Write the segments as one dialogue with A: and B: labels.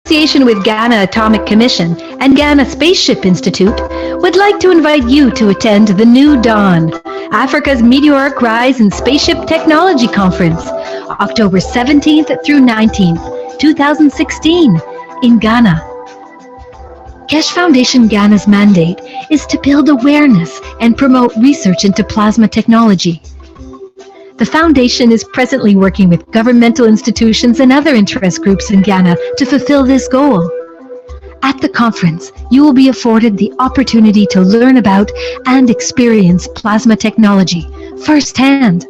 A: association with Ghana Atomic Commission and Ghana Spaceship Institute, would like to invite you to attend the New Dawn, Africa's Meteoric Rise in Spaceship Technology Conference, October 17th through 19th, 2016, in Ghana. Keshe Foundation Ghana's mandate is to build awareness and promote research into plasma technology. The foundation is presently working with governmental institutions and other interest groups in Ghana to fulfill this goal. At the conference, you will be afforded the opportunity to learn about and experience plasma technology firsthand.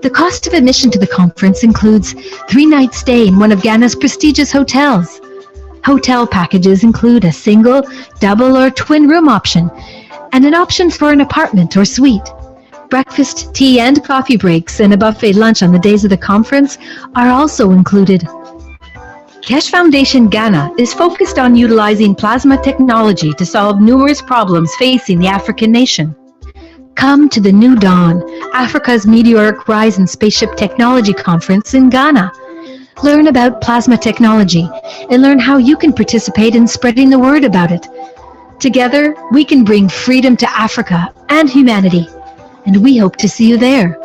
A: The cost of admission to the conference includes 3-night stay in one of Ghana's prestigious hotels. Hotel packages include a single, double, or twin room option, and an option for an apartment or suite. Breakfast, tea, and coffee breaks and a buffet lunch on the days of the conference are also included. Keshe Foundation Ghana is focused on utilizing plasma technology to solve numerous problems facing the African nation. Come to the New Dawn, Africa's Meteoric Rise in Spaceship Technology Conference in Ghana. Learn about plasma technology and learn how you can participate in spreading the word about it. Together, we can bring freedom to Africa and humanity. And we hope to see you there.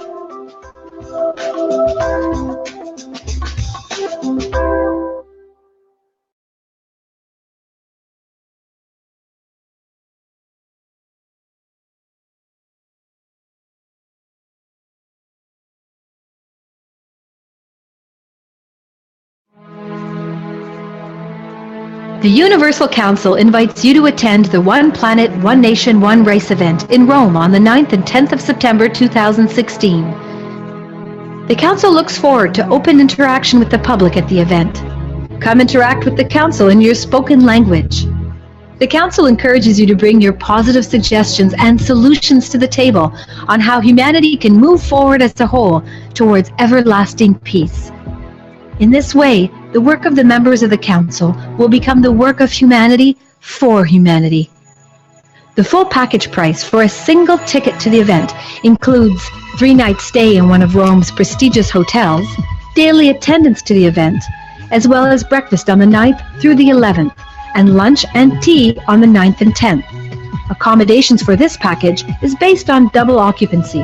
A: The Universal Council invites you to attend the One Planet, One Nation, One Race event in Rome on the 9th and 10th of September 2016. The Council looks forward to open interaction with the public at the event. Come interact with the Council in your spoken language. The Council encourages you to bring your positive suggestions and solutions to the table on how humanity can move forward as a whole towards everlasting peace. In this way, the work of the members of the Council will become the work of humanity for humanity. The full package price for a single ticket to the event includes 3-night stay in one of Rome's prestigious hotels, daily attendance to the event, as well as breakfast on the 9th through the 11th, and lunch and tea on the 9th and 10th. Accommodations for this package is based on double occupancy.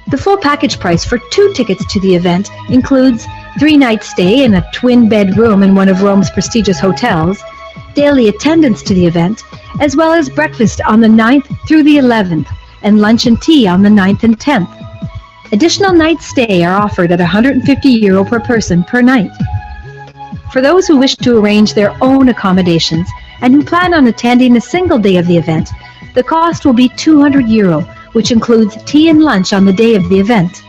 A: The full package price for 2 tickets to the event includes 3-night stay in a twin-bed room in one of Rome's prestigious hotels, daily attendance to the event, as well as breakfast on the 9th through the 11th, and lunch and tea on the 9th and 10th. Additional nights stay are offered at €150 per person per night. For those who wish to arrange their own accommodations and who plan on attending a single day of the event, the cost will be €200, which includes tea and lunch on the day of the event.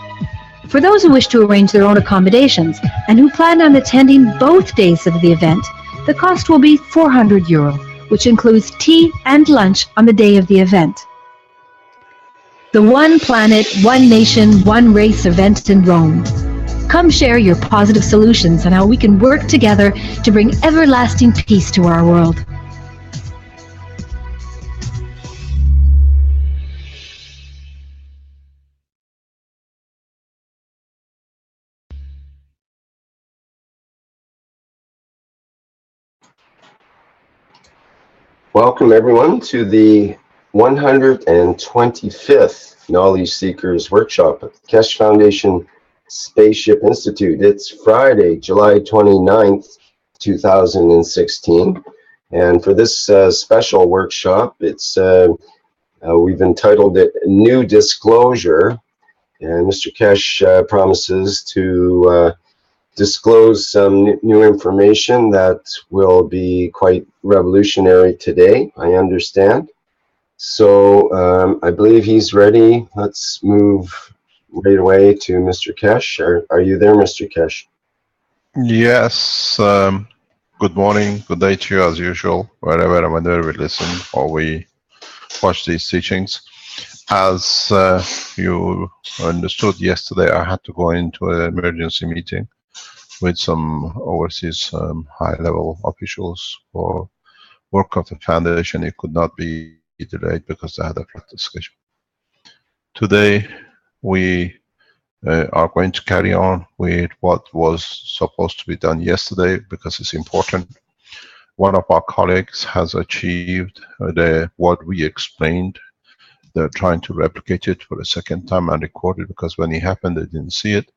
A: For those who wish to arrange their own accommodations and who plan on attending both days of the event, the cost will be €400, which includes tea and lunch on the day of the event. The One Planet, One Nation, One Race event in Rome. Come share your positive solutions on how we can work together to bring everlasting peace to our world.
B: Welcome everyone to the 125th Knowledge Seekers Workshop at the Keshe Foundation Spaceship Institute. It's Friday, July 29th, 2016. And for this special workshop, we've entitled it New Disclosure. And Mr. Keshe promises to disclose some new information that will be quite revolutionary today, I understand. So I believe he's ready. Let's move right away to Mr. Keshe. Are you there, Mr. Keshe?
C: Yes. Good morning, good day to you as usual, wherever and whenever we listen or we watch these teachings. As you understood yesterday, I had to go into an emergency meeting with some overseas high-level officials for work of the foundation. It could not be delayed because I had a flat schedule. Today, we are going to carry on with what was supposed to be done yesterday because it's important. One of our colleagues has achieved what we explained. They're trying to replicate it for a second time and record it because when it happened, they didn't see it.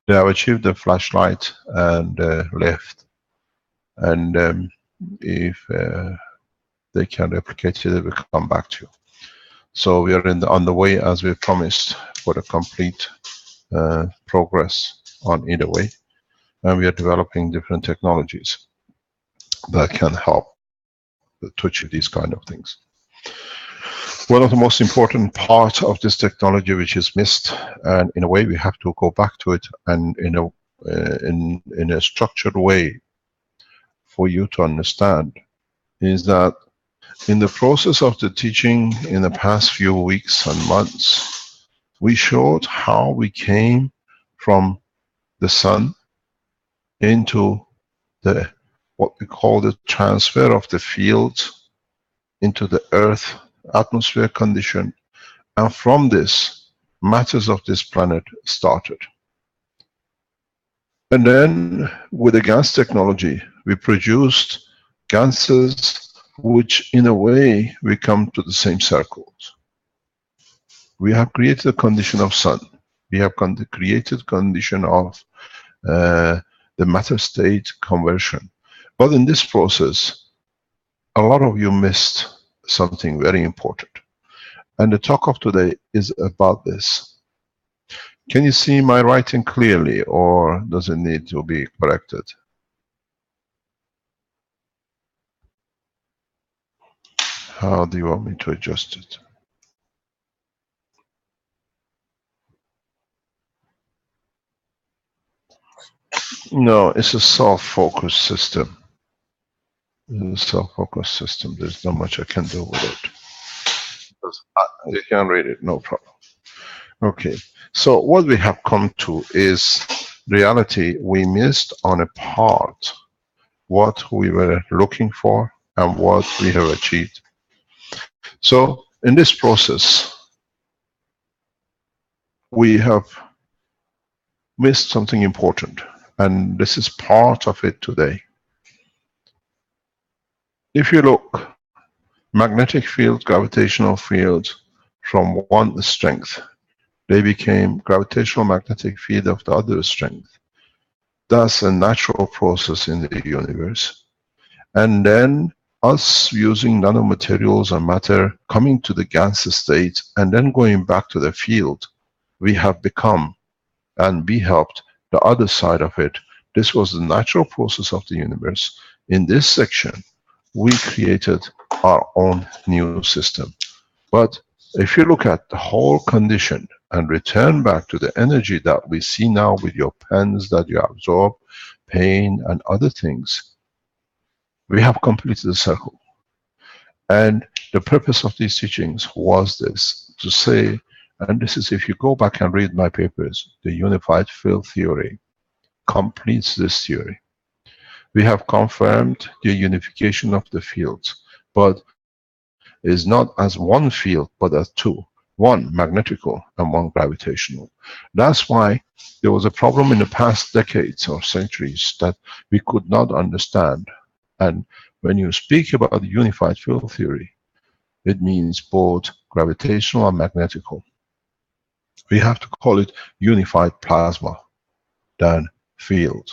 C: They have achieved the flashlight and left. And if they can replicate it, they will come back to you. So we are on the way, as we promised, for a complete progress on either way. And we are developing different technologies that can help to achieve these kind of things. One of the most important parts of this technology which is missed, and in a way we have to go back to it, and in a structured way for you to understand, is that in the process of the teaching in the past few weeks and months, we showed how we came from the sun into the what we call the transfer of the field into the earth atmosphere condition, and from this matters of this planet started. And then with the gas technology we produced gases which in a way we come to the same circles. We have created a condition of sun, we have created condition of the matter state conversion. But in this process, a lot of you missed something very important. And the talk of today is about this. Can you see my writing clearly, or does it need to be corrected? How do you want me to adjust it? No, it's a self-focus system. It's a self-focus system. There's not much I can do with it. You can read it, no problem. Okay, so what we have come to is reality. We missed on a part what we were looking for and what we have achieved. So in this process, we have missed something important, and this is part of it today. If you look, magnetic field, gravitational fields from one strength, they became gravitational magnetic field of the other strength. That's a natural process in the universe. And then us using nanomaterials and matter coming to the gas state and then going back to the field, we have become and be helped the other side of it. This was the natural process of the universe. In this section, we created our own new system. But if you look at the whole condition and return back to the energy that we see now with your pens that you absorb, pain and other things, we have completed the circle. And the purpose of these teachings was this, to say, and this is, if you go back and read my papers, the unified field theory completes this theory. We have confirmed the unification of the fields, but is not as one field, but as two. One magnetical and one gravitational. That's why there was a problem in the past decades or centuries that we could not understand. And when you speak about the unified field theory, it means both gravitational and magnetical. We have to call it unified plasma than field.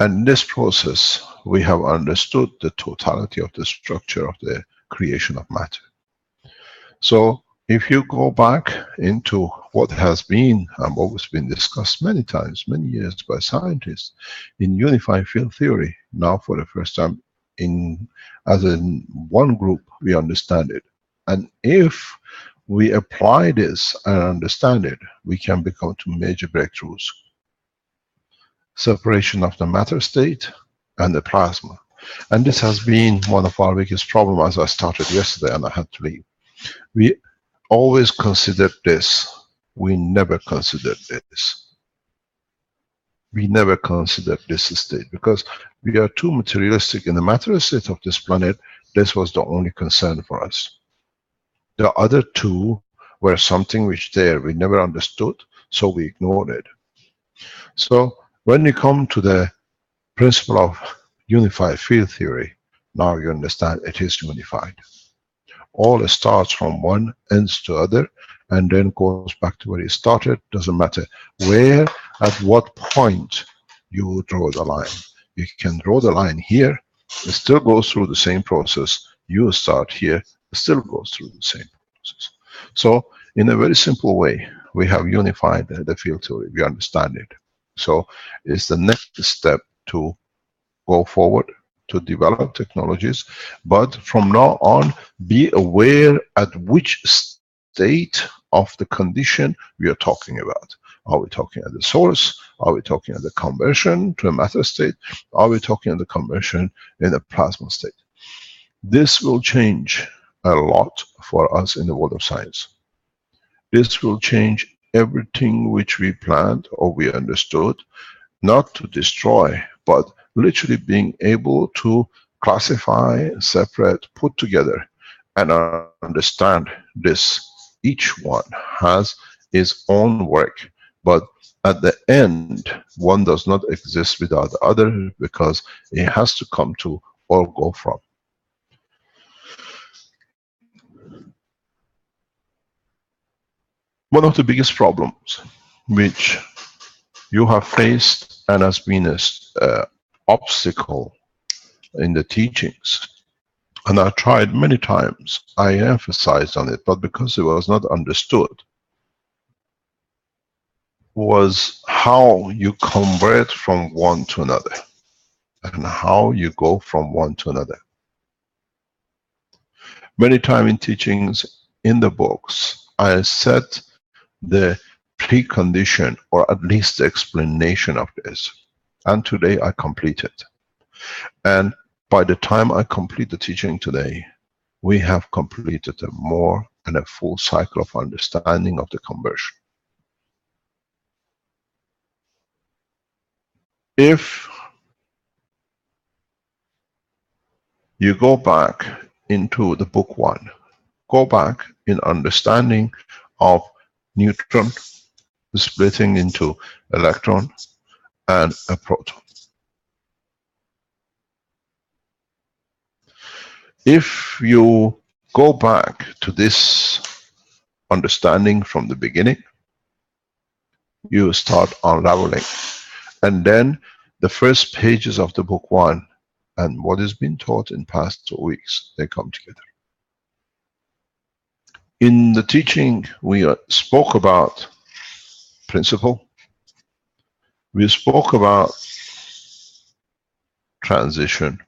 C: And in this process, we have understood the totality of the structure of the creation of matter. So if you go back into what has been and what has been discussed many times, many years by scientists in unified field theory, now for the first time as in one group, we understand it. And if we apply this and understand it, we can become two major breakthroughs. Separation of the matter state and the plasma. And this has been one of our biggest problems, as I started yesterday and I had to leave. We always considered this. We never considered this. We never considered this state because we are too materialistic. In the matter state of this planet, this was the only concern for us. The other two were something which there we never understood, so we ignored it. So when you come to the principle of unified field theory, now you understand it is unified. All starts from one, ends to other, and then goes back to where it started. Doesn't matter where, at what point you draw the line. You can draw the line here, it still goes through the same process. You start here, it still goes through the same process. So in a very simple way, we have unified the field theory, we understand it. So it's the next step to go forward, to develop technologies, but from now on, be aware at which state of the condition we are talking about. Are we talking at the source? Are we talking at the conversion to a matter state? Are we talking at the conversion in a plasma state? This will change a lot for us in the world of science. This will change everything which we planned or we understood, not to destroy, but literally being able to classify, separate, put together, and understand this. Each one has its own work, but at the end, one does not exist without the other, because it has to come to or go from. One of the biggest problems which you have faced and has been an obstacle in the teachings, and I tried many times, I emphasized on it, but because it was not understood, was how you convert from one to another, and how you go from one to another. Many times in teachings, in the books, I set the precondition, or at least the explanation of this. And today I complete it. And by the time I complete the teaching today, we have completed a more and a full cycle of understanding of the conversion. If you go back into the book 1, go back in understanding of neutron splitting into electron and a proton. If you go back to this understanding from the beginning, you start unraveling. And then the first pages of the book 1 and what has been taught in past 2 weeks, they come together. In the teaching, we spoke about principle. We spoke about transition.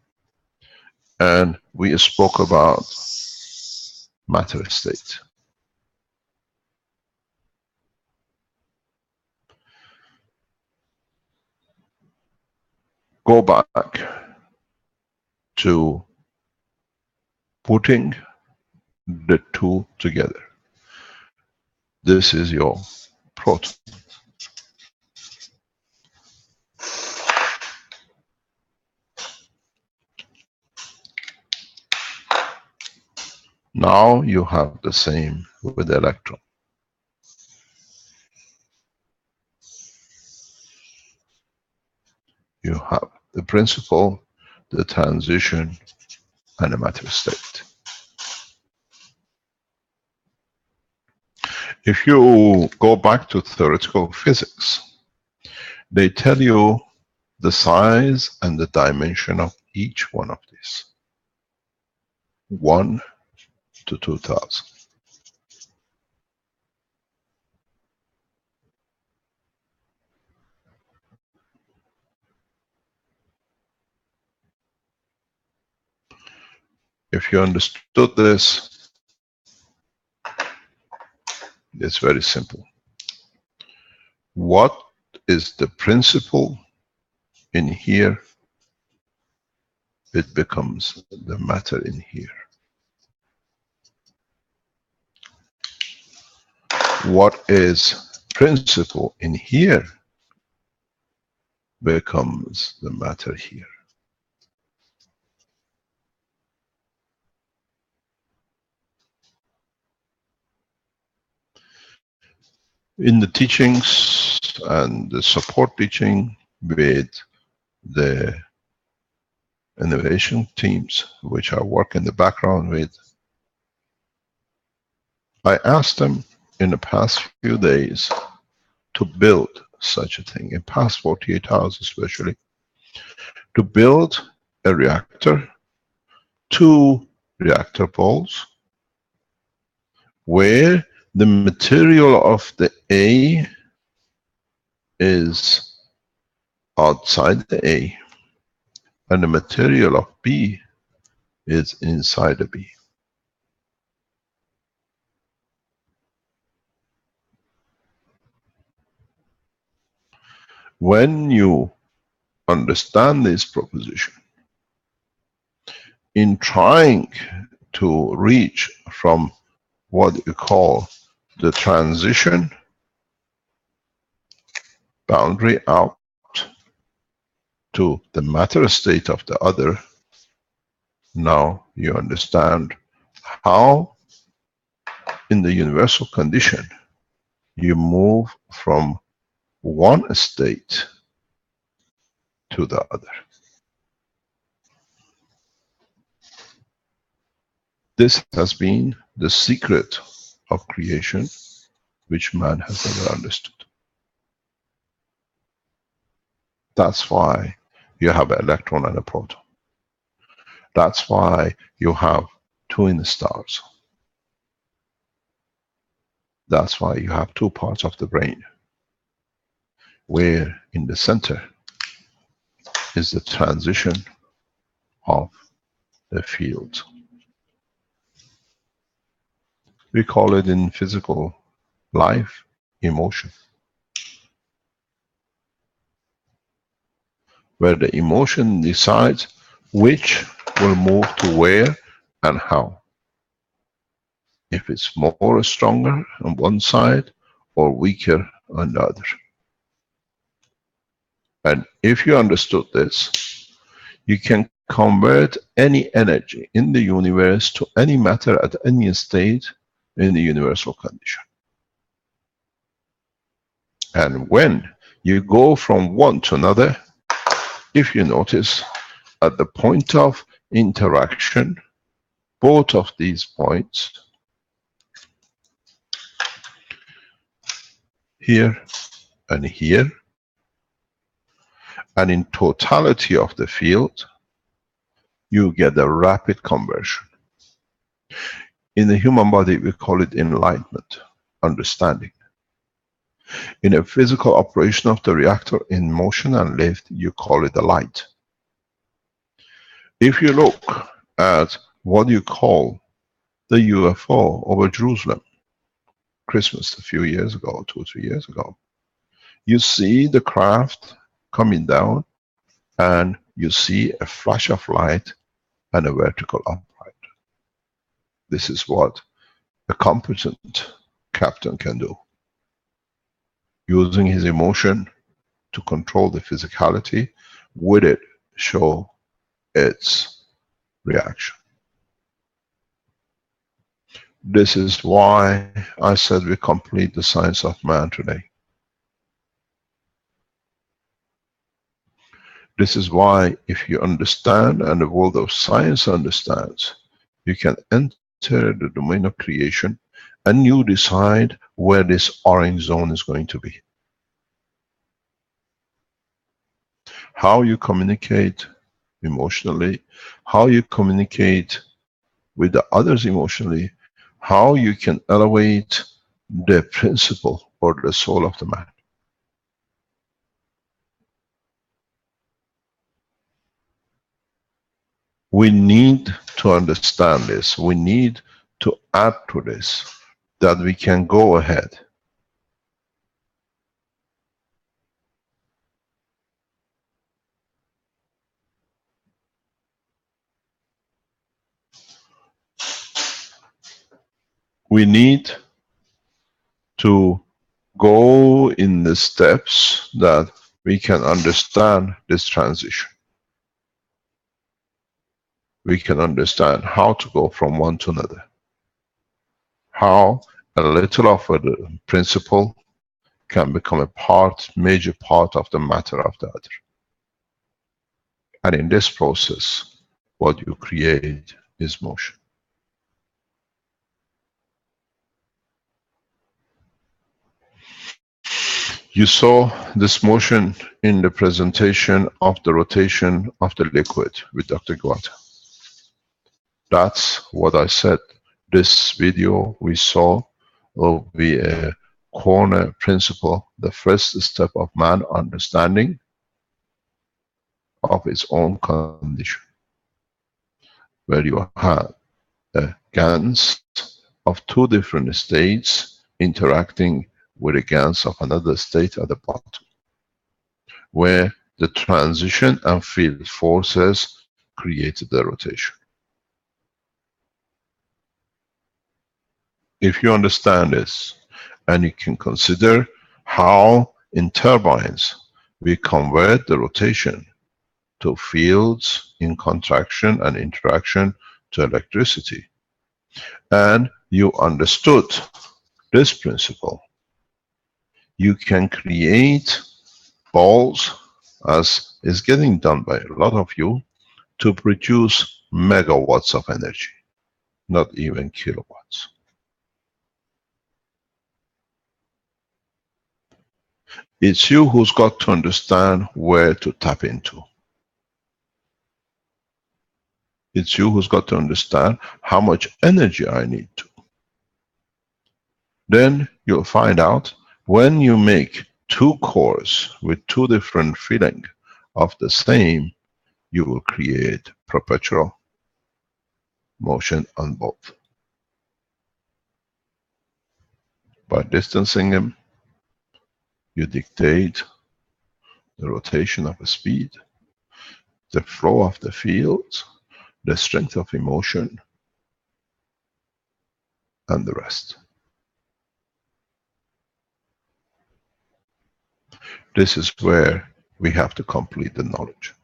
C: And we spoke about matter state. Go back to putting the two together. This is your proton. Now you have the same with the electron. You have the principle, the transition, and the matter state. If you go back to theoretical physics, they tell you the size and the dimension of each one of these. 1 to 2000. If you understood this, it's very simple. What is the principle in here? It becomes the matter in here. What is principle in here becomes the matter here. In the teachings and the support teaching with the innovation teams, which I work in the background with, I asked them in the past few days to build such a thing, in past 48 hours especially, to build a reactor, 2 reactor balls, where the material of the A is outside the A, and the material of B is inside the B. When you understand this proposition, in trying to reach from what you call the transition boundary out to the matter state of the other, now you understand how in the universal condition you move from one state to the other. This has been the secret of creation which man has never understood. That's why you have an electron and a proton. That's why you have twin stars. That's why you have 2 parts of the brain, where in the center is the transition of the field. We call it in physical life emotion, where the emotion decides which will move to where and how. If it's more stronger on one side or weaker on the other. And if you understood this, you can convert any energy in the universe to any matter at any state in the universal condition. And when you go from one to another, if you notice, at the point of interaction, both of these points, here and here, and in totality of the field, you get a rapid conversion. In the human body, we call it enlightenment, understanding. In a physical operation of the reactor in motion and lift, you call it a light. If you look at what you call the UFO over Jerusalem, Christmas a few years ago, 2 or 3 years ago, you see the craft coming down and you see a flash of light and a vertical upright. This is what a competent captain can do, using his emotion to control the physicality, with it show its reaction. This is why I said we complete the science of man today. This is why, if you understand and the world of science understands, you can enter the domain of creation and you decide where this orange zone is going to be. How you communicate emotionally, how you communicate with the others emotionally, how you can elevate the principle or the soul of the man. We need to understand this. We need to add to this, that we can go ahead. We need to go in the steps that we can understand this transition. We can understand how to go from one to another. How a little of the principle can become a part, major part of the matter of the other. And in this process, what you create is motion. You saw this motion in the presentation of the rotation of the liquid with Dr. Guata. That's what I said. This video we saw will be a corner principle, the first step of man understanding of its own condition, where you have a GANs of two different states interacting with a GANs of another state at the bottom, where the transition and field forces created the rotation. If you understand this, and you can consider how in turbines we convert the rotation to fields in contraction and interaction to electricity, and you understood this principle, you can create balls, as is getting done by a lot of you, to produce megawatts of energy, not even kilowatts. It's you who's got to understand where to tap into. It's you who's got to understand how much energy I need to. Then you'll find out when you make two cores with two different filling of the same, you will create perpetual motion on both. By distancing them, you dictate the rotation of a speed, the flow of the fields, the strength of emotion, and the rest. This is where we have to complete the knowledge.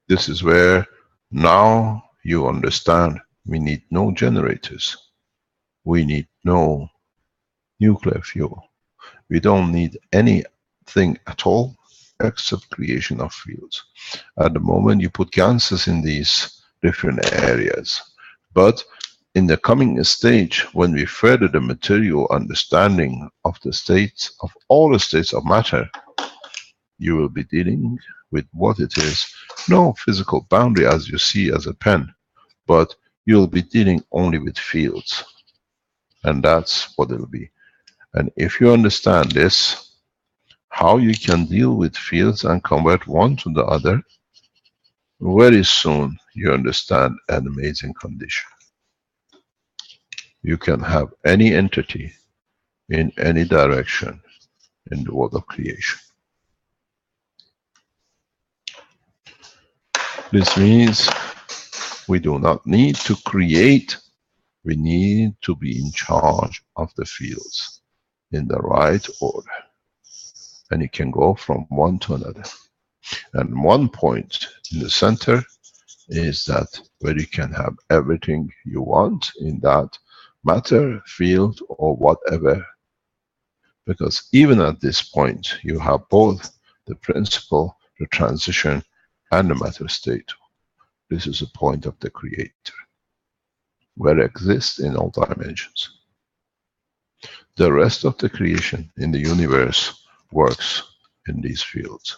C: This is where now you understand we need no generators. We need no nuclear fuel. We don't need anything at all except creation of fields. At the moment you put ganses in these different areas, but in the coming stage, when we further the material understanding of the states, of all the states of matter, you will be dealing with what it is, no physical boundary as you see as a pen, but you'll be dealing only with fields. And that's what it'll be. And if you understand this, how you can deal with fields and convert one to the other, very soon you understand an amazing condition. You can have any entity in any direction in the world of creation. This means we do not need to create, we need to be in charge of the fields in the right order. And it can go from one to another. And one point in the center is that where you can have everything you want in that matter, field, or whatever. Because even at this point, you have both the principle, the transition, and the matter state. This is the point of the creator, where it exists in all dimensions. The rest of the creation in the universe works in these fields.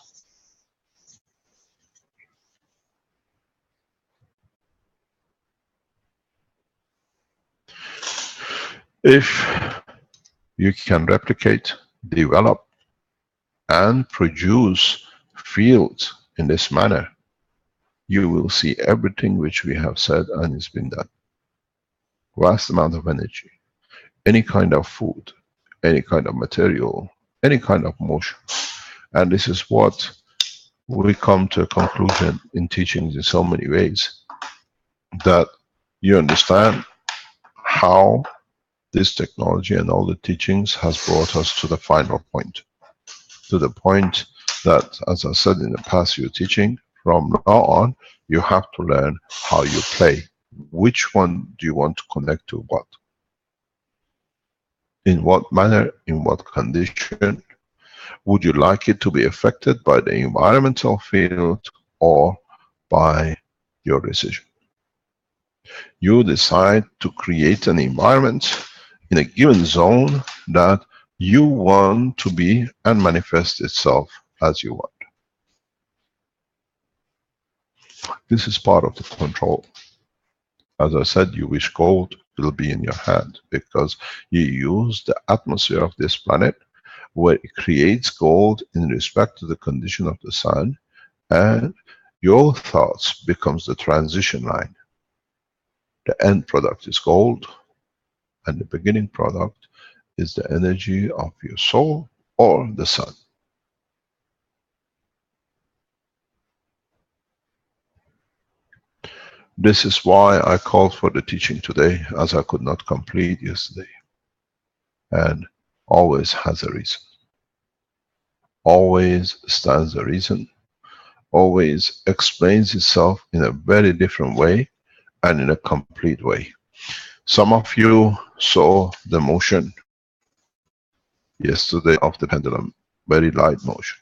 C: If you can replicate, develop, and produce fields in this manner, you will see everything which we have said and it's been done. Vast amount of energy, any kind of food, any kind of material, any kind of motion. And this is what we come to a conclusion in teachings in so many ways, that you understand how this technology and all the teachings has brought us to the final point. To the point that, as I said in the past few teaching, from now on, you have to learn how you play. Which one do you want to connect to what? In what manner, in what condition would you like it to be affected by the environmental field or by your decision? You decide to create an environment in a given zone that you want to be and manifest itself as you want. This is part of the control. As I said, you wish gold will be in your hand because you use the atmosphere of this planet where it creates gold in respect to the condition of the sun, and your thoughts becomes the transition line. The end product is gold, and the beginning product is the energy of your soul or the sun. This is why I called for the teaching today, as I could not complete yesterday. And always has a reason. Always stands a reason. Always explains itself in a very different way and in a complete way. Some of you saw the motion yesterday of the pendulum, very light motion.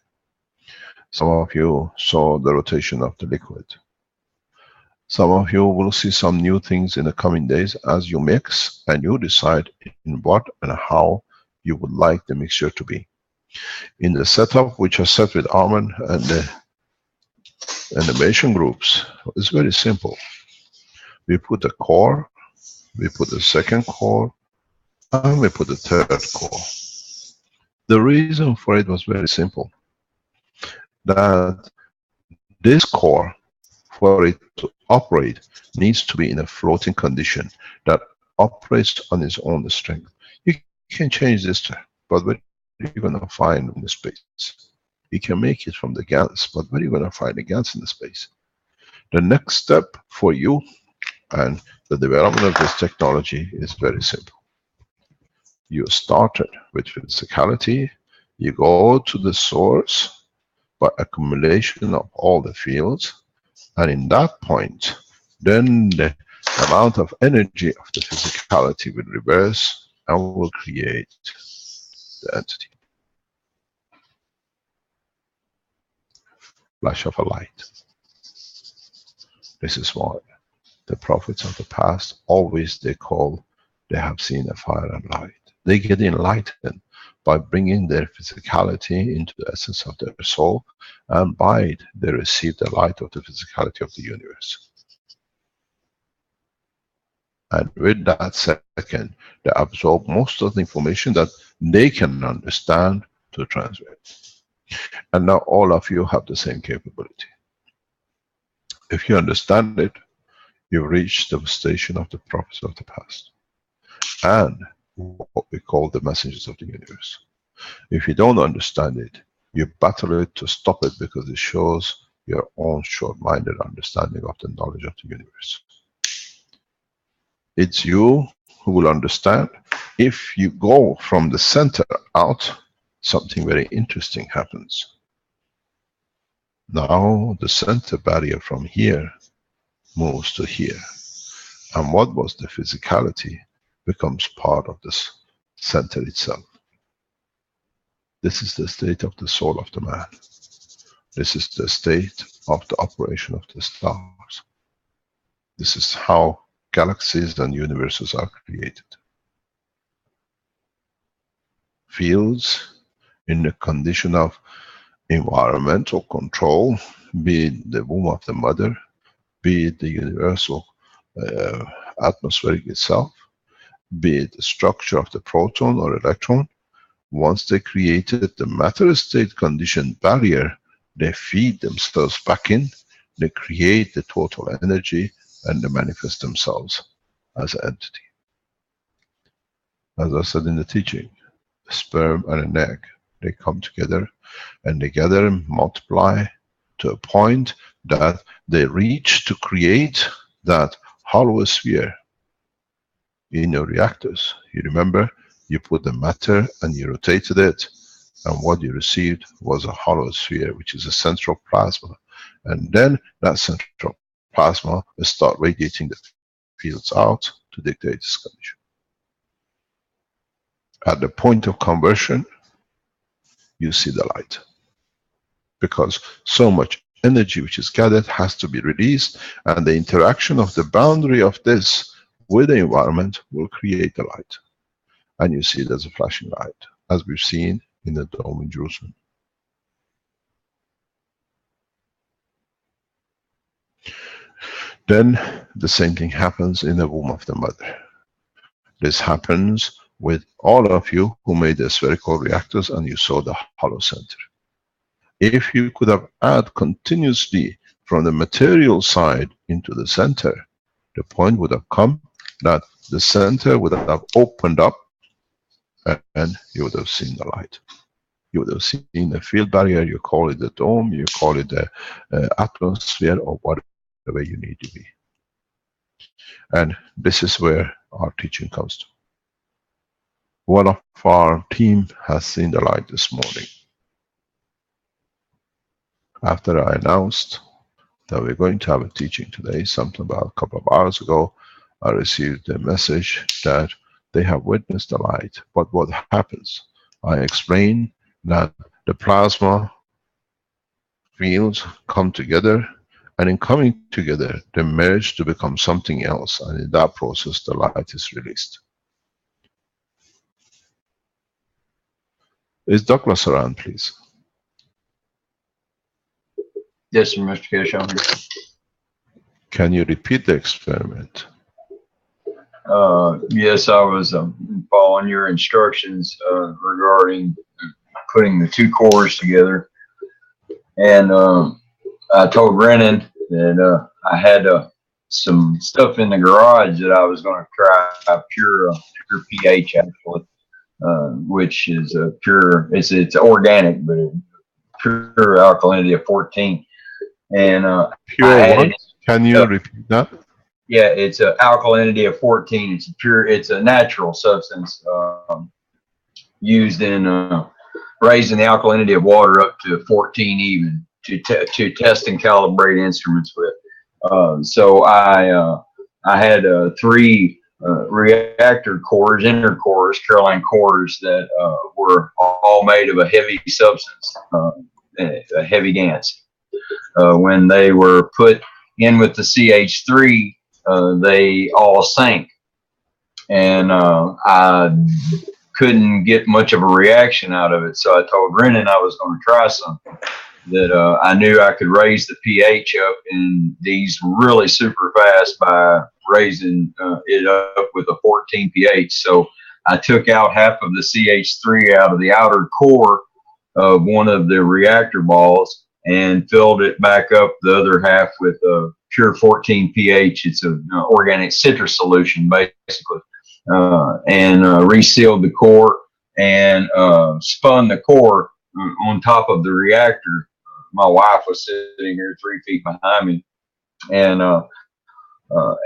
C: Some of you saw the rotation of the liquid. Some of you will see some new things in the coming days as you mix and you decide in what and how you would like the mixture to be. In the setup which I set with Arman and the animation groups, it's very simple. We put the core, we put the second core, and we put the third core. The reason for it was very simple. That this core, for it to operate, needs to be in a floating condition that operates on its own strength. You can change this, but where are you going to find in the space? You can make it from the GANs, but where are you going to find the GANs in the space? The next step for you and the development of this technology is very simple. You started with physicality, you go to the source by accumulation of all the fields, and in that point, then the amount of energy of the physicality will reverse and will create the entity. Flash of a light. This is why the prophets of the past always they have seen a fire and light. They get enlightened by bringing their physicality into the essence of their soul, and by it they receive the light of the physicality of the universe. And with that second, they absorb most of the information that they can understand to transmit. And now all of you have the same capability. If you understand it, you reach the station of the prophets of the past and what we call the messengers of the universe. If you don't understand it, you battle it to stop it because it shows your own short-minded understanding of the knowledge of the universe. It's you who will understand. If you go from the center out, something very interesting happens. Now the center barrier from here moves to here. And what was the physicality becomes part of this center itself. This is the state of the soul of the man. This is the state of the operation of the stars. This is how galaxies and universes are created. Fields in the condition of environmental control, be it the womb of the mother, be it the universal atmospheric itself, be it the structure of the proton or electron. Once they created the matter state condition barrier, they feed themselves back in, they create the total energy, and they manifest themselves as an entity. As I said in the teaching, a sperm and an egg, they come together and together multiply to a point that they reach to create that hollow sphere in your reactors. You remember, you put the matter and you rotated it, and what you received was a hollow sphere, which is a central plasma. And then that central plasma will start radiating the fields out to dictate this condition. at the point of conversion, you see the light. Because so much energy which is gathered has to be released, and the interaction of the boundary of this with the environment will create the light. And you see it as a flashing light, as we've seen in the dome in Jerusalem. Then the same thing happens in the womb of the mother. This happens with all of you who made the spherical reactors and you saw the hollow center. If you could have added continuously from the material side into the center, the point would have come that the center would have opened up and you would have seen the light. You would have seen the field barrier, you call it the dome, you call it the atmosphere, or whatever you need to be. And this is where our teaching comes to. One of our team has seen the light this morning. After I announced that we're going to have a teaching today, something about a couple of hours ago, I received a message that they have witnessed the light. But what happens? I explained that the plasma fields come together, and in coming together, they merge to become something else, and in that process, the light is released. Is Douglas around, please?
D: Yes, sir, Mr. Keshe, I'm here.
C: Can you repeat the experiment?
D: Yes, I was following your instructions regarding putting the two cores together, and I told Brennan that I had some stuff in the garage that I was going to try pure pH actually, which is a pure. It's organic, but pure alkalinity of 14. And
C: pure what? Can you repeat that?
D: Yeah, it's a alkalinity of 14. It's a pure. It's a natural substance used in raising the alkalinity of water up to 14 even to test and calibrate instruments with. So I had 3 reactor cores, inner cores, Caroline cores that were all made of a heavy substance, a heavy GaNs. When they were put in with the CH3, they all sank, and I couldn't get much of a reaction out of it. So I told Brennan I was going to try something that I knew I could raise the pH up in these really super fast by raising it up with a 14 pH. So I took out half of the CH3 out of the outer core of one of the reactor balls and filled it back up the other half with a pure 14 pH. It's an organic citrus solution, basically, and resealed the core and spun the core on top of the reactor. My wife was sitting here 3 feet behind me, and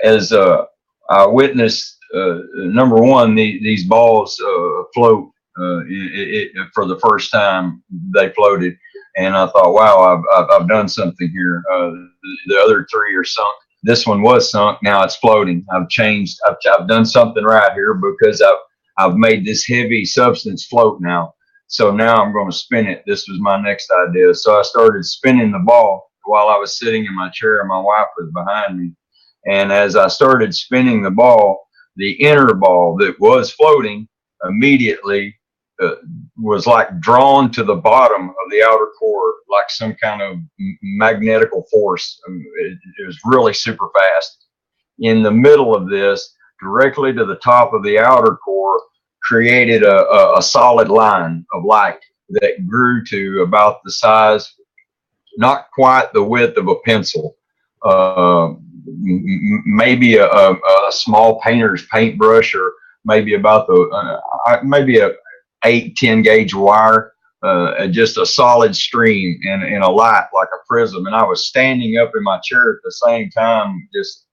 D: as I witnessed, number one, these balls float. For the first time, they floated. And I thought, wow, I've done something here. The other 3 are sunk. This one was sunk. Now it's floating. I've changed. I've done something right here because I've made this heavy substance float now. So now I'm going to spin it. This was my next idea. So I started spinning the ball while I was sitting in my chair, and my wife was behind me. And as I started spinning the ball, the inner ball that was floating immediately was like drawn to the bottom of the outer core, like some kind of magnetical force. It was really super fast. In the middle of this, directly to the top of the outer core, created a solid line of light that grew to about the size, not quite the width of a pencil, maybe a small painter's paintbrush, or maybe about maybe a 8-10 gauge wire, just a solid stream and a light like a prism. And I was standing up in my chair at the same time, just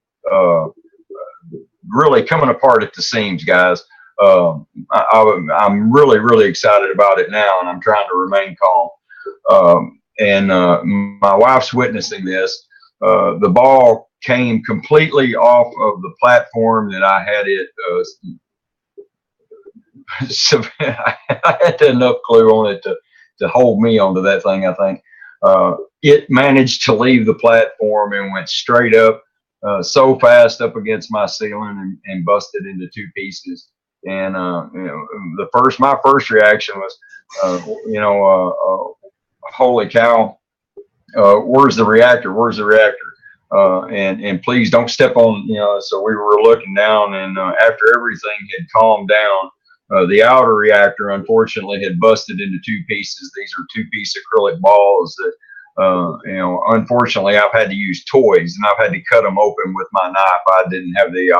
D: really coming apart at the seams, guys. I'm really, really excited about it now, and I'm trying to remain calm. My wife's witnessing this. The ball came completely off of the platform that I had it so I had enough clue on it to hold me onto that thing, I think. It managed to leave the platform and went straight up so fast up against my ceiling and busted into two pieces. And my first reaction was, holy cow, where's the reactor? Where's the reactor? And please don't step on, so we were looking down, and after everything had calmed down, the outer reactor unfortunately had busted into two pieces. These are two-piece acrylic balls that, unfortunately I've had to use toys, and I've had to cut them open with my knife. I didn't have the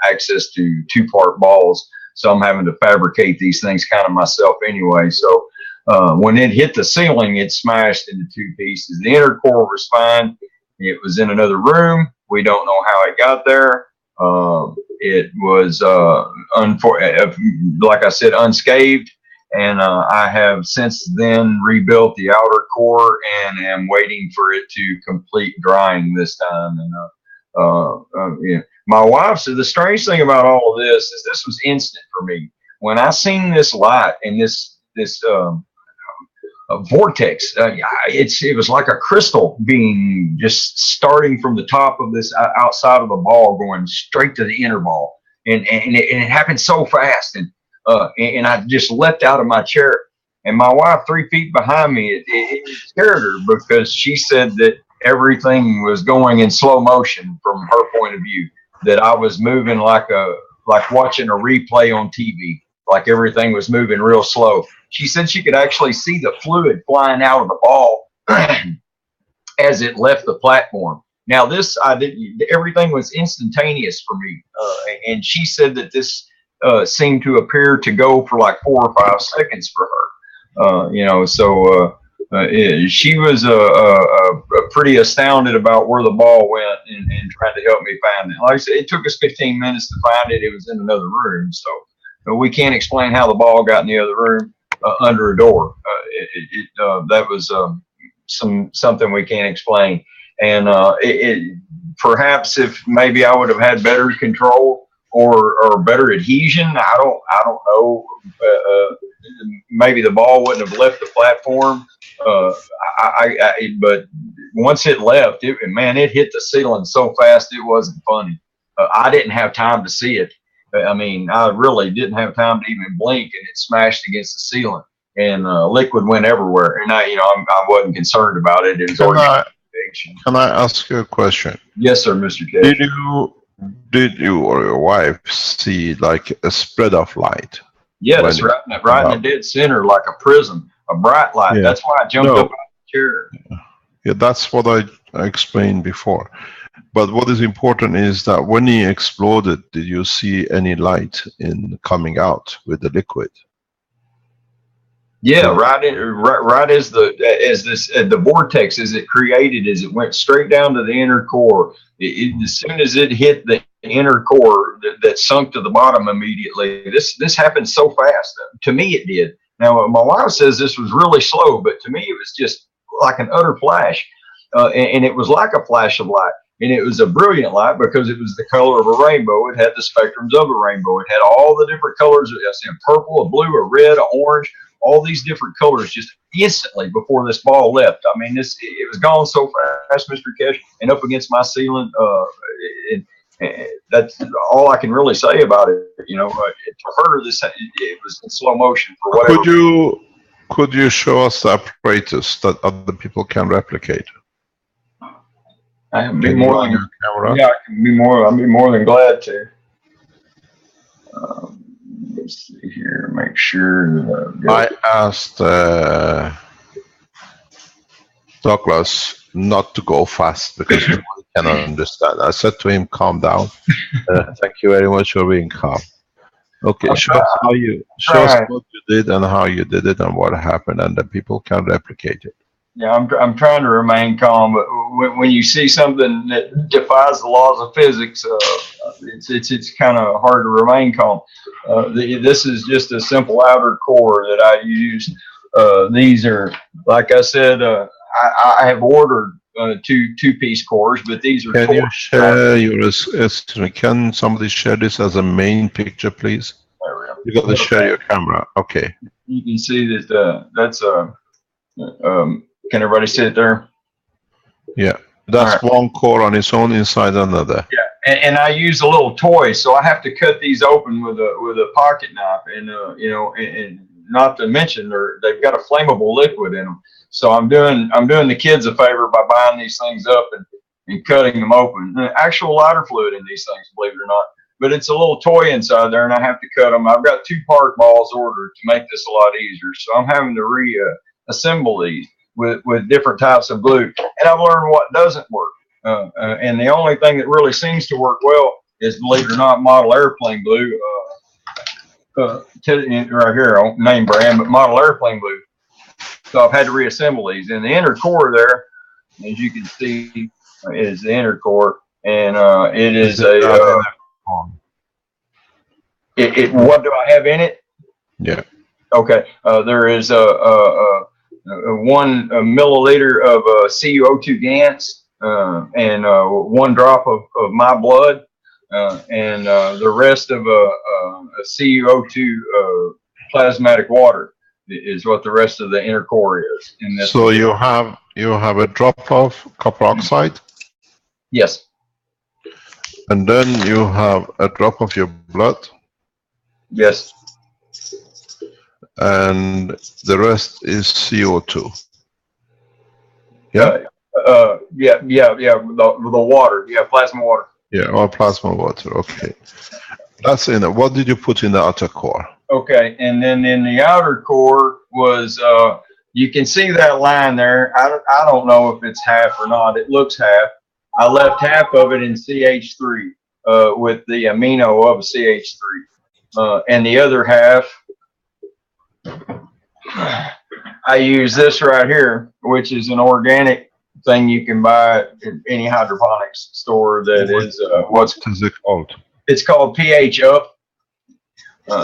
D: access to two-part balls, so I'm having to fabricate these things kind of myself anyway. So when it hit the ceiling, it smashed into two pieces. The inner core was fine. It was in another room. We don't know how it got there. It was, like I said, unscathed. And I have since then rebuilt the outer core and am waiting for it to complete drying this time. And my wife said the strange thing about all of this is this was instant for me. When I seen this light and this vortex, it was like a crystal being just starting from the top of this outside of the ball going straight to the inner ball, and it happened so fast, and I just leapt out of my chair, and my wife 3 feet behind me, it scared her because she said that everything was going in slow motion from her point of view, that I was moving like watching a replay on TV, like everything was moving real slow. She said she could actually see the fluid flying out of the ball as it left the platform. Now everything was instantaneous for me. And she said that this seemed to appear to go for like 4 or 5 seconds for her. She was pretty astounded about where the ball went and trying to help me find it. Like I said, it took us 15 minutes to find it. It was in another room. So we can't explain how the ball got in the other room. Under a door. That was something we can't explain. And perhaps if maybe I would have had better control or better adhesion, I don't know. Maybe the ball wouldn't have left the platform. But once it left, it hit the ceiling so fast it wasn't funny. I didn't have time to see it. I mean, I really didn't have time to even blink, and it smashed against the ceiling, and liquid went everywhere. And I wasn't concerned about it. It was
C: Can I ask you a question?
D: Yes, sir, Mr. K.
C: Did you or your wife see like a spread of light?
D: Yeah, that's right in the dead center, like a prism, a bright light. Yeah. That's why I jumped up out of the chair.
C: Yeah, that's what I explained before. But what is important is that when he exploded, did you see any light coming out with the liquid?
D: Yeah, right as the vortex as it created, as it went straight down to the inner core. As soon as it hit the inner core, that sunk to the bottom immediately. This happened so fast. To me, it did. Now, my wife says this was really slow, but to me, it was just like an utter flash, and it was like a flash of light. And it was a brilliant light because it was the color of a rainbow. It had the spectrums of a rainbow. It had all the different colors, a purple, a blue, a red, a orange, all these different colors just instantly before this ball left. I mean, it was gone so fast, Mr. Keshe, and up against my ceiling. That's all I can really say about it. For her, it was in slow motion for whatever.
C: Could you show us the apparatus that other people can replicate?
D: I'd be more than glad to. Let's see here, make sure.
C: I asked Douglas not to go fast because he cannot understand. I said to him, "Calm down." Thank you very much for being calm. Okay, show us what you did and how you did it and what happened, and the people can replicate it.
D: Yeah, I'm trying to remain calm, but when you see something that defies the laws of physics, it's kind of hard to remain calm. This is just a simple outer core that I used. These are, like I said, I have ordered two-piece cores, but these are.
C: Can you share can somebody share this as a main picture, please? You got to share your camera. Okay.
D: You can see that that's can everybody see it there?
C: Yeah. That's one core on its own inside another.
D: Yeah, and I use a little toy, so I have to cut these open with a pocket knife, and you know, and not to mention they've got a flammable liquid in them. So I'm doing the kids a favor by buying these things up and cutting them open. Actual lighter fluid in these things, believe it or not. But it's a little toy inside there, and I have to cut them. I've got 2 part balls ordered to make this a lot easier, so I'm having to reassemble these with different types of glue. And I've learned what doesn't work. And the only thing that really seems to work well is, believe it or not, model airplane glue. Right here, name brand, but model airplane glue. So I've had to reassemble these. And the inner core there, as you can see, is the inner core, and it is what do I have in it?
C: Yeah.
D: Okay. There is a 1 milliliter of CuO2 GANS, and 1 drop of my blood, and the rest of a CuO2 plasmatic water is what the rest of the inner core is. In this.
C: So you have a drop of copper oxide.
D: Yes.
C: And then you have a drop of your blood.
D: Yes.
C: And the rest is CO2. Yeah.
D: Yeah. The water. Yeah, plasma water.
C: Yeah, or plasma water. Okay. That's in it. What did you put in the outer core?
D: Okay, and then in the outer core was you can see that line there. I don't know if it's half or not. It looks half. I left half of it in CH3 with the amino of a CH3, and the other half I use this right here, which is an organic thing you can buy at any hydroponics store. That is
C: what is it called?
D: It's called pH Up.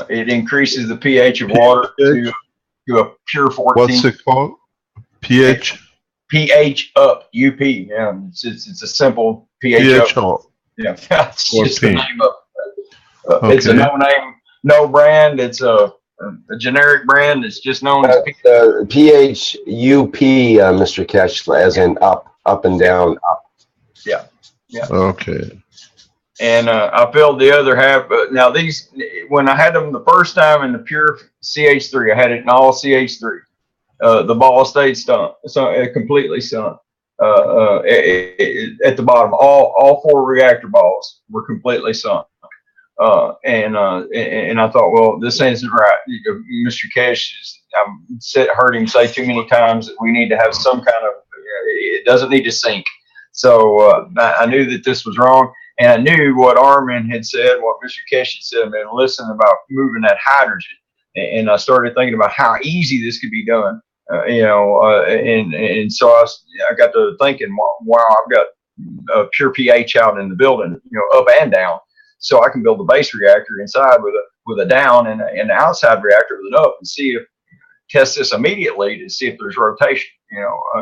D: It increases the pH of water to a pure 14.
C: What's it called? pH?
D: pH Up, UP. Yeah, it's a simple pH Up. Yeah, it's just the name of it.
C: Okay.
D: It's a no-name, no brand. It's a generic brand. It's just known as
B: pH UP, Mr. Kesh, as in up and down, up.
D: Yeah. Yeah.
C: Okay.
D: And I filled the other half. Now these, when I had them the first time in the pure CH3, I had it in all CH3. The ball stayed sunk, so completely sunk. At the bottom, all 4 reactor balls were completely sunk. And I thought, well, this isn't right. Mr. Kesh, I've heard him say too many times that we need to have some kind of. It doesn't need to sink. So I knew that this was wrong. And I knew what Armin had said, what Mr. Kesh had said, man, listen about moving that hydrogen. And I started thinking about how easy this could be done, and so I got to thinking, wow, I've got a pure pH out in the building, up and down. So I can build a base reactor inside with a down and an outside reactor with an up, and test this immediately to see if there's rotation,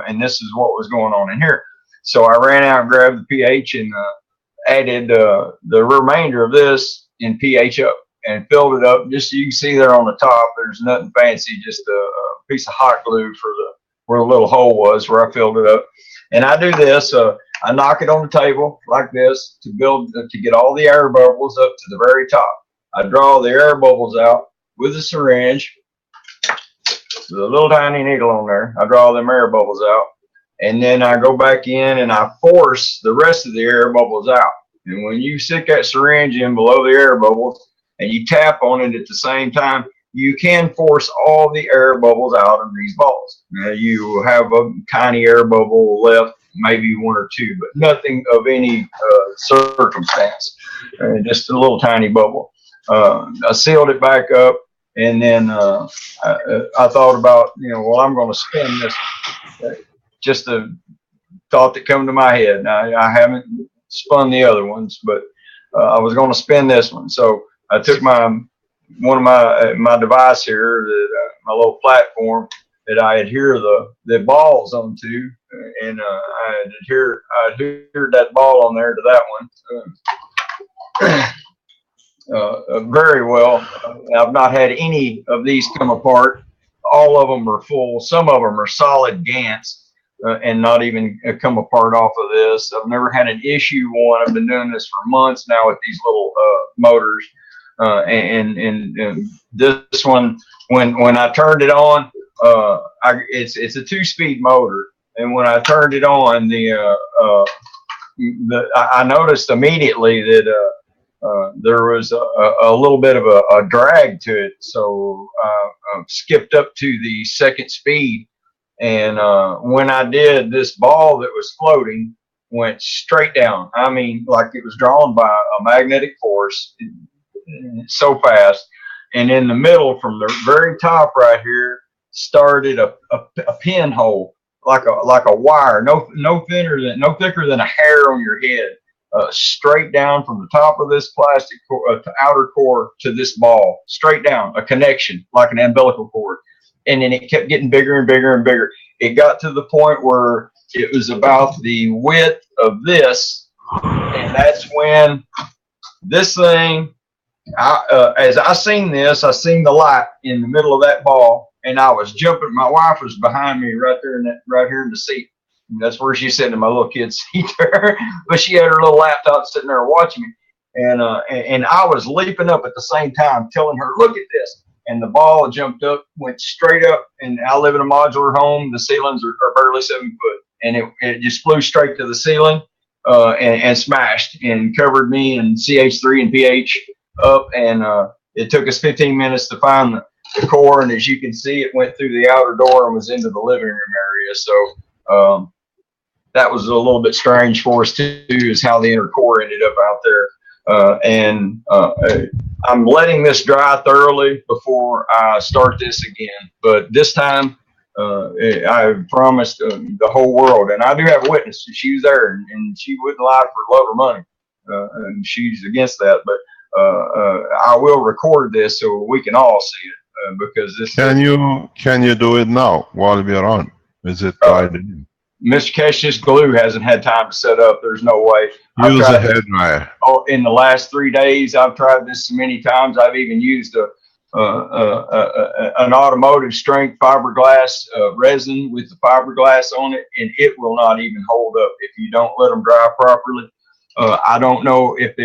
D: and this is what was going on in here. So I ran out and grabbed the pH and added the remainder of this in pH Up and filled it up. Just so you can see there on the top, there's nothing fancy, just a piece of hot glue for where the little hole was where I filled it up. And I do this, I knock it on the table like this to get all the air bubbles up to the very top. I draw the air bubbles out with a syringe, with a little tiny needle on there. I draw them air bubbles out. And then I go back in and I force the rest of the air bubbles out. And when you stick that syringe in below the air bubbles and you tap on it at the same time, you can force all the air bubbles out of these balls. Now you have a tiny air bubble left, maybe 1 or 2, but nothing of any circumstance. Just a little tiny bubble. I sealed it back up, and then I thought about, well, I'm going to spin this. Just a thought that come to my head. Now, I haven't spun the other ones, but I was going to spin this one. So I took one of my device here, my little platform that I adhere the balls onto, and I adhered that ball on there to that one. very well. I've not had any of these come apart. All of them are full. Some of them are solid Gants and not even come apart off of this. I've never had an issue one. I've been doing this for months now with these little motors. And this one, when I turned it on, it's a 2-speed motor. And when I turned it on, I noticed immediately that there was a little bit of a drag to it. So I skipped up to the 2nd speed. And when I did, this ball that was floating went straight down. I mean, like it was drawn by a magnetic force so fast. And in the middle, from the very top right here, started a pinhole, like a wire, no thicker than a hair on your head. Straight down from the top of this plastic outer core to this ball, straight down, a connection like an umbilical cord. And then it kept getting bigger and bigger and bigger. It got to the point where it was about the width of this. And that's when this thing, as I seen this, I seen the light in the middle of that ball, and I was jumping. My wife was behind me right here in the seat. That's where she's sitting in my little kid's seat there. But she had her little laptop sitting there watching me. And I was leaping up at the same time, telling her, look at this. And the ball jumped up, went straight up. And I live in a modular home. The ceilings are barely 7 foot. And it just flew straight to the ceiling and smashed and covered me in CH3 and pH up. And it took us 15 minutes to find the core. And as you can see, it went through the outer door and was into the living room area. So that was a little bit strange for us too, is how the inner core ended up out there. I'm letting this dry thoroughly before I start this again. But this time, I promised the whole world, and I do have a witness. She was there, and she wouldn't lie for love or money, and she's against that. But I will record this so we can all see it because this.
C: Can you do it now while we're on? Is it tied in?
D: Mr. Kesh's glue hasn't had time to set up. There's no way.
C: Use a hair dryer.
D: Oh, in the last 3 days, I've tried this so many times. I've even used an automotive strength fiberglass resin with the fiberglass on it, and it will not even hold up if you don't let them dry properly. I don't know if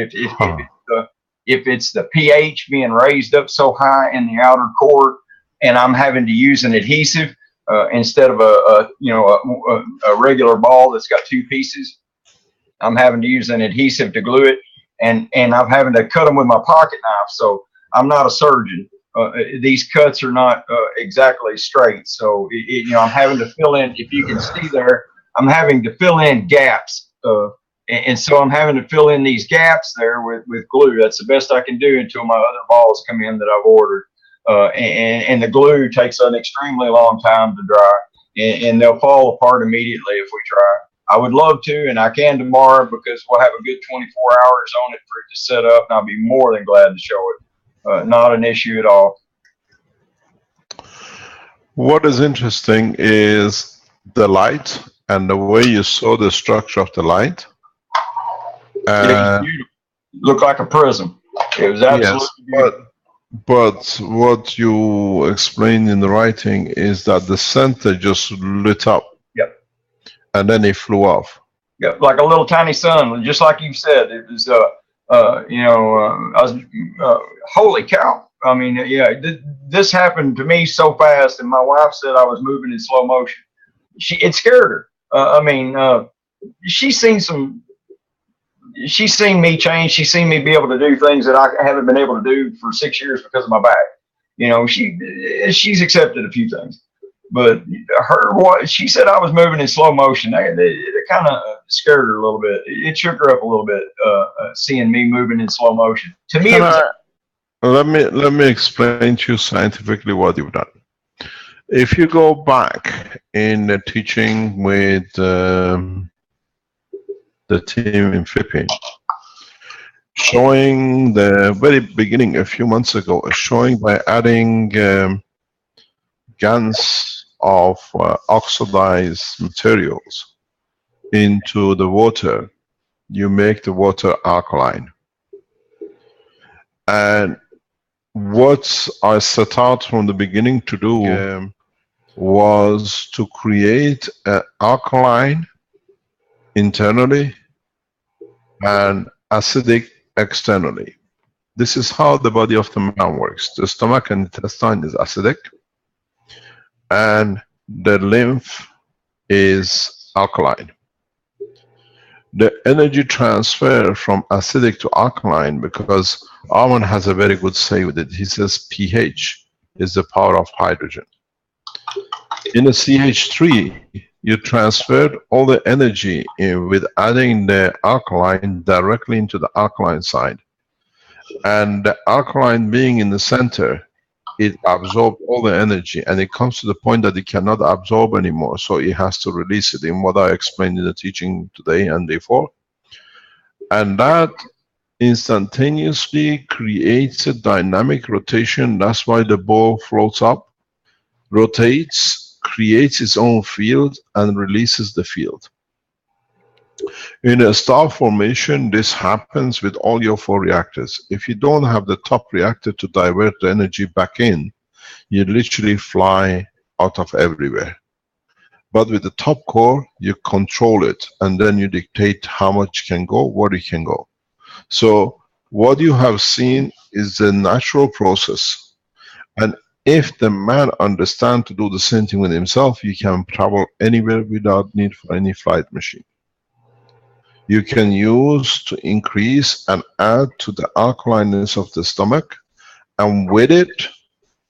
D: it's the pH being raised up so high in the outer core, and I'm having to use an adhesive. Instead of a regular ball that's got 2 pieces, I'm having to use an adhesive to glue it, and I'm having to cut them with my pocket knife. So I'm not a surgeon. These cuts are not exactly straight. So I'm having to fill in. If you can see there, I'm having to fill in gaps, and so I'm having to fill in these gaps there with glue. That's the best I can do until my other balls come in that I've ordered. And the glue takes an extremely long time to dry, and they'll fall apart immediately if we try. I would love to, and I can tomorrow because we'll have a good 24 hours on it for it to set up, and I'll be more than glad to show it. Not an issue at all.
C: What is interesting is the light and the way you saw the structure of the light.
D: It looked like a prism. It was absolutely beautiful.
C: But what you explained in the writing is that the center just lit up.
D: Yep.
C: And then it flew off.
D: Yep, like a little tiny sun, just like you said. It was, I was, holy cow. I mean, yeah, this happened to me so fast, and my wife said I was moving in slow motion. It scared her. She's seen me change. She's seen me be able to do things that I haven't been able to do for 6 years because of my back. She's accepted a few things, but she said I was moving in slow motion. It kind of scared her a little bit. It shook her up a little bit, seeing me moving in slow motion. To me,
C: let me explain to you scientifically what you've done. If you go back in the teaching with the team in Philippines, showing the very beginning a few months ago, showing by adding GaNs of oxidized materials into the water, you make the water alkaline. And what I set out from the beginning to do was to create an alkaline internally and acidic externally. This is how the body of the man works. The stomach and intestine is acidic, and the lymph is alkaline. The energy transfer from acidic to alkaline, because Arman has a very good say with it. He says pH is the power of hydrogen. In a CH3, you transferred all the energy with adding the alkaline directly into the alkaline side. And the alkaline being in the center, it absorbed all the energy, and it comes to the point that it cannot absorb anymore, so it has to release it in what I explained in the teaching today and before. And that instantaneously creates a dynamic rotation. That's why the ball floats up, rotates, creates its own field, and releases the field. In a star formation, this happens with all your 4 reactors. If you don't have the top reactor to divert the energy back in, you literally fly out of everywhere. But with the top core, you control it, and then you dictate how much can go, where it can go. So what you have seen is the natural process. And if the man understands to do the same thing with himself, you can travel anywhere without need for any flight machine. You can use to increase and add to the alkalineness of the stomach, and with it,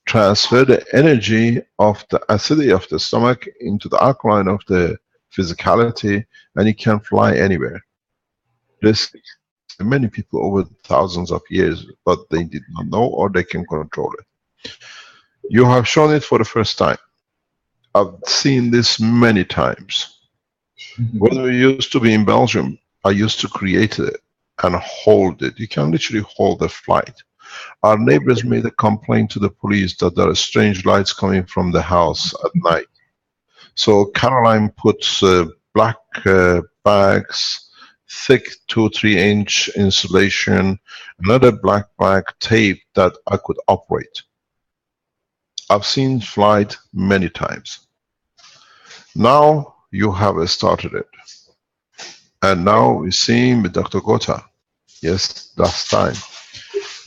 C: transfer the energy of the acidity of the stomach into the alkaline of the physicality, and it can fly anywhere. This many people over thousands of years, but they did not know, or they can control it. You have shown it for the first time. I've seen this many times. When we used to be in Belgium, I used to create it and hold it. You can literally hold a flight. Our neighbors made a complaint to the police that there are strange lights coming from the house at night. So Caroline puts black bags, thick 2-3 inch insulation, another black tape that I could operate. I've seen flight many times. Now you have started it. And now we're seeing with Dr. Gota, yes, last time,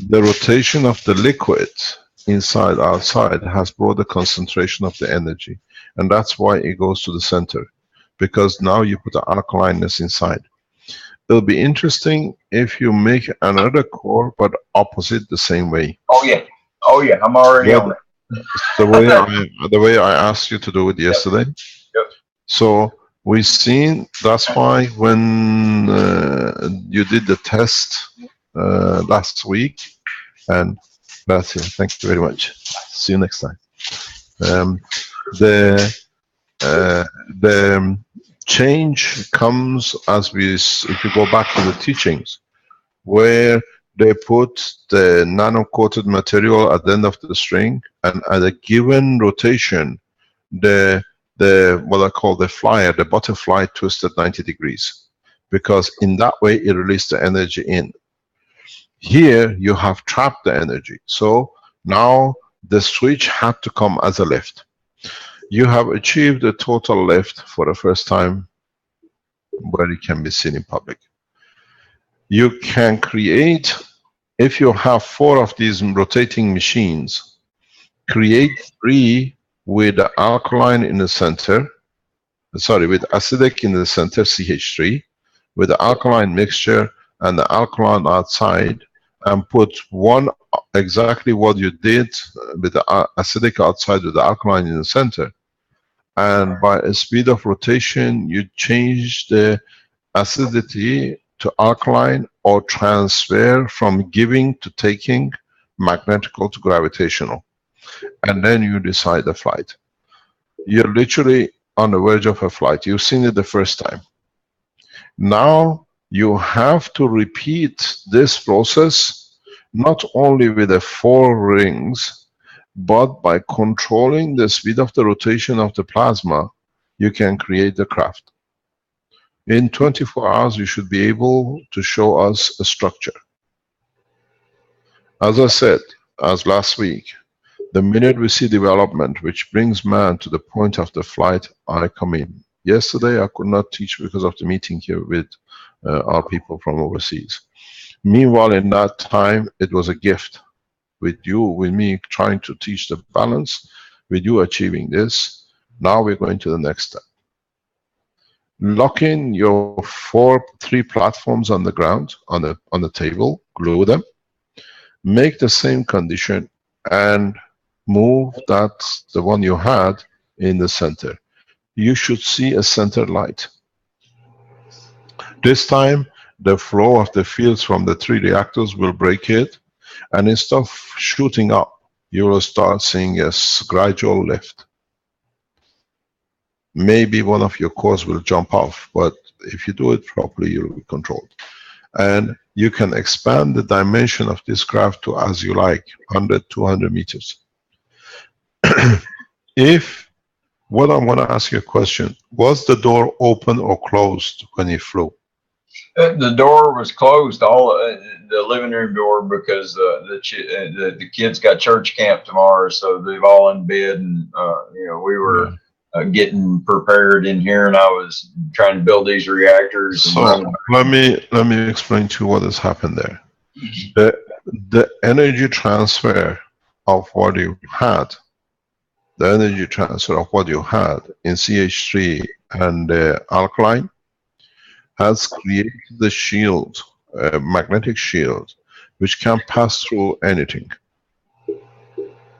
C: the rotation of the liquid inside, outside has brought the concentration of the energy. And that's why it goes to the center, because now you put the alkalineness inside. It'll be interesting if you make another core, but opposite the same way.
D: Oh yeah, I'm already on it.
C: The way I asked you to do it yesterday.
D: Yep.
C: So we've seen, that's why when you did the test last week, and that's it. Thank you very much. See you next time. The change comes as if you go back to the teachings, where they put the nano-coated material at the end of the string, and at a given rotation, the what I call the flyer, the butterfly twisted 90 degrees, because in that way it released the energy in. Here you have trapped the energy, so now the switch had to come as a lift. You have achieved a total lift for the first time where it can be seen in public. You can create, if you have 4 of these rotating machines, create 3 with the alkaline in the center, sorry, with acidic in the center, CH3, with the alkaline mixture and the alkaline outside, and put one exactly what you did with the acidic outside with the alkaline in the center. And by a speed of rotation, you change the acidity to alkaline, or transfer from giving to taking, magnetical to gravitational. And then you decide the flight. You're literally on the verge of a flight. You've seen it the first time. Now you have to repeat this process, not only with the 4 rings, but by controlling the speed of the rotation of the plasma, you can create the craft. In 24 hours, you should be able to show us a structure. As I said, as last week, the minute we see development which brings man to the point of the flight, I come in. Yesterday I could not teach because of the meeting here with our people from overseas. Meanwhile, in that time, it was a gift with you, with me trying to teach the balance, with you achieving this. Now we're going to the next step. Lock in your three platforms on the ground, on the table, glue them, make the same condition, and move the one you had in the center. You should see a center light. This time, the flow of the fields from the three reactors will break it, and instead of shooting up, you will start seeing a gradual lift. Maybe one of your cores will jump off, but if you do it properly, you'll be controlled. And you can expand the dimension of this graph to as you like, 100, 200 meters. If, what I'm going to ask you a question, was the door open or closed when you flew?
D: The door was closed, the living room door, because the kids got church camp tomorrow, so they've all in bed, and you know, we were getting prepared in here, and I was trying to build these reactors.
C: So let me explain to you what has happened there. The energy transfer of what you had, in CH3 and alkaline, has created the shield, a magnetic shield, which can pass through anything.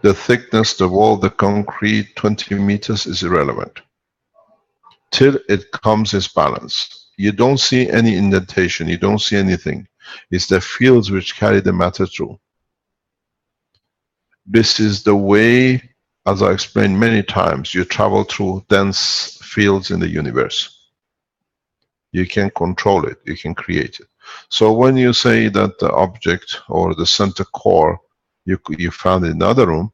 C: The thickness, the wall, the concrete, 20 meters is irrelevant. Till it comes its balance. You don't see any indentation, you don't see anything. It's the fields which carry the matter through. This is the way, as I explained many times, you travel through dense fields in the universe. You can control it, you can create it. So when you say that the object or the center core you found in another room,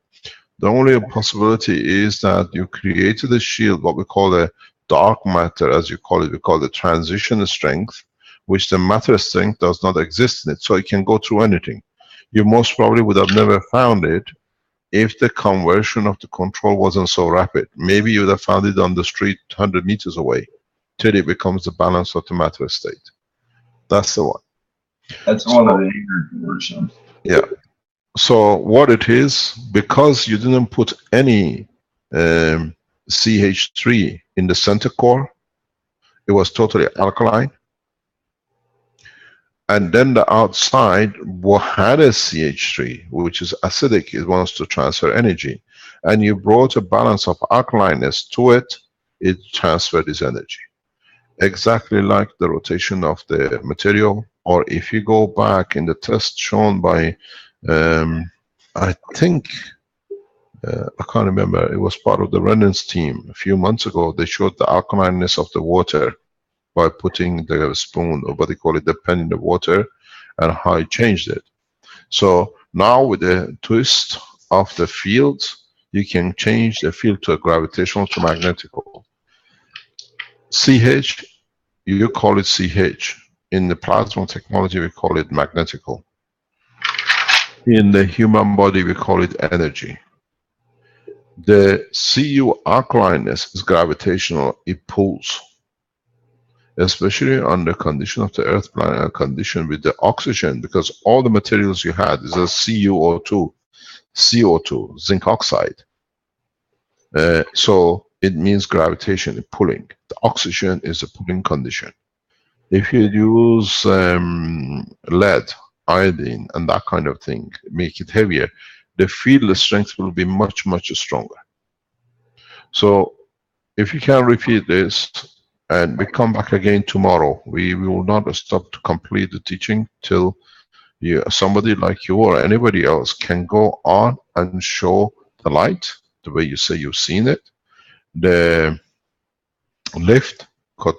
C: the only possibility is that you created a shield, what we call a dark matter, as you call it, we call the transition strength, which the matter strength does not exist in it, so it can go through anything. You most probably would have never found it if the conversion of the control wasn't so rapid. Maybe you would have found it on the street 100 meters away, till it becomes the balance of the matter state. That's the one.
D: That's one of the eager versions.
C: Yeah. So what it is, because you didn't put any CH3 in the center core, it was totally alkaline. And then the outside had a CH3, which is acidic, it wants to transfer energy. And you brought a balance of alkalineness to it, it transferred this energy. Exactly like the rotation of the material, or if you go back in the test shown by, I think, I can't remember, it was part of the Renan's team a few months ago, they showed the alkalineness of the water by putting the spoon, or what they call it, the pen in the water, and how it changed it. So now with the twist of the fields, you can change the field to a gravitational to magnetical. CH, you call it CH. In the plasma technology, we call it magnetical. In the human body, we call it energy. The Cu alkalineness is gravitational, it pulls. Especially under condition of the earth planet condition with the oxygen, because all the materials you had is a CuO2, CO2, zinc oxide. So it means gravitation, pulling. The oxygen is a pulling condition. If you use lead, iodine, and that kind of thing, make it heavier, the field strength will be much, much stronger. So if you can repeat this, and we come back again tomorrow, we will not stop to complete the teaching till somebody like you or anybody else can go on and show the light, the way you say you've seen it, the lift,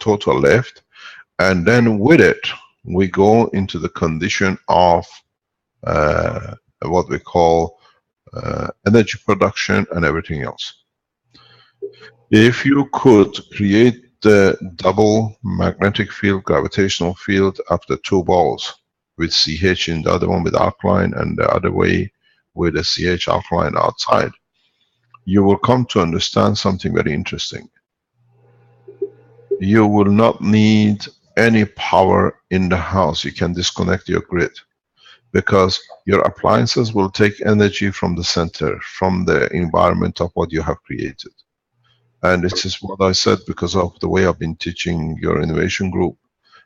C: total lift, and then with it, we go into the condition of what we call energy production and everything else. If you could create the double magnetic field, gravitational field after two balls, with CH in the other one with alkaline, and the other way with a CH alkaline outside, you will come to understand something very interesting. You will not need any power in the house. You can disconnect your grid, because your appliances will take energy from the center, from the environment of what you have created. And this is what I said because of the way I've been teaching your innovation group,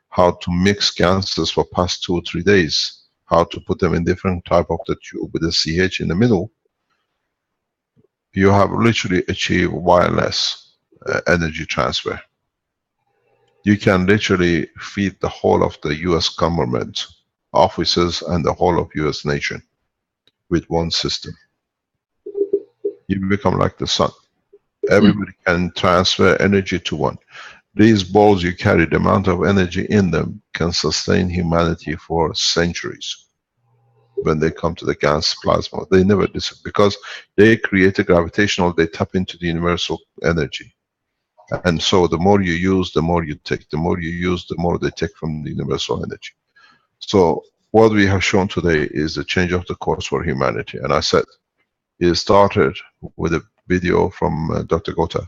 C: how to mix gases for past 2 or 3 days, how to put them in different type of the tube with the CH in the middle. You have literally achieved wireless energy transfer. You can literally feed the whole of the US government, offices, and the whole of US nation with one system. You become like the sun. Everybody can transfer energy to one. These balls you carry, the amount of energy in them can sustain humanity for centuries. When they come to the gas plasma, they never disappear because they create a gravitational, they tap into the universal energy. And so the more you use, the more you take. The more you use, the more they take from the universal energy. So what we have shown today is the change of the course for humanity. And I said, it started with a video from Dr. Gota,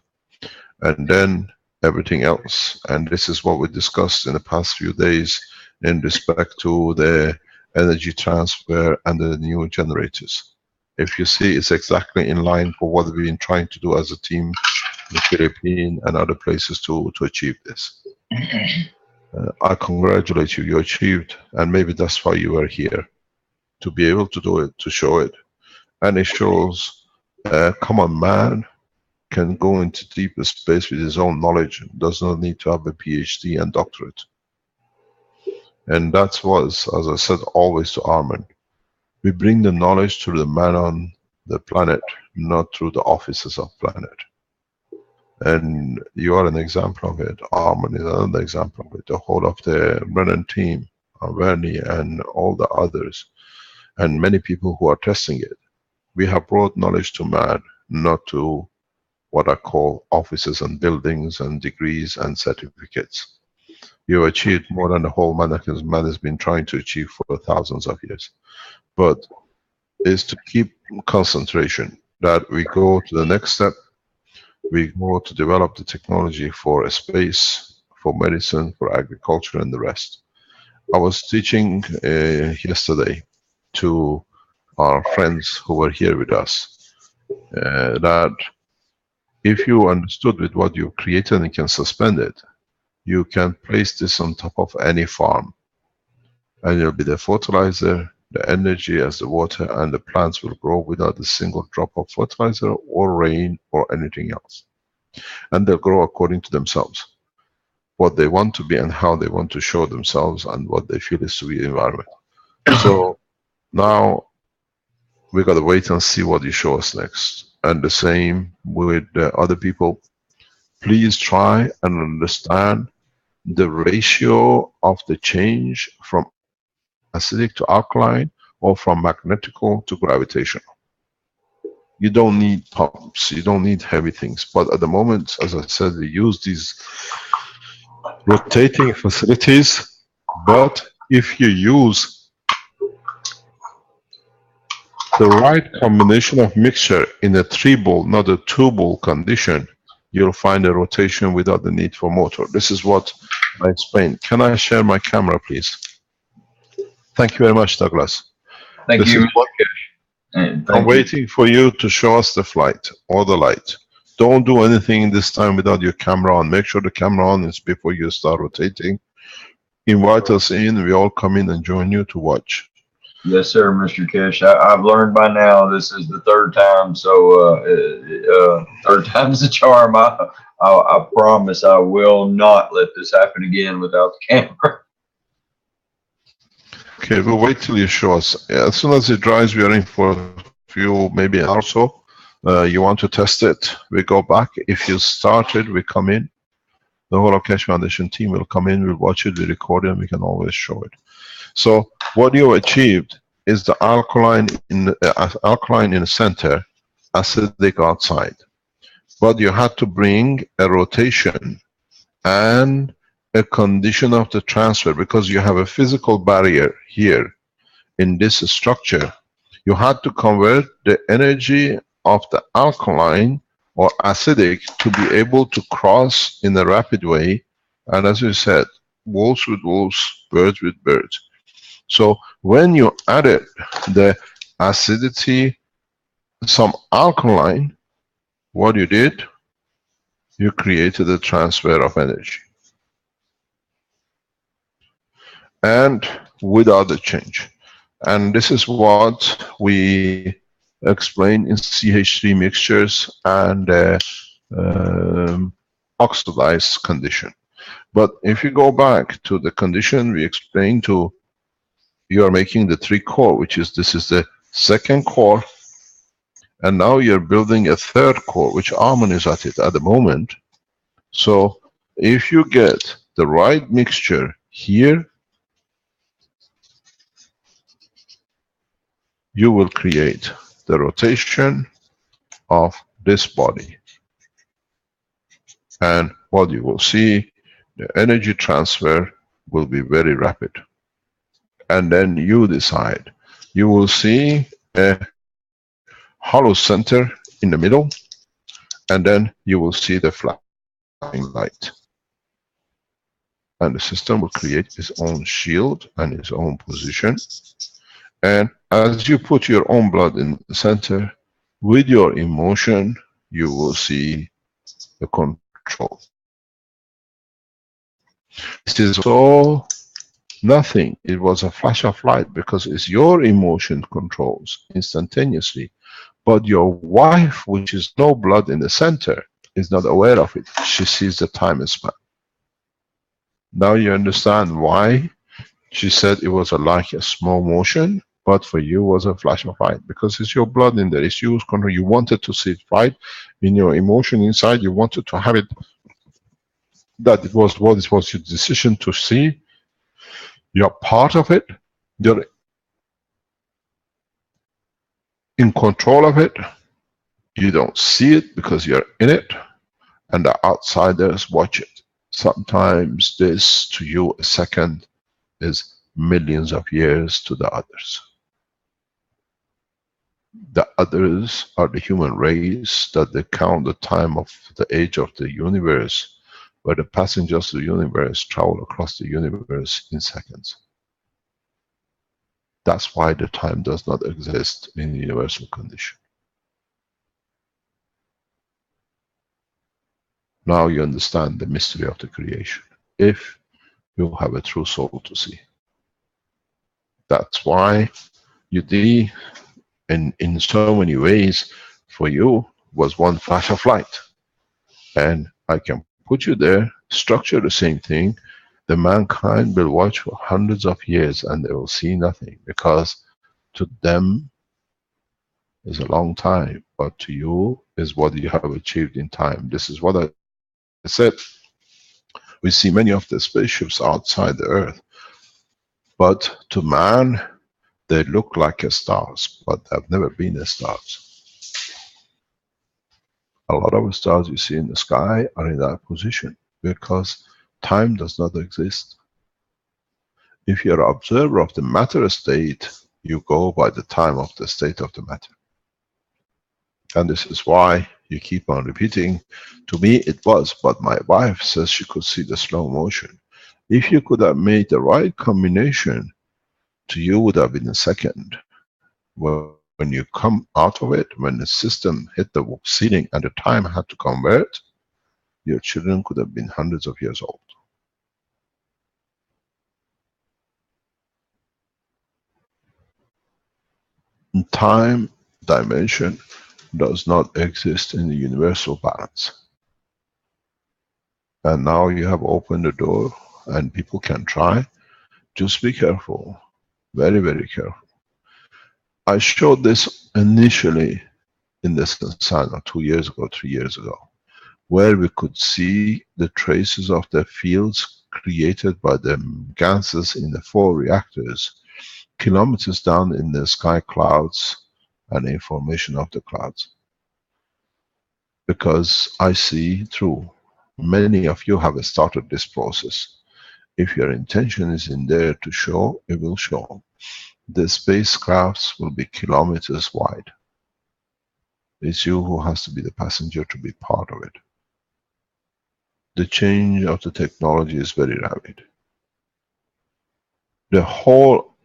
C: and then everything else. And this is what we discussed in the past few days in respect to the energy transfer and the new generators. If you see, it's exactly in line for what we've been trying to do as a team in the Philippines and other places to achieve this. I congratulate you, you achieved, and maybe that's why you are here, to be able to do it, to show it. And it shows a common man can go into deeper space with his own knowledge, does not need to have a PhD and doctorate. And that was, as I said always to Armin, we bring the knowledge to the man on the planet, not through the offices of planet. And you are an example of it. Armin is another example of it. The whole of the Brennan team, Vernie and all the others, and many people who are testing it. We have brought knowledge to man, not to what I call offices and buildings and degrees and certificates. You achieved more than the whole man has been trying to achieve for thousands of years. But is to keep concentration, that we go to the next step. We go to develop the technology for a space, for medicine, for agriculture, and the rest. I was teaching yesterday to our friends who were here with us that if you understood with what you created and can suspend it, you can place this on top of any farm, and it'll be the fertilizer, the energy as the water, and the plants will grow without a single drop of fertilizer or rain or anything else. And they'll grow according to themselves, what they want to be and how they want to show themselves and what they feel is to be the environment. So now we got to wait and see what you show us next. And the same with other people. Please try and understand the ratio of the change from acidic to alkaline or from magnetical to gravitational. You don't need pumps, you don't need heavy things. But at the moment, as I said, we use these rotating facilities. But if you use the right combination of mixture in a 3-ball, not a 2-ball condition, you'll find a rotation without the need for motor. This is what I explained. Can I share my camera, please? Thank you very much, Douglas.
D: Thank you.
C: I'm waiting for you to show us the flight or the light. Don't do anything this time without your camera on. Make sure the camera on is before you start rotating. Invite us in. We all come in and join you to watch.
D: Yes, sir, Mr. Keshe. I've learned by now this is the third time, so third time's the charm. I promise I will not let this happen again without the camera.
C: Okay, we'll wait till you show us. As soon as it dries, we are in for a few, maybe an hour or so. You want to test it, we go back. If you started, we come in. The whole of Keshe Foundation team will come in, we'll watch it, we record it, and we can always show it. So what you achieved is the alkaline in the center, acidic outside. But you had to bring a rotation and a condition of the transfer, because you have a physical barrier here in this structure, you had to convert the energy of the alkaline or acidic to be able to cross in a rapid way. And as we said, wolves with wolves, birds with birds. So when you added the acidity, some alkaline, what you did, you created a transfer of energy. And without a change. And this is what we explain in CH3 mixtures and oxidized condition. But if you go back to the condition we explained to, you are making the 3 core, which is, this is the second core, and now you're building a 3rd core, which Armin is at it at the moment. So if you get the right mixture here, you will create the rotation of this body. And what you will see, the energy transfer will be very rapid. And then you decide. You will see a hollow center in the middle, and then you will see the flashing light. And the system will create its own shield and its own position. And as you put your own blood in the center, with your emotion, you will see the control. This is so nothing. It was a flash of light because it's your emotion controls instantaneously. But your wife, which is no blood in the center, is not aware of it. She sees the time span. Now you understand why she said it was like a small motion, but for you was a flash of light, because it's your blood in there, it's your control. You wanted to see it right in your emotion inside. You wanted to have it, that it was what it was your decision to see. You're part of it. You're in control of it. You don't see it because you're in it, and the outsiders watch it. Sometimes this, to you, a second is millions of years to the others. The others are the human race, that they count the time of the age of the universe, where the passengers of the universe travel across the universe in seconds. That's why the time does not exist in the universal condition. Now you understand the mystery of the creation, if you have a true soul to see. That's why you did, in so many ways, for you was one flash of light. And I can put you there, structure the same thing. The mankind will watch for hundreds of years and they will see nothing, because to them is a long time, but to you is what you have achieved in time. This is what I said. We see many of the spaceships outside the Earth, but to man, they look like stars, but they've never been stars. A lot of stars you see in the sky are in that position, because time does not exist. If you're an observer of the matter state, you go by the time of the state of the matter. And this is why you keep on repeating, to me it was, but my wife says she could see the slow motion. If you could have made the right combination, to you would have been a second. When you come out of it, when the system hit the ceiling and the time had to convert, your children could have been hundreds of years old. Time dimension does not exist in the universal balance. And now you have opened the door and people can try. Just be careful, very, very careful. I showed this initially in the Sana 2 years ago, 3 years ago, where we could see the traces of the fields created by the gases in the 4 reactors, kilometers down in the sky clouds and information of the clouds. Because I see through, many of you have started this process. If your intention is in there to show, it will show. The spacecrafts will be kilometers wide. It's you who has to be the passenger to be part of it. The change of the technology is very rapid. The whole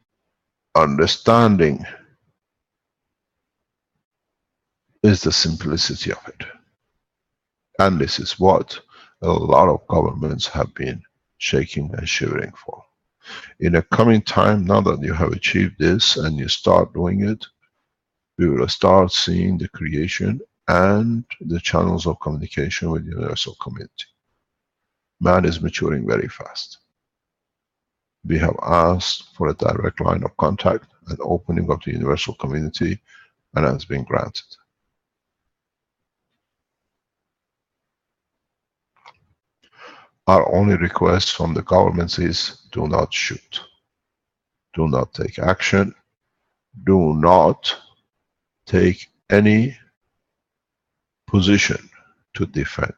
C: understanding is the simplicity of it. And this is what a lot of governments have been shaking and shivering for. In a coming time, now that you have achieved this and you start doing it, we will start seeing the creation and the channels of communication with the universal community. Man is maturing very fast. We have asked for a direct line of contact and opening of the universal community, and has been granted. Our only request from the governments is, do not shoot. Do not take action. Do not take any position to defend.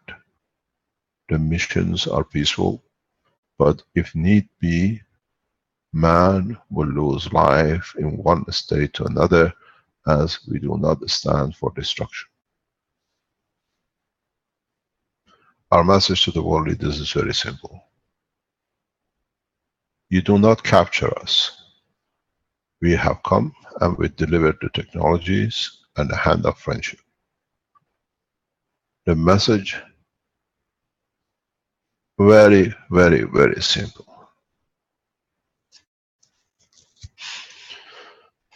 C: The missions are peaceful, but if need be, man will lose life in one state to another, as we do not stand for destruction. Our message to the world leaders is very simple. You do not capture us. We have come and we delivered the technologies and the hand of friendship. The message, very, very, very simple.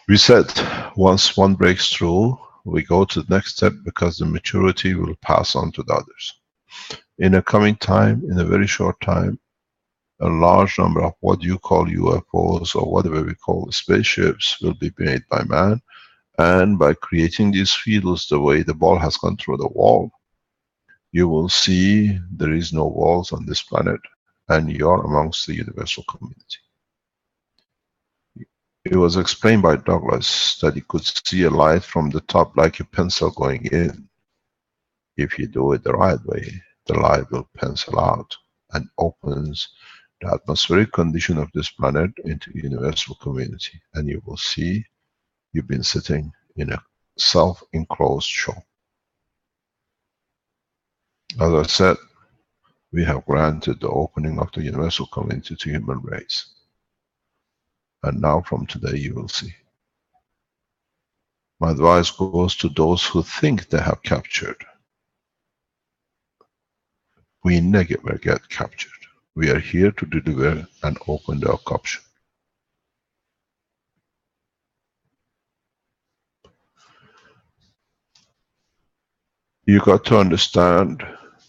C: We said once one breaks through, we go to the next step, because the maturity will pass on to the others. In a coming time, in a very short time, a large number of what you call UFOs or whatever we call spaceships will be made by man, and by creating these fields the way the ball has gone through the wall, you will see there is no walls on this planet, and you are amongst the universal community. It was explained by Douglas that he could see a light from the top like a pencil going in. If you do it the right way, the light will pencil out and opens the atmospheric condition of this planet into universal community, and you will see you've been sitting in a self-enclosed show. As I said, we have granted the opening of the universal community to human race. And now from today you will see. My advice goes to those who think they have captured. We never get captured. We are here to deliver and open the option. You got to understand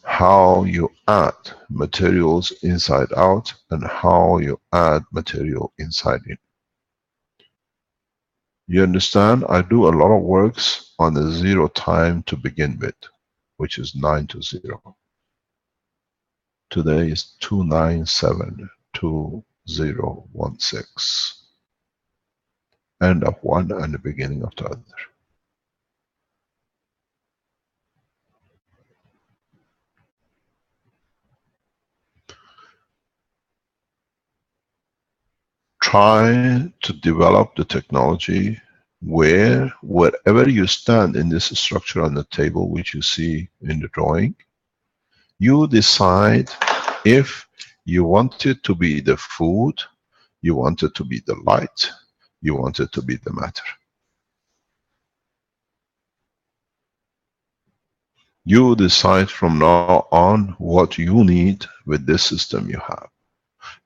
C: how you add materials inside out and how you add material inside in. You understand, I do a lot of works on a 0 time to begin with, which is 9 to 0. Today is 2972016. End of one and the beginning of the other. Try to develop the technology where, wherever you stand in this structure on the table, which you see in the drawing, you decide if you want it to be the food, you want it to be the light, you want it to be the matter. You decide from now on what you need with this system you have,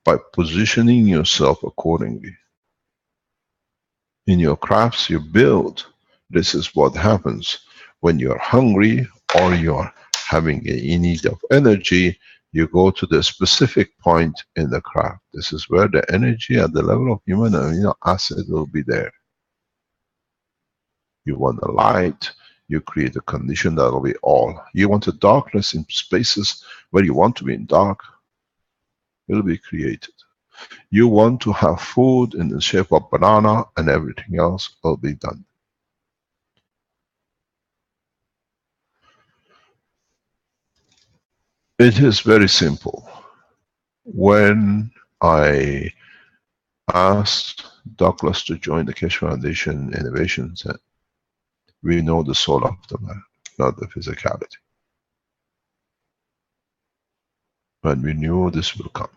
C: by positioning yourself accordingly. In your crafts you build, this is what happens. When you're hungry or you're having a need of energy, you go to the specific point in the craft. This is where the energy at the level of human amino acid will be there. You want a light, you create a condition that will be all. You want a darkness in spaces where you want to be in dark, it will be created. You want to have food in the shape of banana, and everything else will be done. It is very simple. When I asked Douglas to join the Keshe Foundation Innovation Center. We know the soul of the man, not the physicality. But we knew this will come.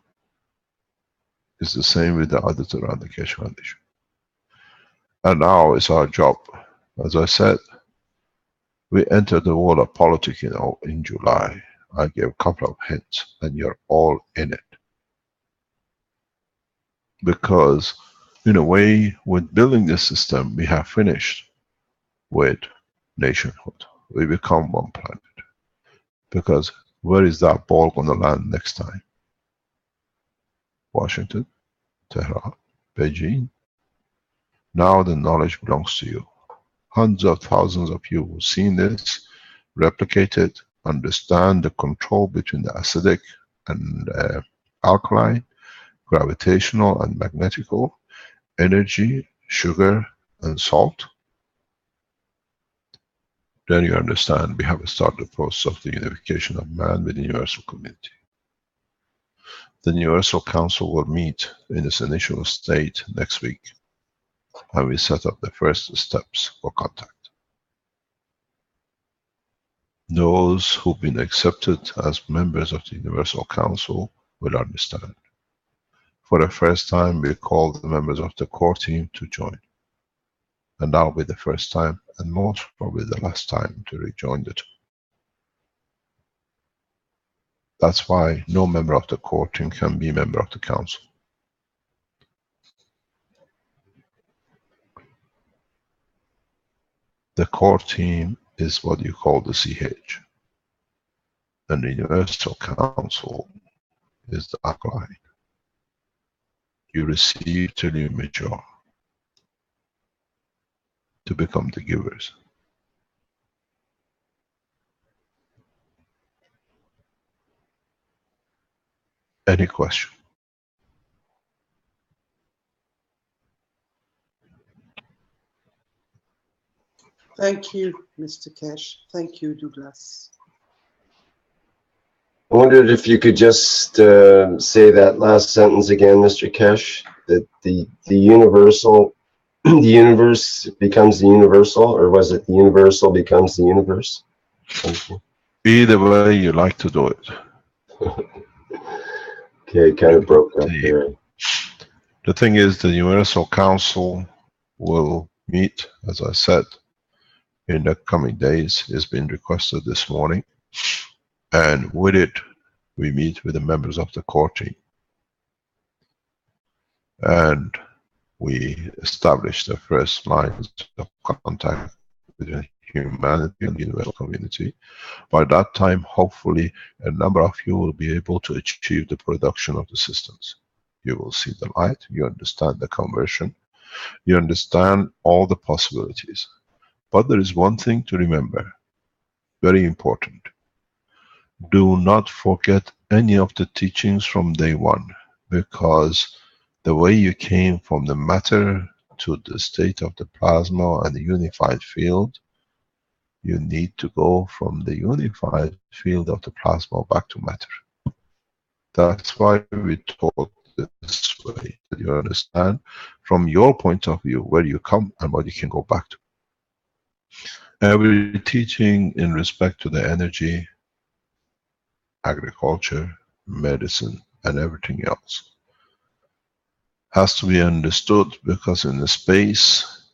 C: It's the same with the others around the Keshe Foundation. And now it's our job. As I said, we entered the world of politics in July. I gave a couple of hints, and you're all in it. Because, in a way, with building this system, we have finished with nationhood. We become one planet. Because where is that ball going to land next time? Washington, Tehran, Beijing. Now the knowledge belongs to you. Hundreds of thousands of you who've seen this, replicate it, understand the control between the acidic and alkaline, gravitational and magnetical, energy, sugar and salt. Then you understand we have started the process of the unification of man with the universal community. The Universal Council will meet in its initial state next week, and we set up the first steps for contact. Those who've been accepted as members of the Universal Council will understand. For the first time, we call the members of the core team to join. And that'll be the first time, and most probably the last time, to rejoin the two. That's why no member of the core team can be a member of the council. The core team is what you call the CH. And the Universal Council is the alkaline. You receive till you mature to become the givers. Any question?
E: Thank you, Mr. Keshe. Thank you, Douglas.
B: I wondered if you could just say that last sentence again, Mr. Keshe, that the universal, the universe becomes the universal, or was it the universal becomes the universe? Thank you.
C: Either way you like to do it.
B: Okay, kind of broke up there.
C: The thing is, the Universal Council will meet, as I said, in the coming days. It's been requested this morning. And with it, we meet with the members of the core team. And we establish the first lines of contact between humanity and the universal community. By that time, hopefully, a number of you will be able to achieve the production of the systems. You will see the light, you understand the conversion, you understand all the possibilities. But there is one thing to remember, very important. Do not forget any of the teachings from day one, because the way you came from the matter to the state of the plasma and the unified field, you need to go from the unified field of the plasma back to matter. That's why we taught this way, that you understand from your point of view where you come and what you can go back to. Every teaching in respect to the energy, agriculture, medicine, and everything else has to be understood, because in the space,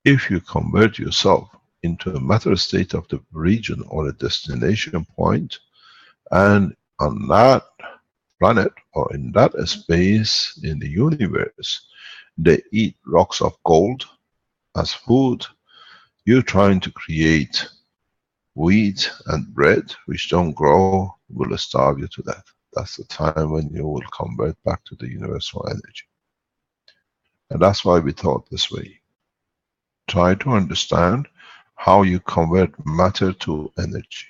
C: if you convert yourself into a matter state of the region or a destination point, and on that planet or in that space in the universe, they eat rocks of gold as food, you're trying to create wheat and bread which don't grow, will starve you to death. That's the time when you will convert back to the universal energy. And that's why we taught this way. Try to understand how you convert matter to energy,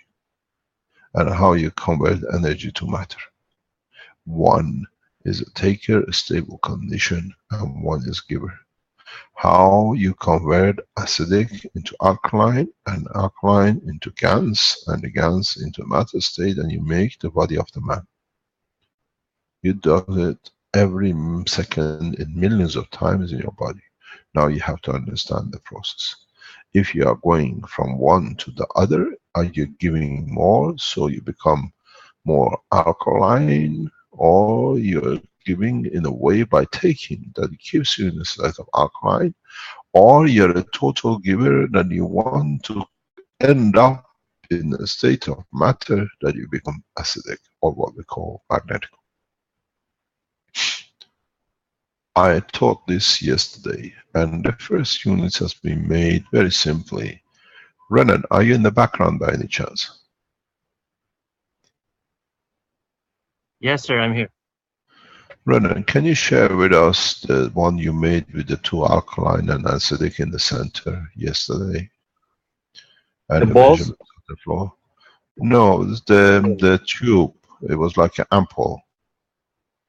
C: and how you convert energy to matter. One is a taker, a stable condition, and one is giver. How you convert acidic into alkaline, and alkaline into GANs, and the GANs into matter state, and you make the body of the man. You do it every second in millions of times in your body. Now you have to understand the process. If you are going from one to the other, are you giving more so you become more alkaline, or you're giving in a way by taking that it keeps you in a state of alkaline, or you're a total giver that you want to end up in a state of matter that you become acidic, or what we call magnetic. I taught this yesterday, and the first unit has been made very simply. Renan, are you in the background by any chance?
F: Yes, sir, I'm here.
C: Renan, can you share with us the one you made with the two alkaline and acidic in the center yesterday? And
F: The balls?
C: measurements of the floor? No, it's the tube. It was like an ampoule.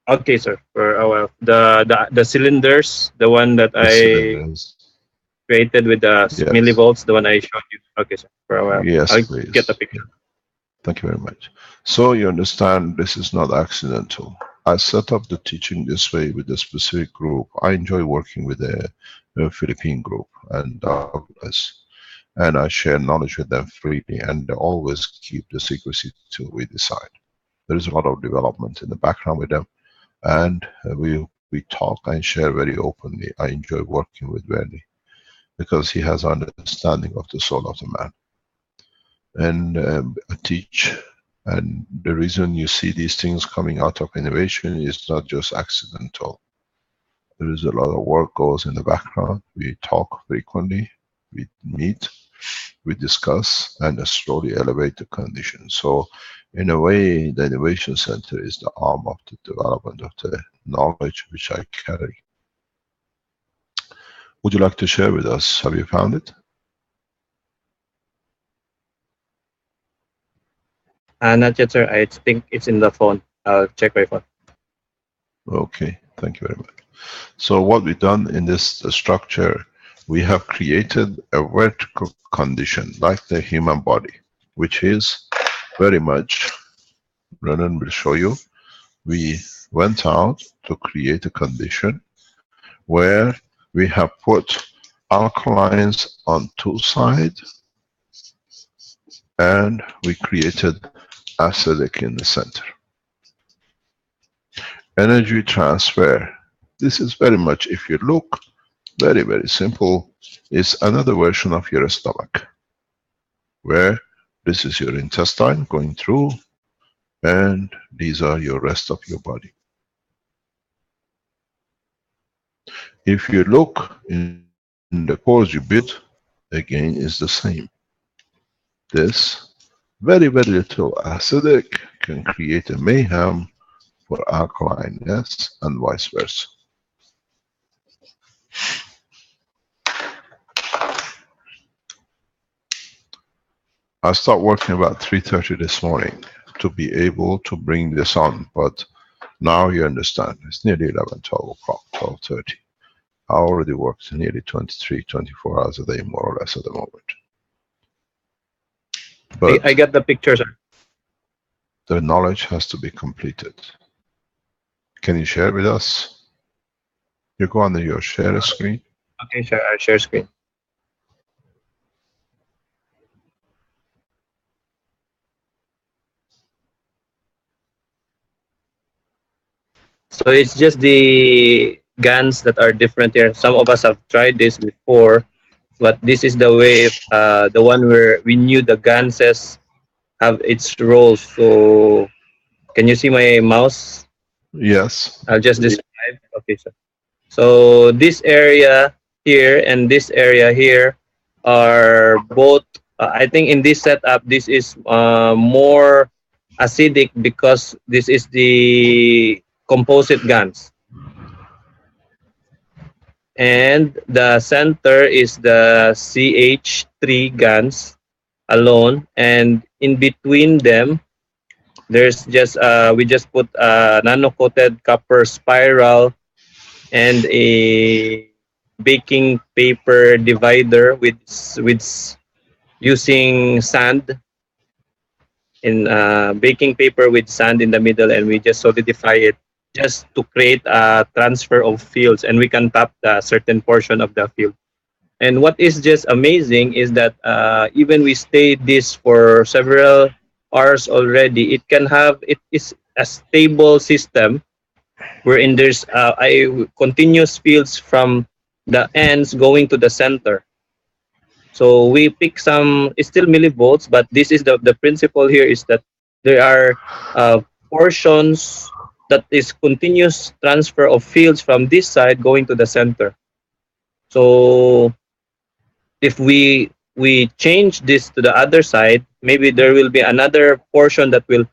F: Okay, sir. For the cylinders, the one that
C: The
F: I
C: cylinders.
F: created with the
C: Yes.
F: millivolts, the one I showed you. Okay, sir. For a while.
C: Yes,
F: I'll
C: please.
F: get the picture.
C: Thank you very much. So you understand this is not accidental. I set up the teaching this way with a specific group. I enjoy working with the Philippine group and Douglas, and I share knowledge with them freely, and they always keep the secrecy till we decide. There is a lot of development in the background with them, and we talk and share very openly. I enjoy working with Vernie because he has understanding of the soul of the man. And I teach, and the reason you see these things coming out of innovation is not just accidental. There is a lot of work goes in the background. We talk frequently, we meet, we discuss, and slowly elevate the condition. So in a way, the Innovation Center is the arm of the development of the knowledge which I carry. Would you like to share with us? Have you found it?
F: Not yet, sir. I think it's in the phone. I'll check my phone.
C: Okay, thank you very much. So what we've done in this structure, we have created a vertical condition like the human body, which is very much, Renan will show you, we went out to create a condition where we have put alkalines on two sides, and we created acidic in the center. Energy transfer. This is very much, if you look, very, very simple. It's another version of your stomach, where this is your intestine going through, and these are your rest of your body. If you look in the cores you build, again is the same. This very, very little acidic can create a mayhem for alkalineness and vice versa. I started working about 3:30 this morning to be able to bring this on, but now you understand, it's nearly 11, 12 o'clock, 12:30. I already worked nearly 23, 24 hours a day, more or less at the moment. But
F: I got the picture, sir.
C: the knowledge has to be completed. Can you share with us? You go under your share screen.
F: Okay, sir. I'll share screen. So it's just the guns that are different here. Some of us have tried this before, but this is the way, the one where we knew the guns have its roles. So can you see my mouse?
C: Yes.
F: I'll just describe. Okay, sir. So this area here and this area here are both, I think in this setup, this is more acidic because this is the composite guns. And the center is the CH3 guns alone, and in between them, there's just we just put a nano-coated copper spiral and a baking paper divider with using sand in baking paper with sand in the middle, and we just solidify it just to create a transfer of fields, and we can tap a certain portion of the field. And what is just amazing is that even we stay this for several hours already, it is a stable system wherein there's continuous fields from the ends going to the center. So we pick some, it's still millivolts, but this is the principle here is that there are portions that is continuous transfer of fields from this side going to the center. So if we change this to the other side, maybe there will be another portion that will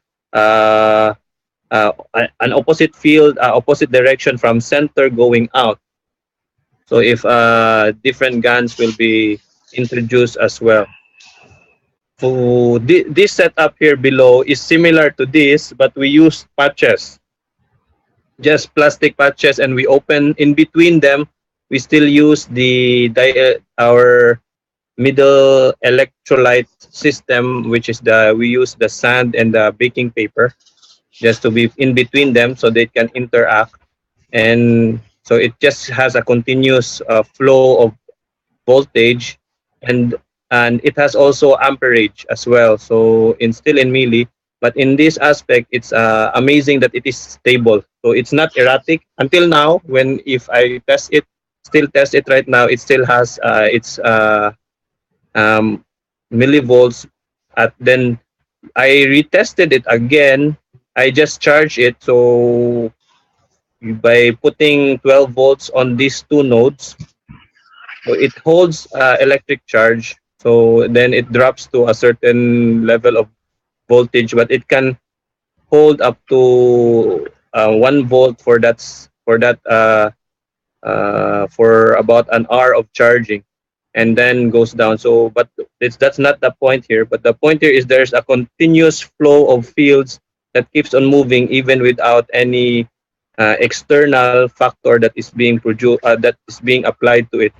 F: an opposite field, opposite direction from center going out. So if different guns will be introduced as well. So this setup here below is similar to this, but we use patches, just plastic patches, and we open in between them. We still use our middle electrolyte system, which is we use the sand and the baking paper just to be in between them so they can interact. And so it just has a continuous flow of voltage, and it has also amperage as well. So still in milli, but in this aspect, it's amazing that it is stable. So it's not erratic until now. If I still test it right now, it still has its millivolts. Then I retested it again. I just charged it. So by putting 12 volts on these two nodes, so it holds electric charge. So then it drops to a certain level of voltage, but it can hold up to 1 volt for about an hour of charging, and then goes down. So, but that's not the point here. But the point here is there's a continuous flow of fields that keeps on moving even without any external factor that is being produced, that is being applied to it.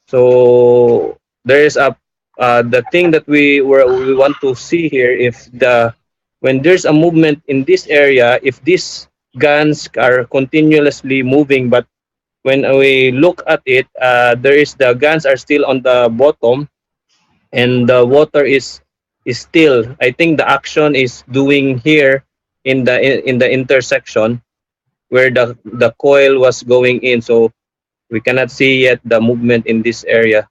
F: So there is the thing that we want to see here, if when there's a movement in this area, if these guns are continuously moving, but when we look at it, the guns are still on the bottom, and the water is still. I think the action is doing here in the intersection where the coil was going in. So we cannot see yet the movement in this area.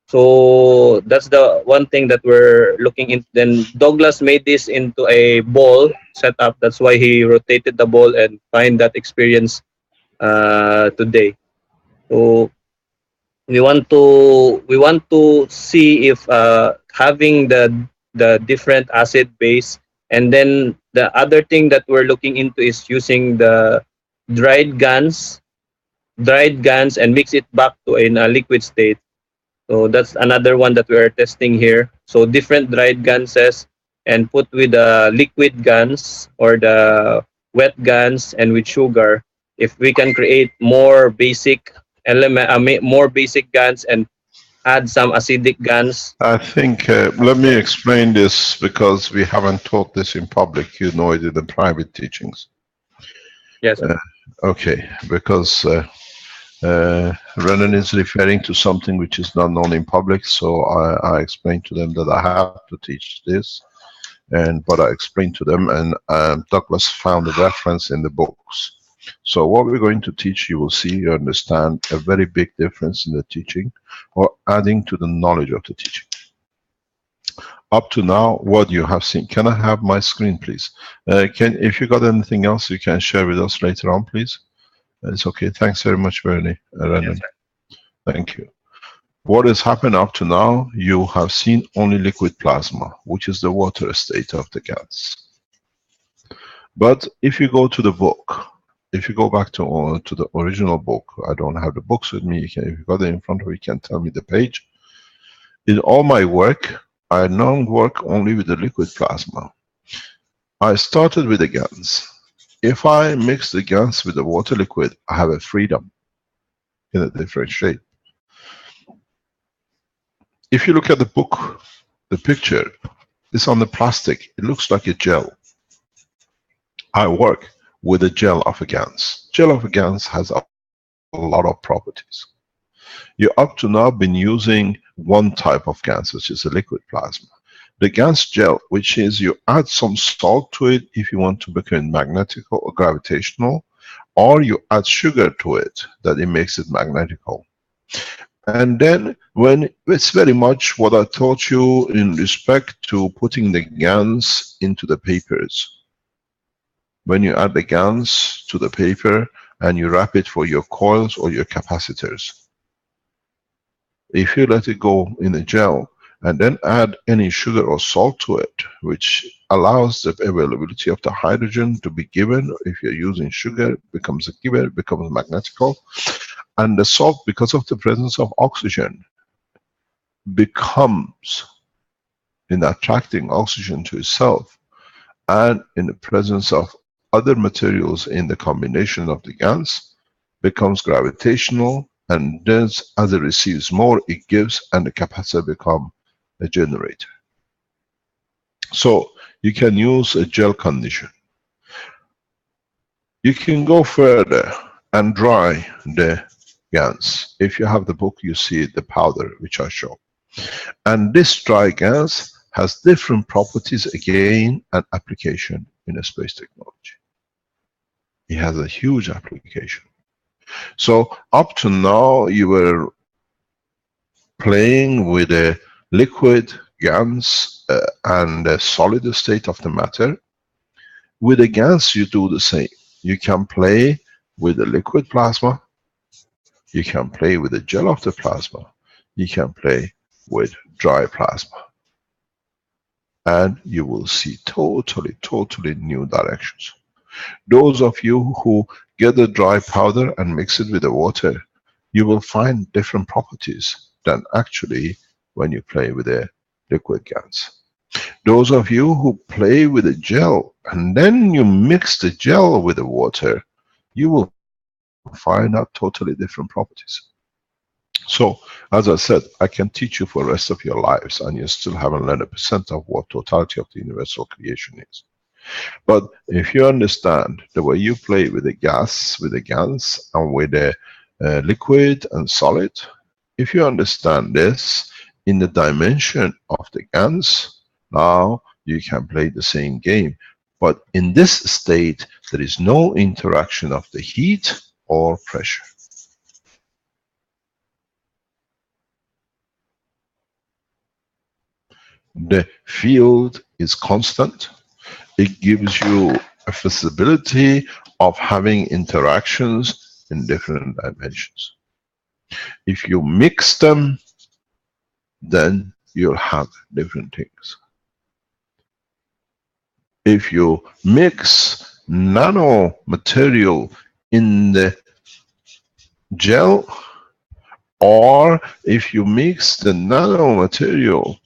F: So that's the one thing that we're looking into. Then Douglas made this into a ball setup. That's why he rotated the ball and find that experience today. So we want to see if having the different acid base, and then the other thing that we're looking into is using the dried guns and mix it back to in a liquid state. So that's another one that we are testing here. So different dried ganses and put with the liquid guns or the wet guns and with sugar. If we can create more basic more basic guns and add some acidic guns.
C: I think, let me explain this because we haven't taught this in public. You know it in the private teachings.
F: Yes.
C: Okay, because Renan is referring to something which is not known in public, so I explained to them that I have to teach this, but I explained to them, and Douglas found a reference in the books. So what we're going to teach, you will see, you understand a very big difference in the teaching, or adding to the knowledge of the teaching. Up to now, what you have seen. Can I have my screen, please? If you got anything else, you can share with us later on, please. It's okay. Thanks very much, Bernie.
F: Yes,
C: thank you. What has happened up to now, you have seen only liquid plasma, which is the water state of the gas. But if you go to the book, if you go back to the original book, I don't have the books with me. If you got it in front of you, you can tell me the page. In all my work, I now work only with the liquid plasma. I started with the GANs. If I mix the GANs with the water liquid, I have a freedom in a different shape. If you look at the book, the picture is on the plastic. It looks like a gel. I work with a gel of a GANS. Gel of a GANS has a lot of properties. You up to now been using one type of GANS, which is a liquid plasma. The GANS gel, which is you add some salt to it if you want to become magnetical or gravitational, or you add sugar to it, that it makes it magnetical. And then when it's very much what I taught you in respect to putting the GANS into the papers. When you add the GANS to the paper and you wrap it for your coils or your capacitors. If you let it go in a gel and then add any sugar or salt to it, which allows the availability of the hydrogen to be given, if you're using sugar, it becomes a giver, it becomes magnetical. And the salt, because of the presence of oxygen, becomes in attracting oxygen to itself, and in the presence of other materials in the combination of the GANS, becomes gravitational, and then as it receives more, it gives, and the capacitor become a generator. So you can use a gel condition. You can go further and dry the GANS. If you have the book, you see the powder which I show. And this dry GANS has different properties again and application in a space technology. It has a huge application. So up to now you were playing with a liquid GANS and a solid state of the matter. With the GANS you do the same. You can play with the liquid plasma, you can play with the gel of the plasma, you can play with dry plasma. And you will see totally new directions. Those of you who get the dry powder and mix it with the water, you will find different properties than actually when you play with a liquid GANS. Those of you who play with a gel and then you mix the gel with the water, you will find out totally different properties. So, as I said, I can teach you for the rest of your lives and you still haven't learned 1% of what totality of the universal creation is. But if you understand the way you play with the gas, with the GANS, and with the liquid and solid, if you understand this in the dimension of the GANS, now you can play the same game. But in this state, there is no interaction of the heat or pressure. The field is constant. It gives you a feasibility of having interactions in different dimensions. If you mix them, then you'll have different things. If you mix nano material in the gel, or if you mix the nano material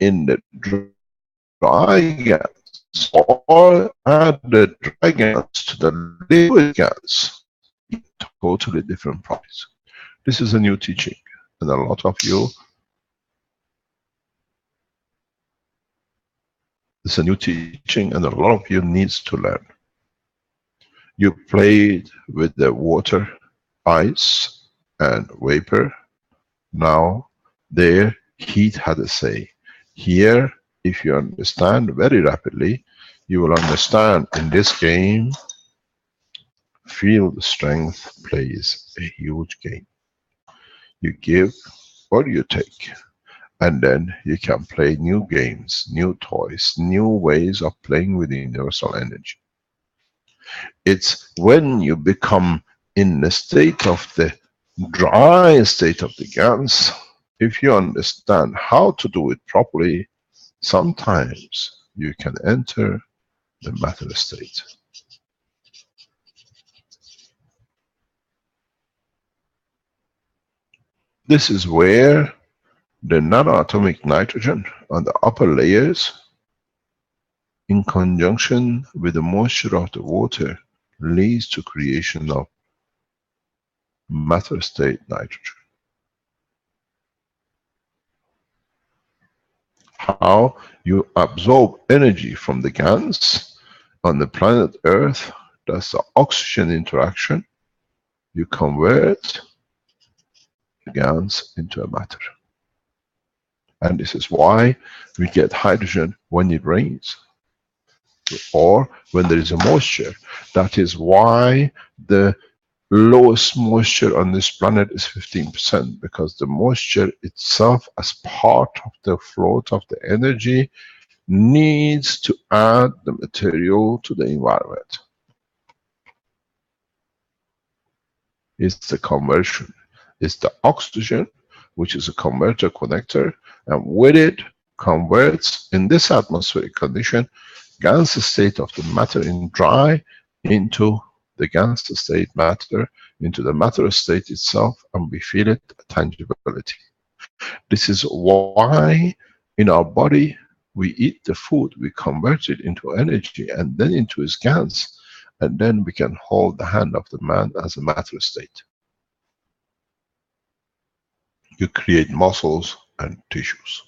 C: in the dry GANS, or add the dry GANS to the liquid GANS, totally different properties. This is a new teaching, and a lot of you, it's a new teaching, and a lot of you needs to learn. You played with the water, ice, and vapor. Now, there, heat had a say. Here, if you understand very rapidly, you will understand in this game, field strength plays a huge game. You give or you take, and then you can play new games, new toys, new ways of playing with the universal energy. It's when you become in the state of the dry state of the GANS, if you understand how to do it properly, sometimes you can enter the matter state. This is where the nanoatomic nitrogen on the upper layers, in conjunction with the moisture of the water, leads to creation of matter state nitrogen. How you absorb energy from the GANS on the planet Earth, that's the oxygen interaction, you convert the gans into a matter. And this is why we get hydrogen when it rains, or when there is a moisture. That is why the lowest moisture on this planet is 15%, because the moisture itself, as part of the float of the energy, needs to add the material to the environment. It's the conversion. It's the oxygen, which is a converter connector, and with it converts, in this atmospheric condition, gas state of the matter in dry into the gas state matter, into the matter state itself, and we feel it, tangibility. This is why in our body we eat the food, we convert it into energy and then into its gas, and then we can hold the hand of the man as a matter state. You create muscles and tissues.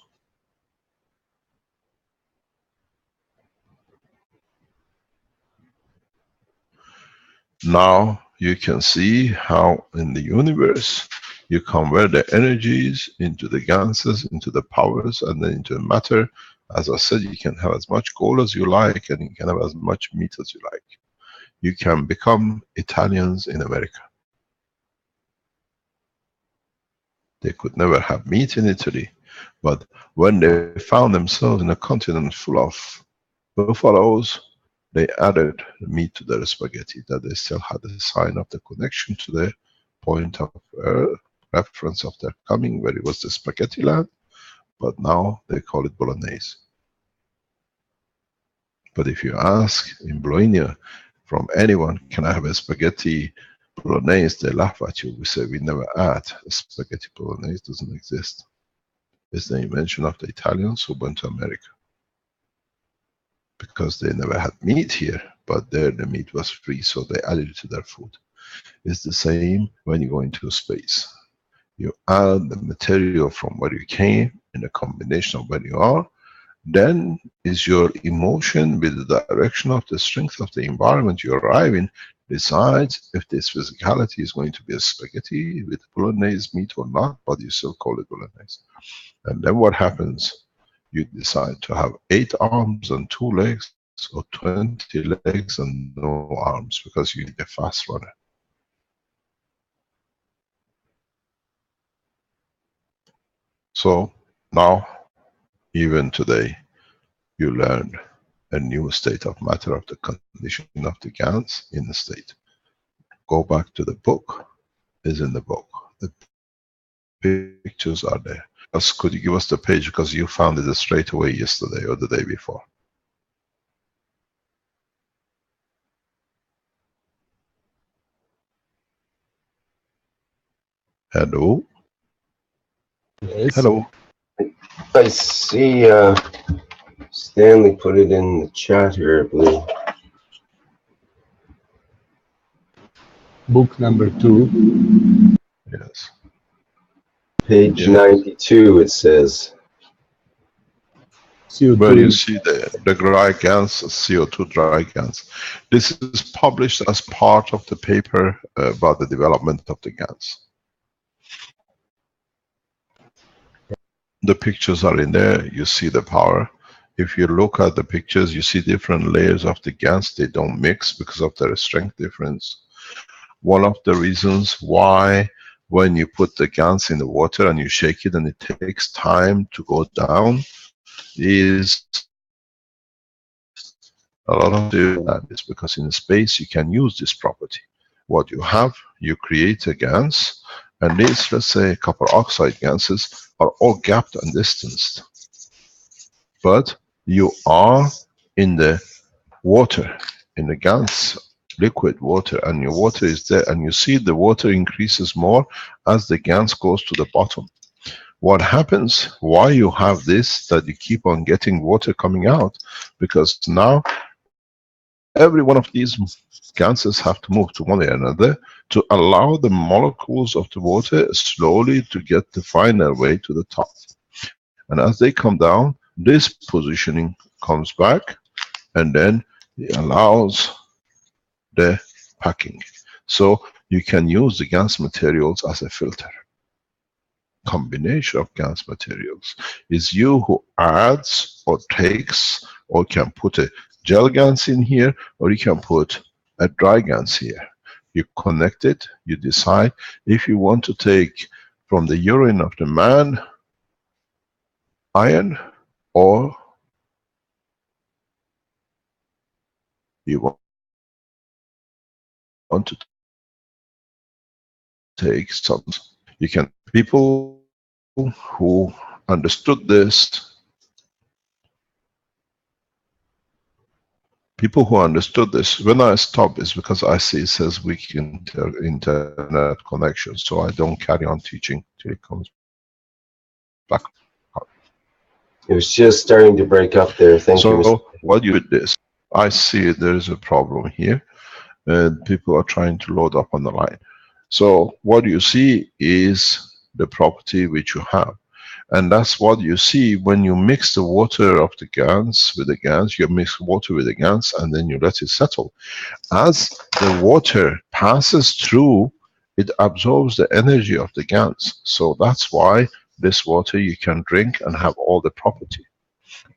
C: Now you can see how in the universe you convert the energies into the gases, into the powers, and then into the matter. As I said, you can have as much gold as you like, and you can have as much meat as you like. You can become Italians in America. They could never have meat in Italy, but when they found themselves in a continent full of buffaloes, they added meat to their spaghetti, that they still had the sign of the connection to the point of reference of their coming, where it was the spaghetti land, but now they call it bolognese. But if you ask in Bologna from anyone, can I have a spaghetti bolognese, they laugh at you. We say we never add. Spaghetti bolognese doesn't exist. It's the invention of the Italians who went to America, because they never had meat here, but there the meat was free, so they added it to their food. It's the same when you go into space. You add the material from where you came in a combination of where you are, then is your emotion with the direction of the strength of the environment you arrive in, decides if this physicality is going to be a spaghetti with bolognese meat or not, but you still call it bolognese. And then what happens? You decide to have 8 arms and 2 legs, or 20 legs and no arms, because you need a fast runner. So now, even today, you learn a new state of matter of the condition of the gas in the state. Go back to the book, is in the book. The pictures are there. Could you give us the page, because you found it straight away yesterday or the day before? Hello?
F: Yes.
C: Hello?
B: I see Stanley put it in the chat here, I believe.
G: Book number 2.
C: Yes.
B: Page
C: Yes.
B: 92, it says.
G: CO2.
C: Where you see the dry gas, CO2 dry gas. This is published as part of the paper about the development of the gas. The pictures are in there, you see the power. If you look at the pictures, you see different layers of the gas. They don't mix because of their strength difference. One of the reasons why when you put the gas in the water and you shake it and it takes time to go down is a lot of that is because in space you can use this property. What you have, you create a gas, and these, let's say, copper oxide gases are all gapped and distanced. But you are in the water, in the gas, liquid water, and your water is there, and you see the water increases more as the gas goes to the bottom. What happens, why you have this, that you keep on getting water coming out, because now every one of these gases have to move to one way or another to allow the molecules of the water slowly to get to find their way to the top. And as they come down, this positioning comes back, and then it allows the packing. So you can use the GANS materials as a filter. Combination of GANS materials. Is you who adds or takes, or can put a gel GANS in here, or you can put a dry GANS here. You connect it, you decide if you want to take from the urine of the man iron, or you want to take some. You can, people who understood this, when I stop is because I see it says weak internet connection, so I don't carry on teaching till it comes back.
B: It was just starting to break up there. Thank you.
C: So what you did this, I see there is a problem here, and people are trying to load up on the line. So what you see is the property which you have, and that's what you see when you mix the water of the GANS with the GANS. You mix water with the GANS and then you let it settle. As the water passes through, it absorbs the energy of the GANS. So that's why this water you can drink and have all the property,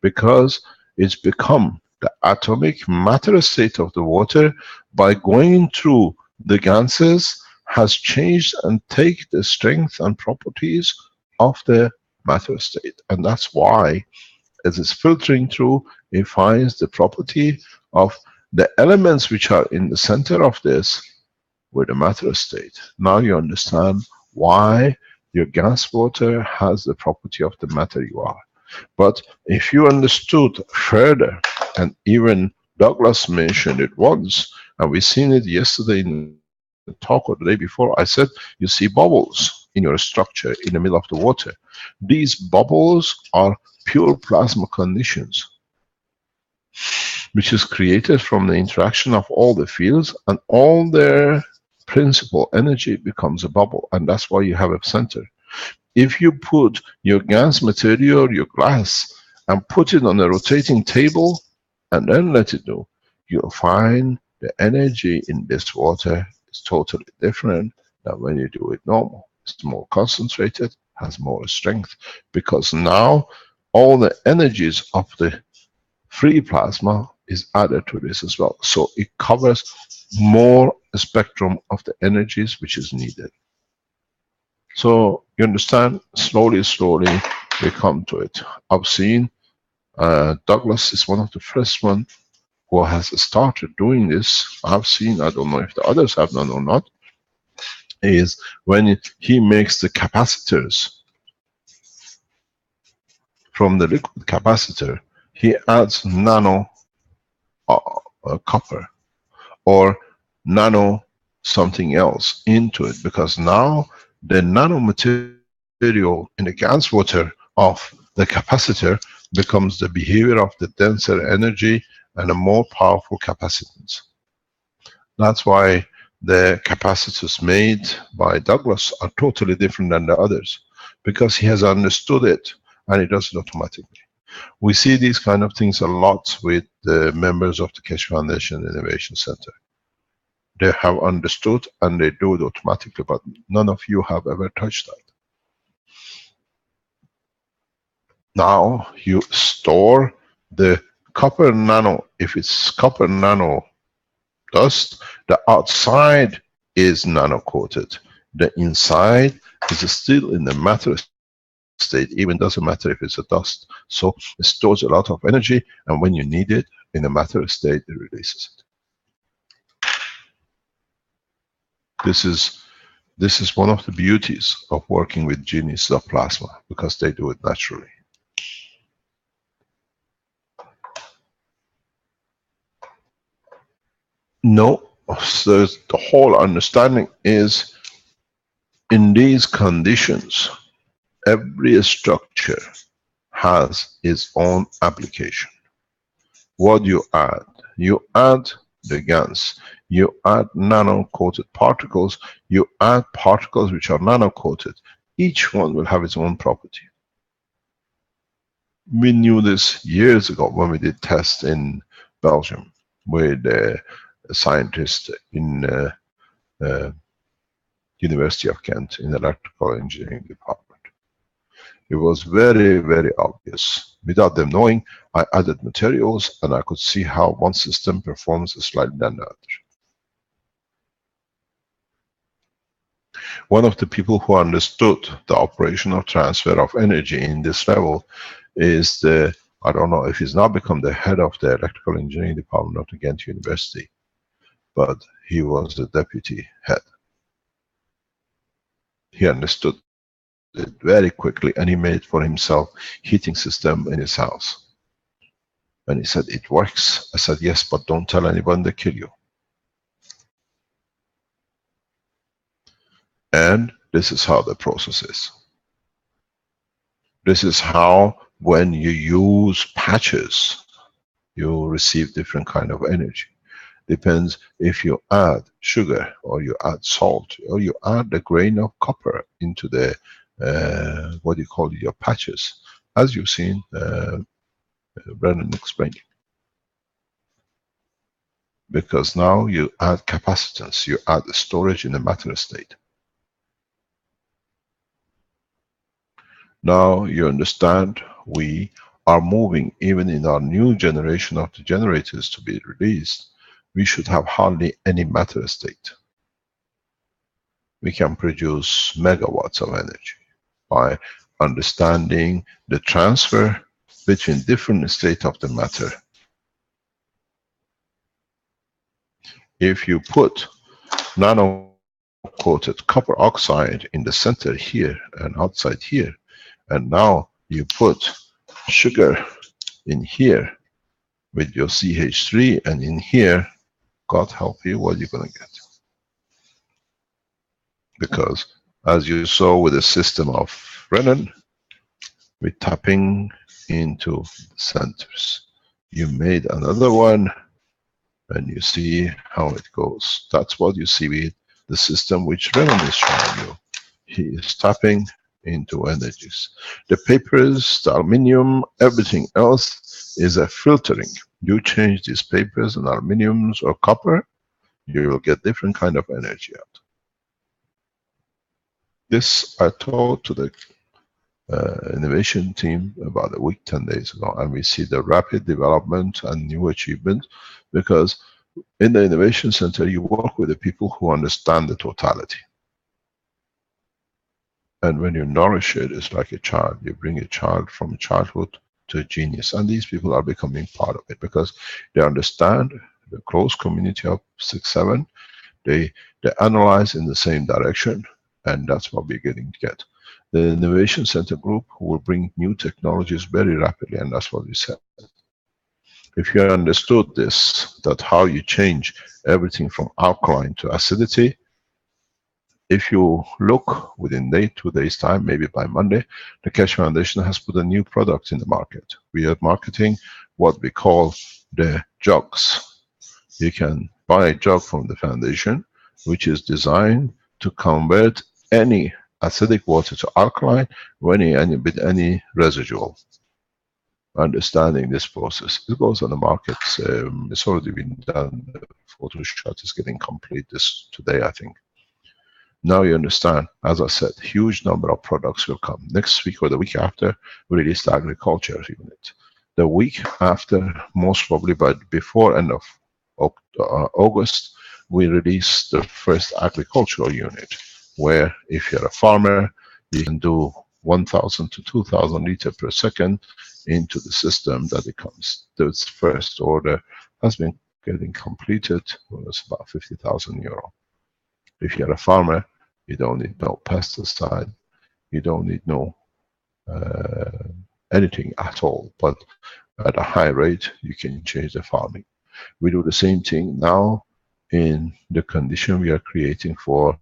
C: because it's become the atomic matter state of the water by going through the GANSes, has changed and take the strength and properties of the matter state. And that's why as it's filtering through, it finds the property of the elements which are in the center of this with the matter state. Now you understand why your GANS water has the property of the matter you are. But if you understood further, and even Douglas mentioned it once, and we seen it yesterday in the talk or the day before, I said, you see bubbles in your structure in the middle of the water. These bubbles are pure plasma conditions, which is created from the interaction of all the fields, and all their principal energy becomes a bubble, and that's why you have a center. If you put your GANS material, your glass, and put it on a rotating table, and then let it do, you'll find the energy in this water is totally different than when you do it normal. It's more concentrated, has more strength, because now all the energies of the free plasma is added to this as well. So it covers more spectrum of the energies which is needed. So you understand, slowly we come to it. I've seen Douglas is one of the first one who has started doing this. I've seen, I don't know if the others have done or not, is when he makes the capacitors from the liquid capacitor, he adds nano copper or nano something else into it, because now the nano material in the GANS water of the capacitor becomes the behavior of the denser energy and a more powerful capacitance. That's why the capacitors made by Douglas are totally different than the others, because he has understood it and he does it automatically. We see these kind of things a lot with the members of the Keshe Foundation Innovation Center. They have understood and they do it automatically, but none of you have ever touched that. Now you store the copper nano. If it's copper nano dust, the outside is nano coated. The inside is still in the matter state, even doesn't matter if it's a dust. So it stores a lot of energy, and when you need it in the matter state, it releases it. This is one of the beauties of working with geniuses of plasma, because they do it naturally. No, so the whole understanding is, in these conditions, every structure has its own application. What you add the GANS, you add nano-coated particles, you add particles which are nano-coated. Each one will have its own property. We knew this years ago when we did tests in Belgium with a scientist in University of Kent in electrical engineering department. It was very, very obvious. Without them knowing, I added materials and I could see how one system performs slightly than the other. One of the people who understood the operational transfer of energy in this level is the, I don't know if he's now become the head of the electrical engineering department of the Ghent University, but he was the deputy head. He understood it very quickly and he made for himself heating system in his house. And he said, it works. I said, yes, but don't tell anyone, they kill you. And this is how the process is. This is how, when you use patches, you receive different kind of energy. Depends if you add sugar or you add salt or you add a grain of copper into the what you call your patches, as you've seen Brennan explained. Because now you add capacitance, you add storage in the matter state. Now you understand we are moving, even in our new generation of the generators to be released, we should have hardly any matter state. We can produce megawatts of energy by understanding the transfer between different states of the matter. If you put nano-coated copper oxide in the center here and outside here, and now you put sugar in here with your CH3 and in here, God help you, what are you going to get? Because as you saw with the system of Brennan, we're tapping into the centers. You made another one and you see how it goes. That's what you see with the system which Brennan is showing you. He is tapping into energies. The papers, the aluminium, everything else is a filtering. You change these papers and aluminiums or copper, you will get different kind of energy out. This I told to the innovation team about a week, 10 days ago, and we see the rapid development and new achievement, because in the innovation center you work with the people who understand the totality. And when you nourish it, it's like a child. You bring a child from childhood to a genius, and these people are becoming part of it because they understand the close community of 6-7. They analyze in the same direction, and that's what we're getting to get. The Innovation Center group will bring new technologies very rapidly, and that's what we said. If you understood this, that how you change everything from alkaline to acidity, if you look within 2 days time, maybe by Monday, the Keshe Foundation has put a new product in the market. We are marketing what we call the jugs. You can buy a jug from the foundation, which is designed to convert any acidic water to alkaline with any residual. Understanding this process, it goes on the market. It's already been done. The photo shot is getting complete today, I think. Now you understand, as I said, huge number of products will come. Next week or the week after, we release the agriculture unit. The week after, most probably before end of August, we release the first agricultural unit, where if you're a farmer, you can do 1,000 to 2,000 liters per second into the system that it comes. The first order has been getting completed. It was about 50,000 euro. If you're a farmer, you don't need no pesticide, you don't need no anything at all, but at a high rate, you can change the farming. We do the same thing now in the condition we are creating for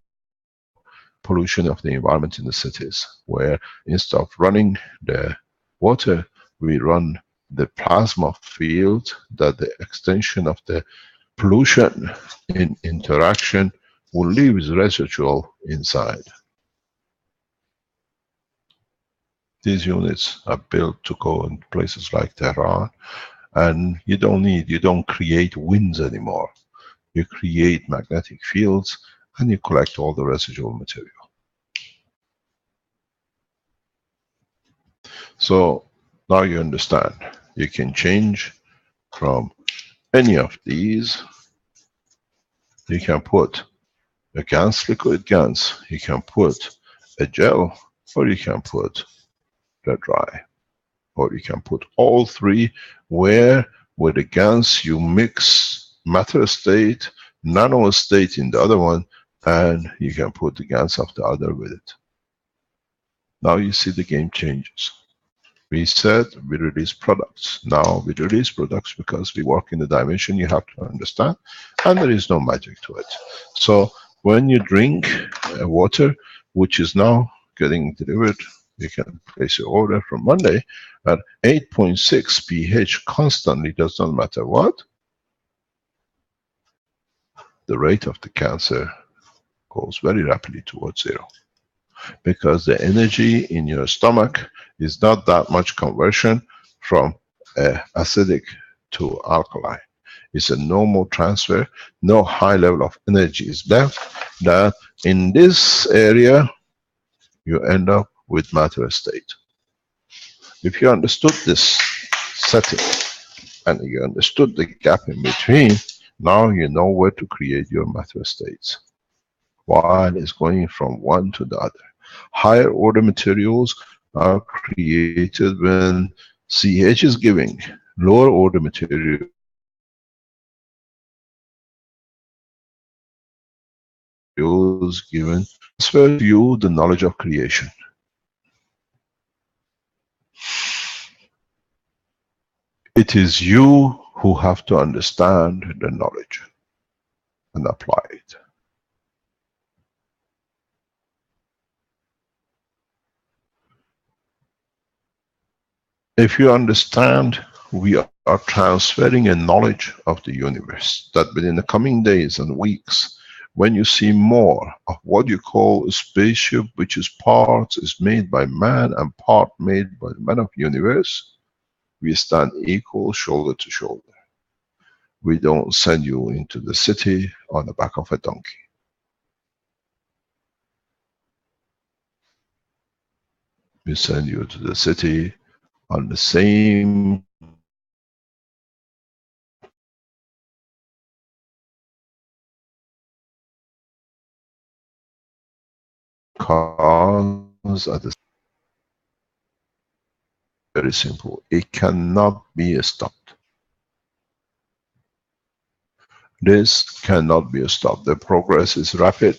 C: pollution of the environment in the cities, where instead of running the water, we run the plasma field, that the extension of the pollution in interaction will leave its residual inside. These units are built to go in places like Tehran, and you don't create winds anymore. you create magnetic fields, and you collect all the residual material. So now you understand. You can change from any of these. You can put a GANS, liquid GANS. You can put a gel, or you can put the dry. Or you can put all three, where with the GANS you mix matter state, nano state in the other one, and you can put the GANS of the other with it. Now you see the game changes. We said we release products. Now we release products because we work in the dimension you have to understand, and there is no magic to it. So when you drink water, which is now getting delivered, you can place your order from Monday at 8.6 pH constantly, does not matter what, the rate of the cancer goes very rapidly towards zero. Because the energy in your stomach is not that much conversion from acidic to alkaline. It's a normal transfer. No high level of energy is left. That in this area, you end up with matter state. If you understood this setting and you understood the gap in between, now you know where to create your matter states, while it's going from one to the other. Higher order materials are created when CH is giving. Lower order materials given transfer to you the knowledge of creation. It is you who have to understand the knowledge and apply it. If you understand, we are transferring a knowledge of the universe, that within the coming days and weeks, when you see more of what you call a spaceship, which is part is made by man and part made by the man of universe, we stand equal, shoulder to shoulder. We don't send you into the city on the back of a donkey. We send you to the city on the same cars at the. Very simple. It cannot be stopped. This cannot be stopped. The progress is rapid.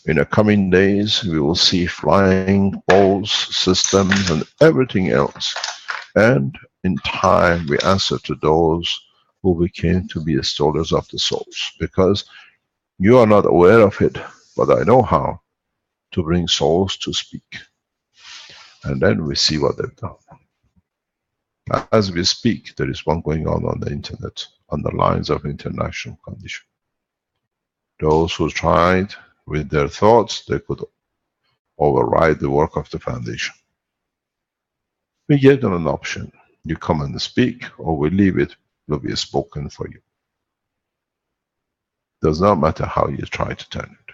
C: In the coming days, we will see flying balls, systems, and everything else. And in time, we answer to those who became to be the stealers of the souls. Because you are not aware of it, but I know how to bring souls to speak. And then we see what they've done. As we speak, there is one going on the internet, on the lines of international condition. Those who tried with their thoughts, they could override the work of the foundation. We give them an option. You come and speak, or we leave it, will be spoken for you. Does not matter how you try to turn it.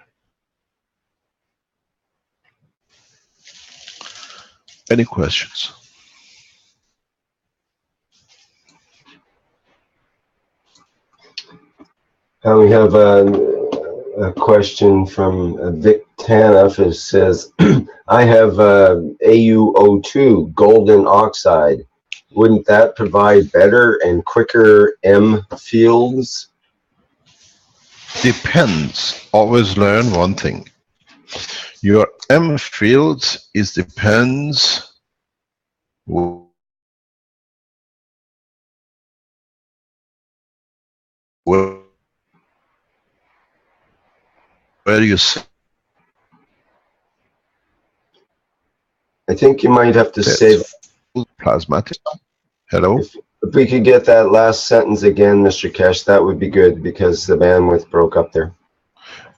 C: Any questions?
B: We have a question from Vic Tanif. It says, I have AuO2, golden oxide. Wouldn't that provide better and quicker M fields?
C: Depends. Always learn one thing. Your M fields is depends where you say.
B: I think you might have to say
C: Plasmatic. Hello?
B: If we could get that last sentence again, Mr. Keshe, that would be good, because the bandwidth broke up there.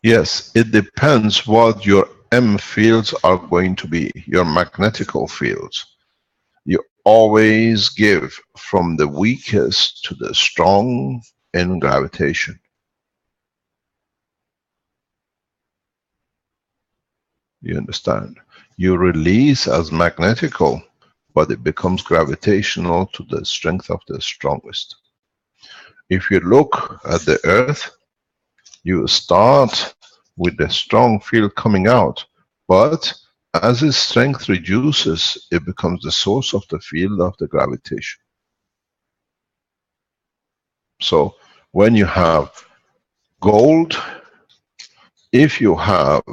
C: Yes, it depends what your M fields are going to be, your magnetical fields. You always give from the weakest to the strong in gravitation. You understand? You release as magnetical, but it becomes gravitational to the strength of the strongest. If you look at the Earth, you start with the strong field coming out, but as its strength reduces, it becomes the source of the field of the gravitation. So when you have gold, if you have,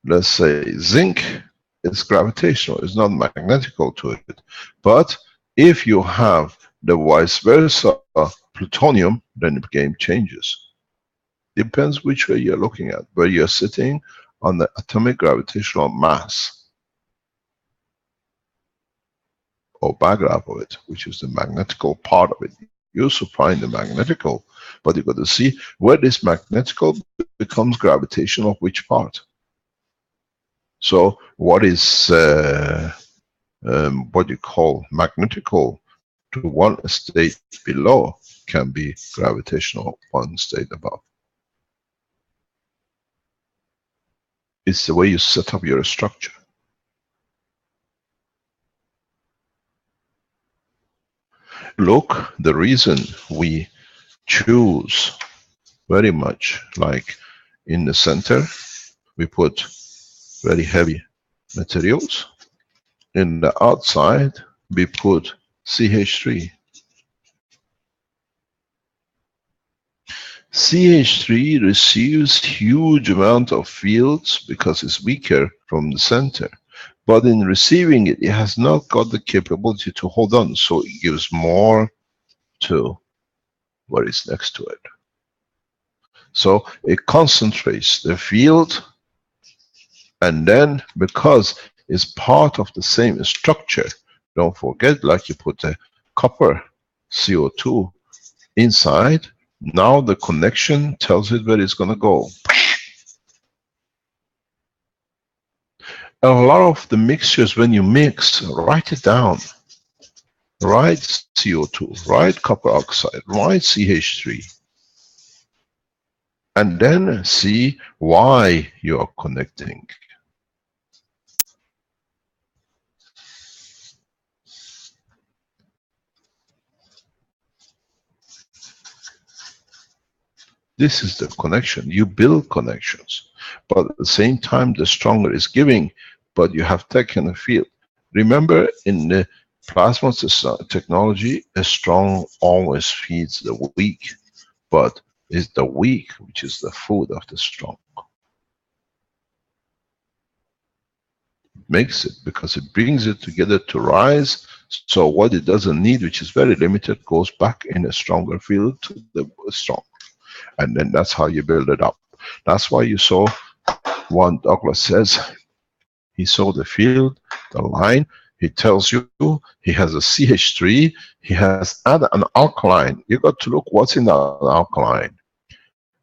C: let's say, zinc, it's gravitational, it's not magnetical to it. But if you have the vice versa, plutonium, then the game changes. Depends which way you're looking at, where you're sitting on the atomic gravitational mass, or background of it, which is the magnetical part of it. You also find the magnetical, but you've got to see where this magnetical becomes gravitational of which part. So what is what you call magnetical to one state below can be gravitational one state above. It's the way you set up your structure. Look, the reason we choose very much, like in the center, we put very heavy materials. In the outside, we put CH3. CH3 receives huge amount of fields because it's weaker from the center. But in receiving it, it has not got the capability to hold on, so it gives more to what is next to it. So it concentrates the field, and then because it's part of the same structure, don't forget, like you put the copper CO2 inside, now the connection tells it where it's going to go. A lot of the mixtures, when you mix, write it down. Write CO2, write copper oxide, write CH3. And then see why you are connecting. This is the connection. You build connections. But at the same time, the stronger is giving, but you have taken a field. Remember, in the plasma technology, a strong always feeds the weak, but it's the weak which is the food of the strong. Makes it, because it brings it together to rise, so what it doesn't need, which is very limited, goes back in a stronger field to the strong. And then that's how you build it up. That's why you saw what Douglas says. He saw the field, the line. He tells you he has a CH3. He has added an alkaline. You got to look what's in that alkaline.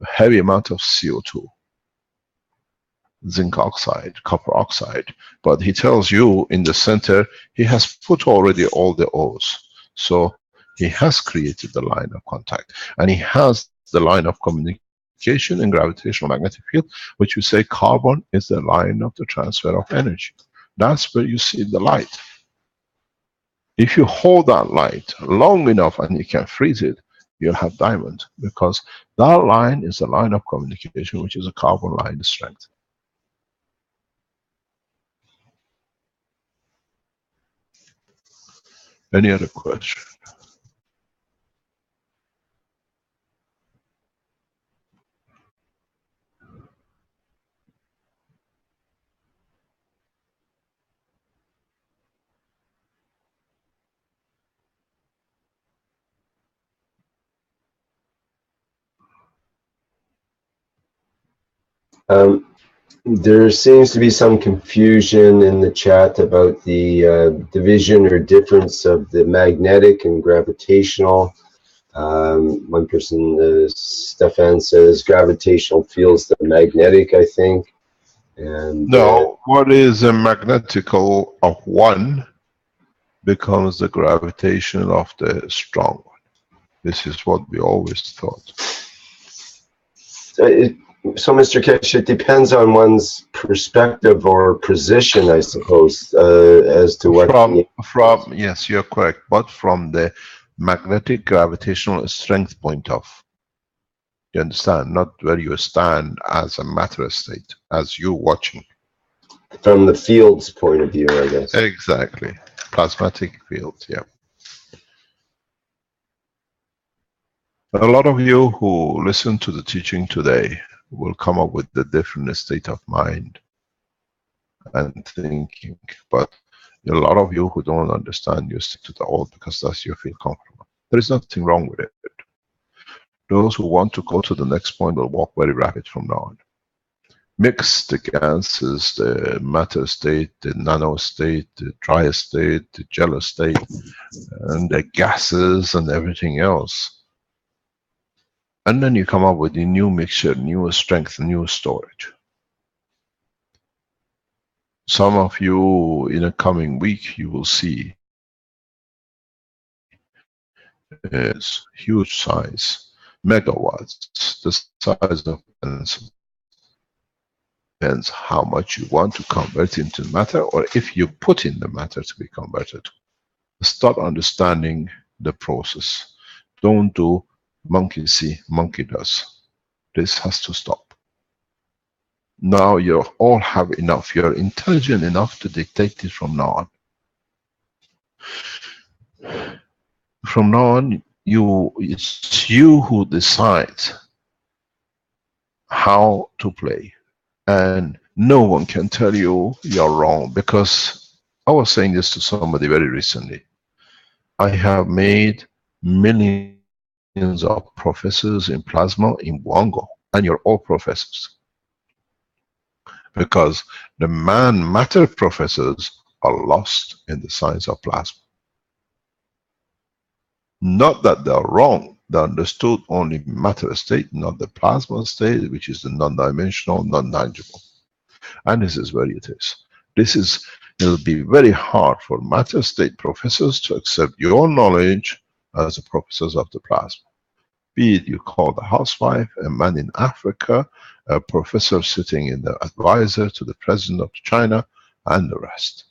C: A heavy amount of CO2, zinc oxide, copper oxide. But he tells you in the center he has put already all the O's. So he has created the line of contact, and he has the line of communication in gravitational magnetic field, which we say carbon is the line of the transfer of energy. That's where you see the light. If you hold that light long enough and you can freeze it, you'll have diamond, because that line is the line of communication, which is a carbon line strength. Any other question?
B: There seems to be some confusion in the chat about the division or difference of the magnetic and gravitational. One person, Stefan, says gravitational feels the magnetic, I think. And
C: no, what is a magnetical of one becomes the gravitational of the strong one. This is what we always thought.
B: So So, Mr. Kesh, it depends on one's perspective or position, I suppose, as to what.
C: From yes, you're correct, but from the magnetic gravitational strength point of, you understand, not where you stand as a matter state, as you watching.
B: From the field's point of view, I guess.
C: Exactly, plasmatic field. Yeah. A lot of you who listen to the teaching today will come up with a different state of mind and thinking, but a lot of you who don't understand, you stick to the old because that's you feel comfortable. There is nothing wrong with it. Those who want to go to the next point will walk very rapid from now on. Mix the gases, the matter state, the nano state, the dry state, the gel state, and the gases and everything else. And then you come up with a new mixture, new strength, new storage. Some of you in a coming week, you will see is huge size, megawatts, the size of pencil. Depends how much you want to convert into matter, or if you put in the matter to be converted. Start understanding the process. Don't do monkey see, monkey does. This has to stop. Now you all have enough. You're intelligent enough to dictate it from now on. From now on, it's you who decide how to play. And no one can tell you you're wrong, because I was saying this to somebody very recently. I have made millions of professors in plasma in one go, and you're all professors. Because the man-matter professors are lost in the science of plasma. Not that they're wrong, they understood only matter state, not the plasma state, which is the non-dimensional, non-tangible. And this is where it is. It'll be very hard for matter state professors to accept your knowledge as the professors of the plasma. Be it you call the housewife, a man in Africa, a professor sitting in the advisor to the president of China, and the rest.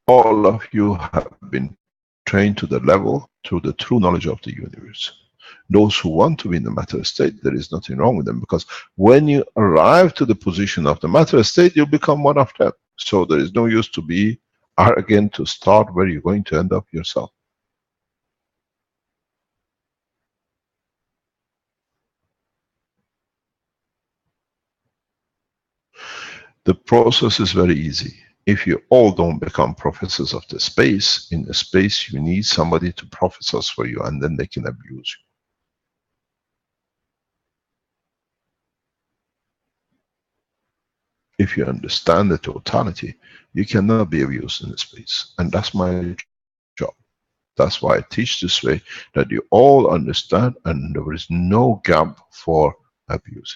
C: All of you have been trained to the level, to the true knowledge of the universe. Those who want to be in the matter state, there is nothing wrong with them, because when you arrive to the position of the matter state, you become one of them. So there is no use to be arrogant to start where you're going to end up yourself. The process is very easy. If you all don't become professors of the space, in the space you need somebody to professors for you, and then they can abuse you. If you understand the totality, you cannot be abused in the space. And that's my job. That's why I teach this way, that you all understand and there is no gap for abuse.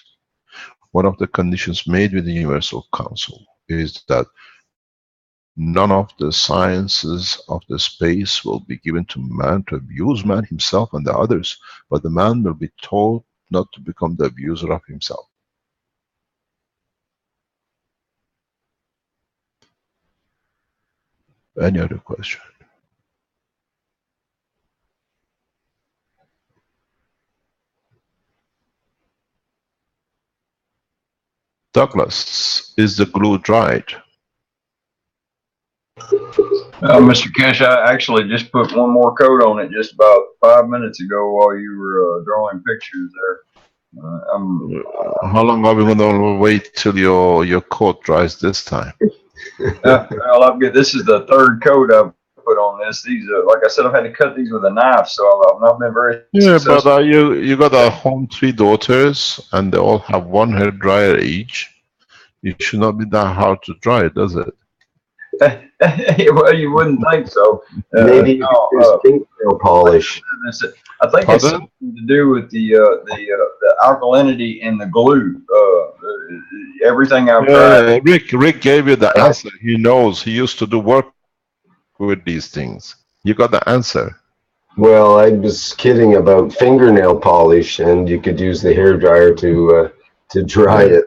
C: One of the conditions made with the Universal Council is that none of the sciences of the space will be given to man to abuse man himself and the others, but the man will be told not to become the abuser of himself. Any other question? Douglas, is the glue dried?
D: Mr. Kesh, I actually just put one more coat on it just about 5 minutes ago while you were drawing pictures there.
C: How long are we going to wait till your coat dries this time?
D: Well, this is the third coat I've put on this. These, like I said, I've had to cut these with a knife, so I've not been very successful.
C: But you got at home 3 daughters, and they all have 1 hair dryer each. It should not be that hard to dry, does it?
D: Well, you wouldn't think so.
B: Maybe fingernail polish.
D: I think it's something to do with the alkalinity in the glue. Everything I've tried.
C: Rick gave you the answer. He knows. He used to do work with these things. You got the answer.
B: Well, I was kidding about fingernail polish, and you could use the hair dryer to dry it.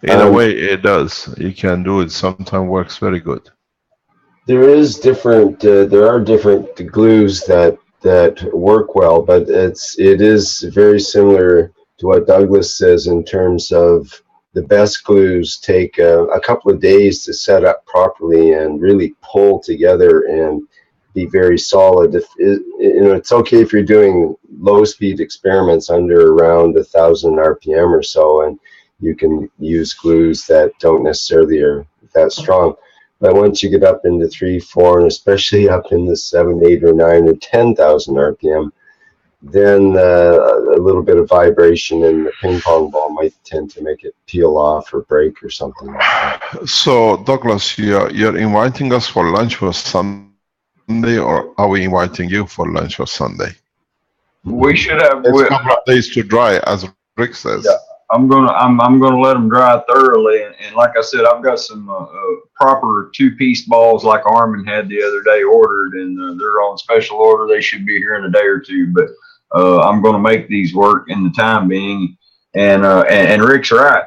C: In a way, it does. You can do it. Sometimes works very good.
B: There are different glues that work well, but it is very similar to what Douglas says in terms of the best glues take a couple of days to set up properly and really pull together and be very solid. It's okay if you're doing low speed experiments under around 1,000 RPM or so, and you can use glues that don't necessarily are that strong. But once you get up into 3, 4, and especially up in the 7, 8, or 9, or 10,000 RPM, then a little bit of vibration in the ping pong ball might tend to make it peel off or break or something like that.
C: So, Douglas, you're inviting us for lunch for Sunday, or are we inviting you for lunch for Sunday?
D: We should have.
C: It's a couple of days to dry, as Rick says.
D: Yeah. I'm gonna let them dry thoroughly, and like I said, I've got some proper 2-piece balls like Armin had the other day ordered, and they're on special order. They should be here in a day or two, but I'm gonna make these work in the time being. And Rick's right.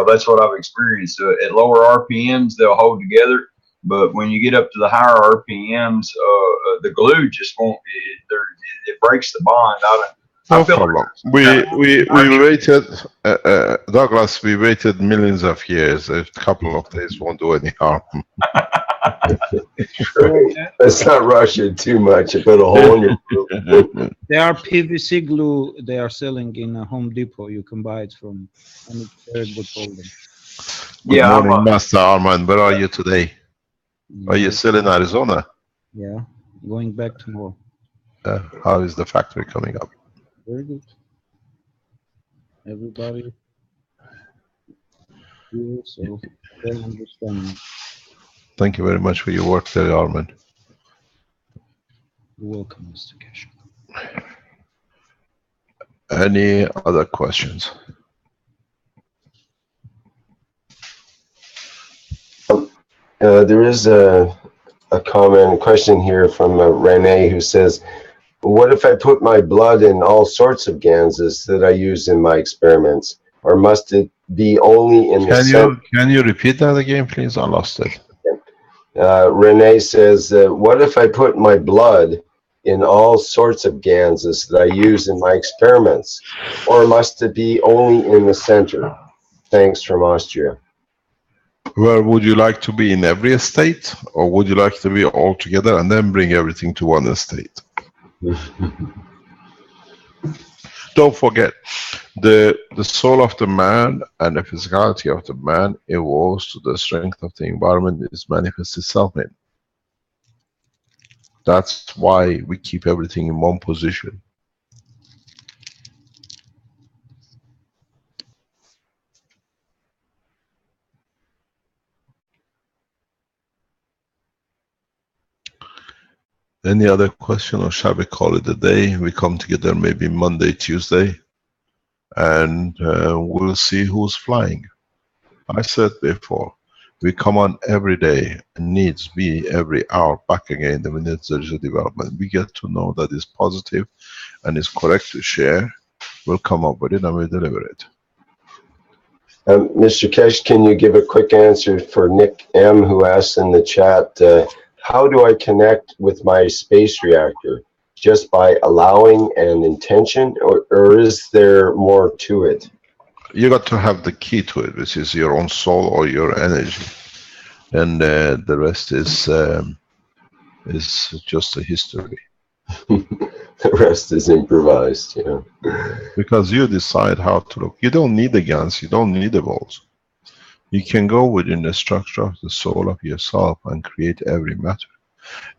D: That's what I've experienced. At lower RPMs, they'll hold together, but when you get up to the higher RPMs, the glue just won't. It breaks the bond.
C: No problem. We waited, Douglas, we waited millions of years. A couple of days won't do any harm.
B: Right. Let's not rush it too much. Put a hole in your glue.
H: There are PVC glue they are selling in Home Depot. You can buy it from, and it's very good holding.
C: Good morning, Master Armand. Where are you today? Are you still in Arizona?
H: Yeah, going back tomorrow.
C: How is the factory coming up?
H: Very good. Everybody here, so they understand.
C: Thank you very much for your work there, Armand.
H: You're welcome, Mr. Cash.
C: Any other questions?
B: There is a question here from Rene, who says, what if I put my blood in all sorts of ganses that I use in my experiments, or must it be only in the
C: Can you repeat that again, please? I lost it.
B: Rene says, what if I put my blood in all sorts of ganses that I use in my experiments, or must it be only in the center? Thanks, from Austria.
C: Well, would you like to be in every estate, or would you like to be all together and then bring everything to one estate? Don't forget, the soul of the man and the physicality of the man evolves to the strength of the environment it manifests itself in. That's why we keep everything in one position. Any other question, or shall we call it a day? We come together maybe Monday, Tuesday, and we'll see who's flying. I said before, we come on every day, and needs be every hour back again. The minute there is a development, we get to know that it's positive and it's correct to share. We'll come up with it and we'll deliver it.
B: Mr. Keshe, can you give a quick answer for Nick M., who asked in the chat, how do I connect with my space reactor? Just by allowing an intention, or is there more to it?
C: You got to have the key to it, which is your own soul or your energy, and the rest is just a history.
B: The rest is improvised, yeah.
C: Because you decide how to look. You don't need the guns, you don't need the balls. You can go within the structure of the soul of yourself and create every matter.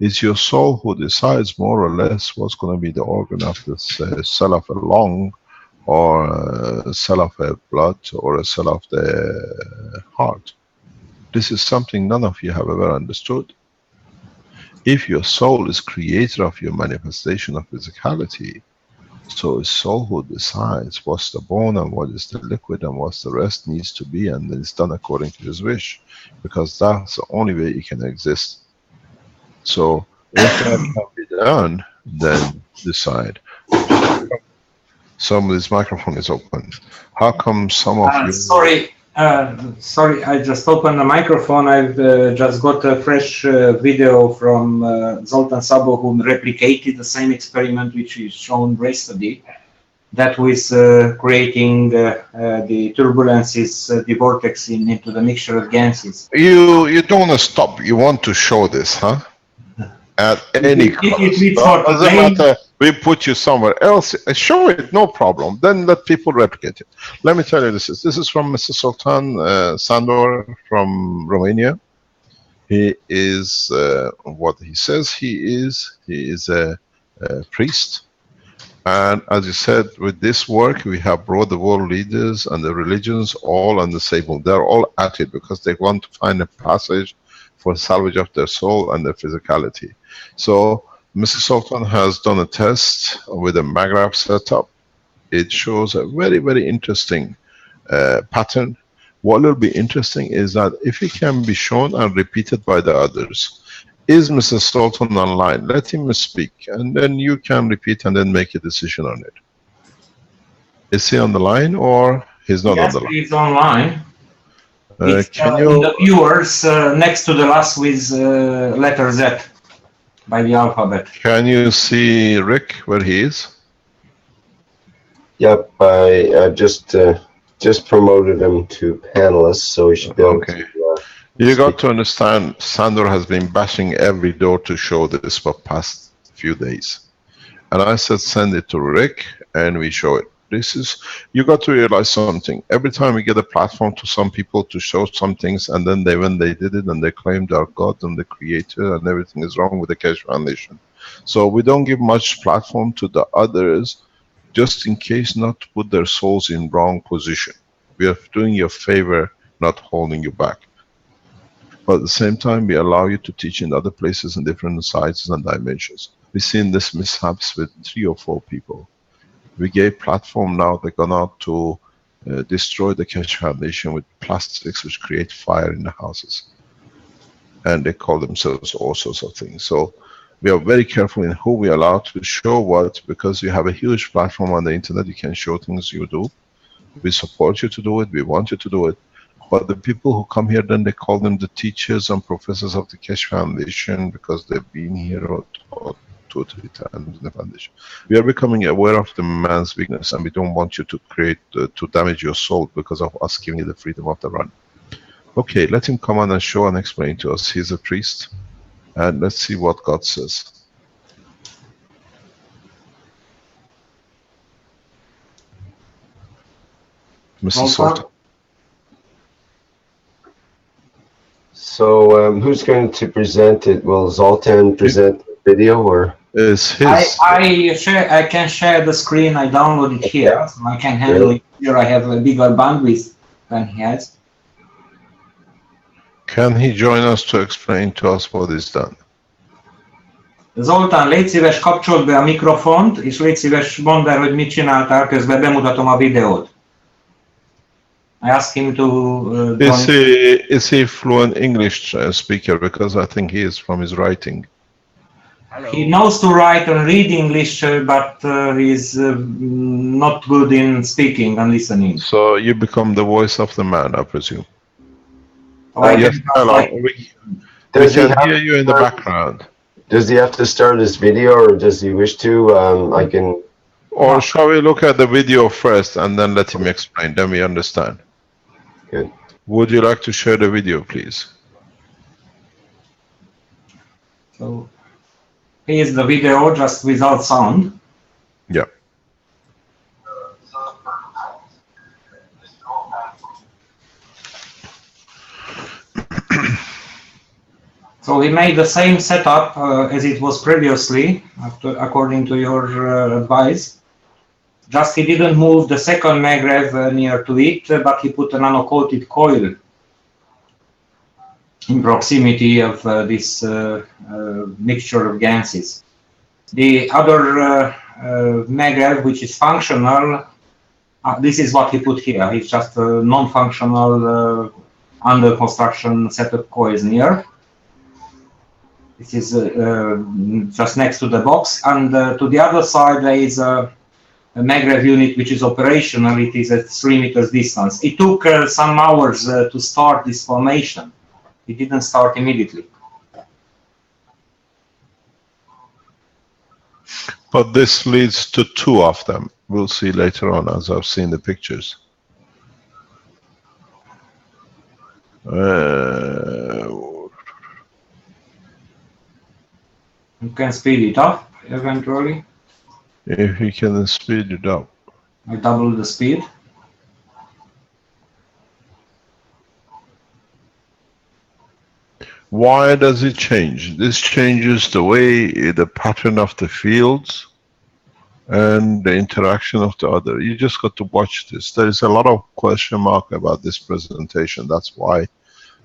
C: It's your soul who decides more or less what's going to be the organ of the cell of a lung, or a cell of a blood, or a cell of the heart. This is something none of you have ever understood. If your soul is creator of your manifestation of physicality, so it's soul who decides what's the bone and what is the liquid and what the rest needs to be, and then it's done according to his wish, because that's the only way it can exist. So If that can be done, then decide. Somebody's microphone is open. How come some of you...
I: Sorry, I just opened the microphone. I've just got a fresh video from Zoltan Szabo, who replicated the same experiment which is shown yesterday. That was creating the turbulences, the vortex into the mixture of gases.
C: You don't want to stop. You want to show this, huh? At any cost. Doesn't matter. We put you somewhere else. Show it, no problem. Then let people replicate it. Let me tell you this is from Mr. Sultan Sandor from Romania. He is what he says he is. He is a priest. And as you said, with this work, we have brought the world leaders and the religions all on the table. They're all at it because they want to find a passage for salvage of their soul and their physicality. So, Mr. Sultan has done a test with a Maghreb setup. It shows a very, very interesting pattern. What will be interesting is that if it can be shown and repeated by the others, is Mr. Sultan online? Let him speak, and then you can repeat and then make a decision on it. Is he on the line or he's not on the line?
I: Yes, he's online. It's
C: Can
I: in the viewers next to the last with letter Z by the alphabet.
C: Can you see Rick where he is?
B: Yep, I just promoted him to panelist, so he should be able
C: Okay.
B: to.
C: You got to understand, Sandor has been bashing every door to show this for past few days. And I said, send it to Rick, and we show it. You got to realize something. Every time we get a platform to some people to show some things, and then when they did it, and they claimed they are God and the creator, and everything is wrong with the Keshe Foundation. So we don't give much platform to the others, just in case not to put their souls in wrong position. We are doing you a favor, not holding you back. But at the same time, we allow you to teach in other places in different sizes and dimensions. We've seen this mishaps with 3 or 4 people. We gave platform, now they're gone out to destroy the Keshe Foundation with plastics which create fire in the houses. And they call themselves all sorts of things. So we are very careful in who we allow to show what, because you have a huge platform on the internet, you can show things you do. We support you to do it, we want you to do it. But the people who come here, then they call them the teachers and professors of the Keshe Foundation because they've been here or taught 2 or 3 times in the foundation. We are becoming aware of the man's weakness, and we don't want you to create, to damage your soul because of us giving you the freedom of the run. Okay, let him come on and show and explain to us. He's a priest, and let's see what God says. Mr. Sultan.
B: So who's going to present it? Will Zoltan present the video or?
C: Is his.
I: I can share the screen. I downloaded it here, so I can handle it here. I have a bigger bandwidth than he has.
C: Can he join us to explain to us what is done?
I: Zoltán, légy szíves, kapcsold be a mikrofont, és légy szíves, mondd el, hogy mit csináltál, közben bemutatom a videót. I asked him to
C: Is he fluent English speaker? Because I think he is from his writing.
I: He knows to write and read English, but he's not good in speaking and listening.
C: So you become the voice of the man, I presume.
B: Yes,
C: hello. We can hear you in the background.
B: Does he have to start his video, or does he wish to? I can.
C: Or shall we look at the video first and then let him explain? Then we understand.
B: Good.
C: Would you like to share the video, please?
I: So here's the video, just without sound.
C: Yeah.
I: So we made the same setup as it was previously, according to your advice. Just he didn't move the second magrev near to it, but he put a nano-coated coil in proximity of this mixture of gases. The other magrev, which is functional, this is what he put here. It's just a non-functional under construction set of coils near. This is just next to the box, and to the other side there is a MagRev unit which is operational. It is at 3 meters distance. It took some hours to start this formation. It didn't start immediately.
C: But this leads to 2 of them. We'll see later on as I've seen the pictures.
I: You can speed it up eventually.
C: If you can speed it up.
I: I double the speed.
C: Why does it change? This changes the way, the pattern of the fields and the interaction of the other. You just got to watch this. There is a lot of question mark about this presentation. That's why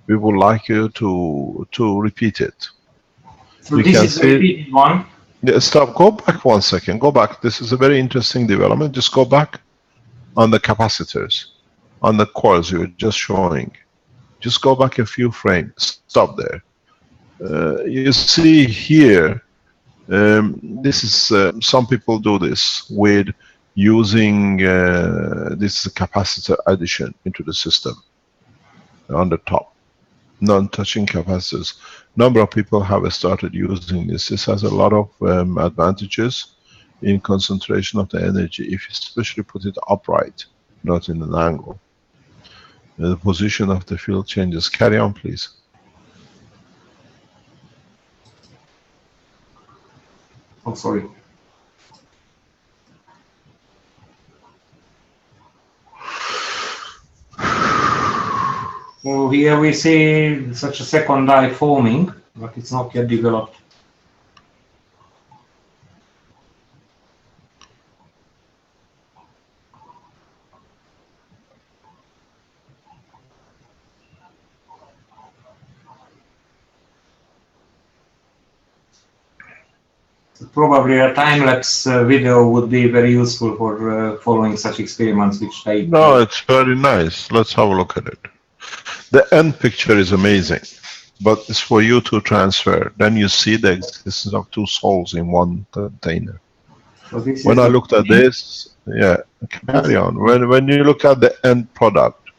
C: we would like you to repeat it.
I: So
C: You
I: this
C: can
I: is the
C: see-
I: repeated one.
C: Yeah, stop, go back 1 second, go back. This is a very interesting development. Just go back on the capacitors, on the coils you were just showing. Just go back a few frames, stop there. You see here, this is, some people do this with using, this is a capacitor addition into the system on the top. Non-touching capacitors. Number of people have started using this. This has a lot of advantages in concentration of the energy, if you especially put it upright, not in an angle. The position of the field changes. Carry on, please.
I: Oh, sorry. So here we see such a second die forming, but it's not yet developed. So probably a time-lapse video would be very useful for following such experiments which take...
C: No, it's very nice. Let's have a look at it. The end picture is amazing, but it's for you to transfer. Then you see the existence of 2 souls in one container.
I: So this
C: When
I: is
C: I
I: the-
C: looked at this, yeah, carry on. When you look at the end product,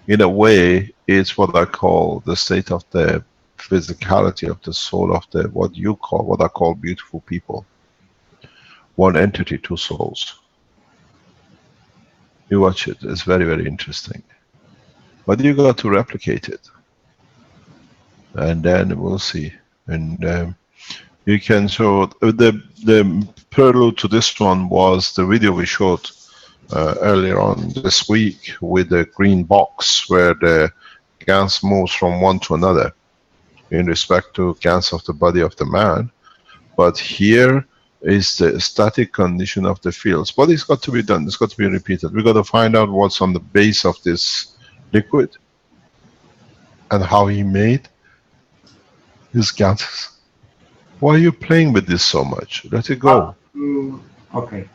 C: in a way, it's what I call the state of the physicality of the soul of the, what I call beautiful people. One entity, 2 souls. You watch it, it's very, very interesting. But you got to replicate it. And then we'll see. And you can show, the prelude to this one was the video we showed earlier on this week with the green box where the gans moves from one to another in respect to gans of the body of the man. But here is the static condition of the fields. But it's got to be done, it's got to be repeated. We've got to find out what's on the base of this liquid and how he made his gases. Why are you playing with this so much? Let it go.
I: Okay.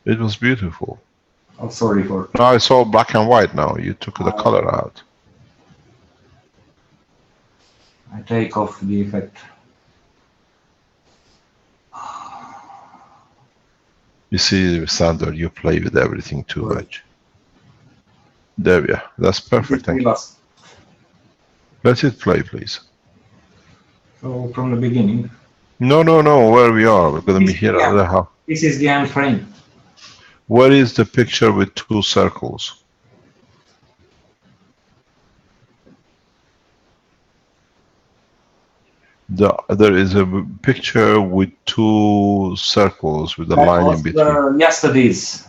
C: It was beautiful.
I: Oh, sorry for...
C: Now it's all black and white now. You took the color out.
I: I take off the effect.
C: You see, Sandor, you play with everything too much. There we are. That's perfect. Thank you. Let it play, please.
I: So from the beginning.
C: No, no, no. Where we are? We're going to be here.
I: Yeah. This is the end frame.
C: Where is the picture with 2 circles? There is a picture with 2 circles with a line in between.
I: Yesterday's.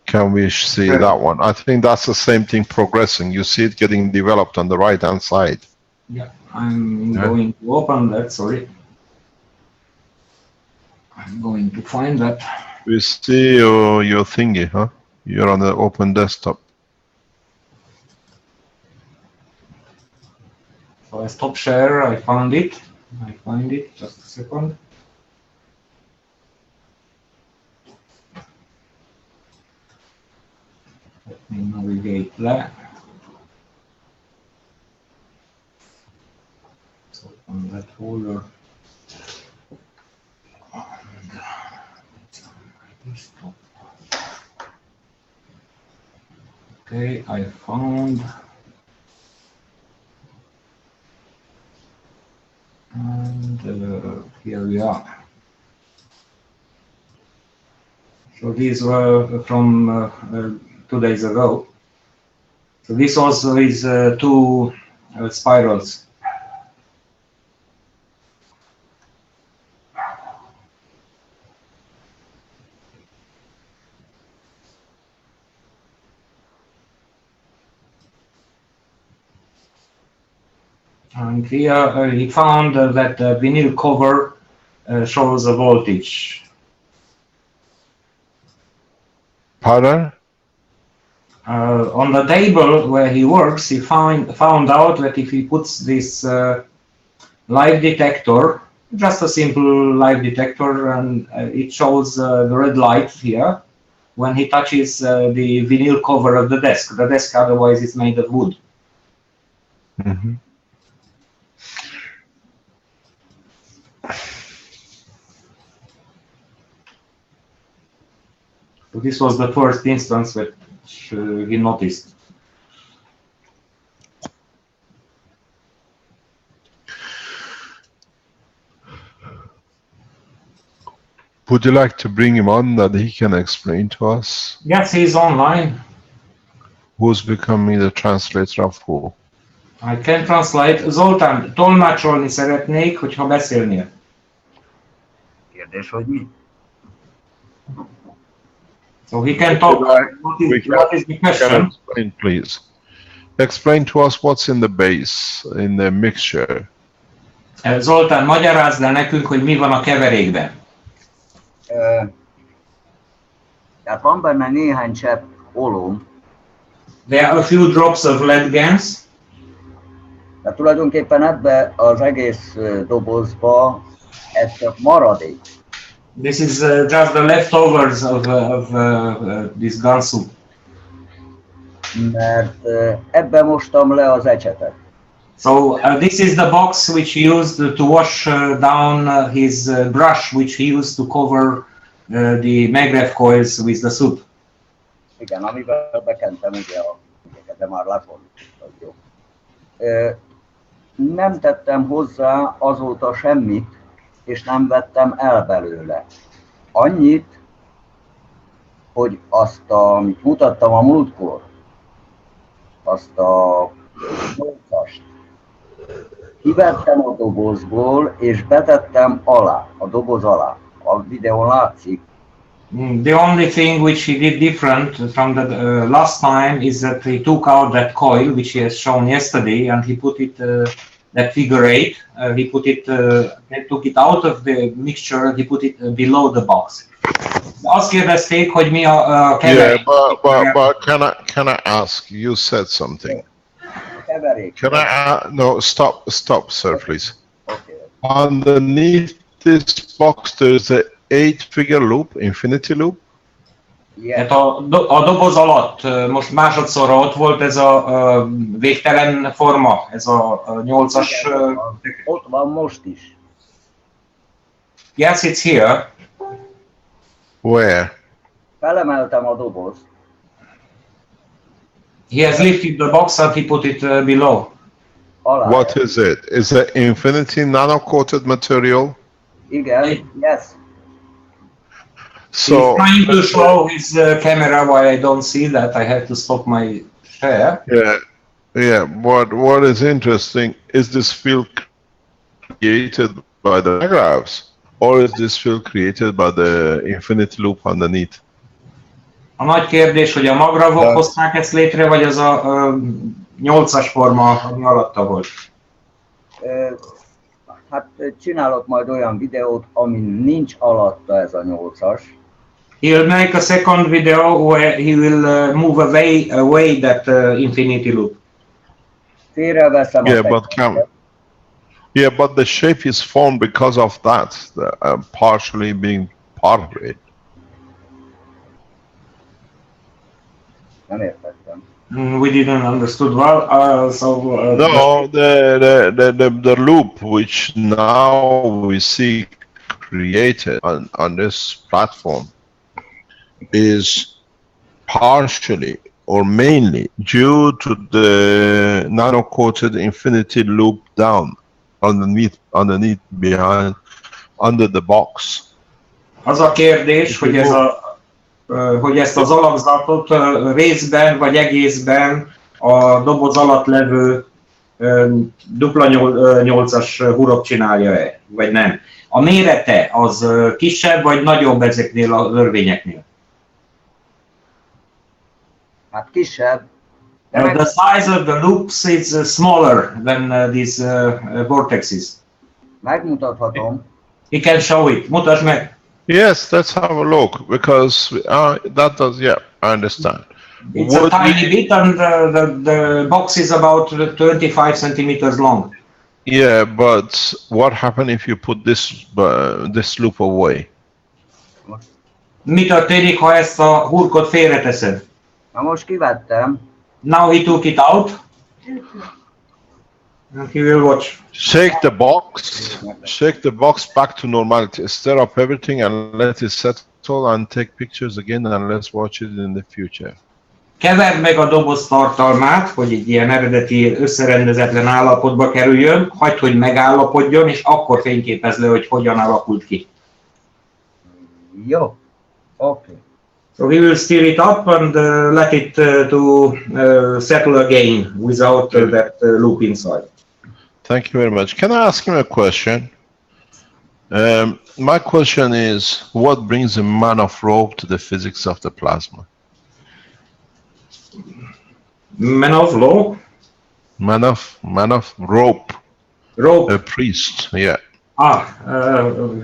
C: Can we see that one? I think that's the same thing progressing. You see it getting developed on the right hand side.
I: Yeah, I'm going to open that, sorry. I'm going to find that.
C: We see your thingy, huh? You're on the open desktop.
I: So I stop share, I found it. I find it, just a second. Let me navigate that. So open that folder. Okay, I found. And here we are. So these were from 2 days ago. So this also is 2 spirals. And here he found that the vinyl cover shows a voltage.
C: Pardon?
I: On the table where he works, he found out that if he puts this live detector, just a simple live detector, and it shows the red light here when he touches the vinyl cover of the desk. The desk otherwise is made of wood.
C: Mm-hmm.
I: So this was the first instance which he noticed.
C: Would you like to bring him on that he can explain to us?
I: Yes, he's online.
C: Who's becoming the translator of who?
I: I can translate. Zoltán, tolmácsolni szeretnék, hogyha beszélnél.
J: Kérdés, hogy mi?
I: So he can talk. What is the question?
C: Explain, please. Explain to us what's in the base, in the mixture.
I: Zoltán, magyarázd el nekünk, hogy mi van a keverékben.
J: Tehát van benne néhány csepp olóm.
I: There are a few drops of lead gas.
J: Tehát tulajdonképpen ebbe az egész dobozba ez csak maradék.
I: This is just the leftovers of this gun soup.
J: Mert ebbe mostam le az ecsetet.
I: So this is the box which he used to wash down his brush, which he used to cover the Magrev coils with the soup.
J: Igen, amivel bekentem ugye a de már lefordítottak, jó. Nem tettem hozzá azóta semmit, és nem vettem el belőle. Annyit, hogy azt, amit mutattam a múltkor, azt a 8-ast, kivettem a dobozból, és betettem alá, a doboz alá. A videón látszik.
I: The only thing which he did different from the last time is that he took out that coil, which he has shown yesterday, and he put it, that figure 8, he put it, took it out of the mixture, he put it below the box. Azt kérdezték, hogy mi a keverék.
C: Yeah, but can I ask, you said something.
J: Keverék.
C: Can I, no, stop, sir, please.
J: Okay.
C: Underneath this box, there's a 8-figure loop, infinity loop.
J: Yes.
I: A doboz alatt most másodszorra ott volt ez a végtelen forma, ez a 8-as.
J: Ott van most is.
I: Yes, it's here.
C: Where?
J: Felemeltem a dobozt.
I: He has lifted the box and he put it below.
J: Alá.
C: What is it? Is it infinity nano-coated material?
J: Igen, yes.
C: So,
I: He's trying to show his camera why I don't see that. I have to stop my share.
C: yeah. What is interesting is this field created by the graphs, or is this field created by the infinite loop underneath?
I: A nagy kérdés, hogy a magravok hozták ezt létre, vagy az a 8-as forma, ami alatta volt.
J: Hát csinálok majd olyan videót, ami nincs alatta ez a 8-as.
I: He'll make a second video where he will move away that infinity loop.
J: Félreveszem a
C: Yeah, but the shape is formed because of that, partially being part of it.
J: Nem értettem.
I: We didn't understood well.
C: No, the loop which now we see created on this platform is partially or mainly due to the nano-coated infinity loop down underneath behind under the box.
I: Az a kérdés, hogy ezt az alakzatot részben vagy egészben a doboz alatt levő dupla 8-as hurok csinálja-e, vagy nem. A mérete az kisebb vagy nagyobb ezeknél a örvényeknél?
J: Hát kisebb.
I: The size of the loops is smaller than these vortexes.
J: Megmutathatom.
I: He can show it. Mutasd meg.
C: Yes, let's have a look because that does, yeah, I understand.
I: It's a tiny bit and the box is about 25 centimeters long.
C: Yeah, but what happens if you put this loop away?
I: Mi történik, ha ezt a hurkot félreteszed?
J: Na most kivettem.
I: Now he took it out. And he will watch.
C: Shake the box back to normality. Stir up everything and let it settle and take pictures again and let's watch it in the future.
I: Keverd meg a doboz tartalmát, hogy egy ilyen eredeti összerendezetlen állapotba kerüljön, hagyd, hogy megállapodjon, és akkor fényképezd le, hogy hogyan alakult ki.
J: Jó, okay.
I: So he will stir it up and let it to settle again without that loop inside.
C: Thank you very much. Can I ask him a question? My question is, what brings a man of rope to the physics of the plasma?
I: Man of law?
C: Man of rope.
I: Rope.
C: A priest, yeah.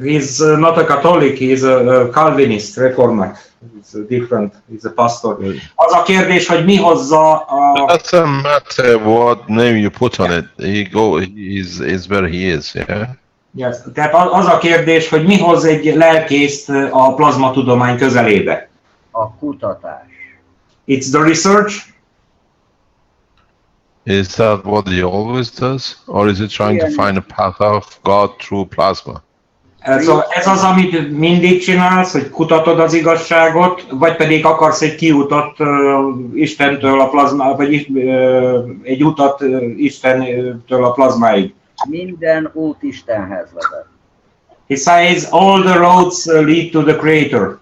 I: He's not a Catholic, he's a Calvinist, Reformat. It's different, he's a pastor. Az a kérdés, hogy mi hozza a...
C: Doesn't matter what name you put on it, he's where he is, yeah?
I: Yes. Tehát az a kérdés, hogy mi hoz egy lelkészt a plazmatudomány közelébe?
J: A kutatás.
I: It's the research.
C: Is that what he always does? Or is he trying to find a path of God through plasma?
I: Szóval ez az, amit mindig csinálsz, hogy kutatod az igazságot, vagy pedig akarsz egy kiutat Istentől a plazma, vagy egy utat Istentől a plazmáig.
J: Minden út Istenhez vezet.
I: He says all the roads lead to the Creator.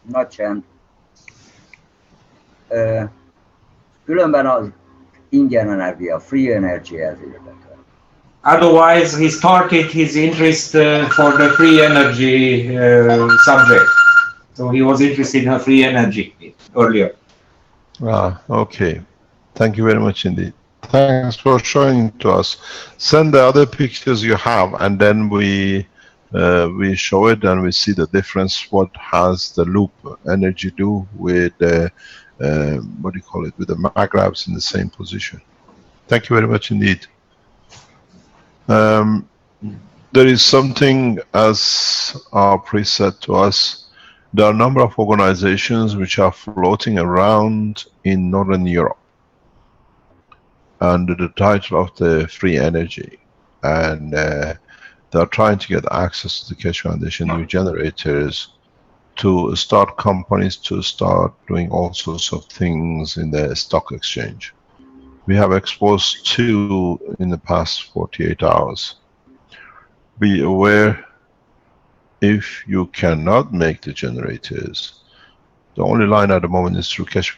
J: Nagy csend. Különben az ingyen energia, free energy ez érdekel.
I: Otherwise, he started his interest for the free energy subject. So he was interested in free energy earlier.
C: Okay. Thank you very much indeed. Thanks for showing to us. Send the other pictures you have, and then we show it and we see the difference. What has the loop energy do with the what do you call it, with the maglabs in the same position? Thank you very much indeed. There is something, as our priest said to us, there are a number of organizations which are floating around in Northern Europe under the title of the free energy, and they are trying to get access to the Keshe Foundation new generators to start companies, to start doing all sorts of things in the stock exchange. We have exposed 2 in the past 48 hours. Be aware, if you cannot make the generators, the only line at the moment is through Keshe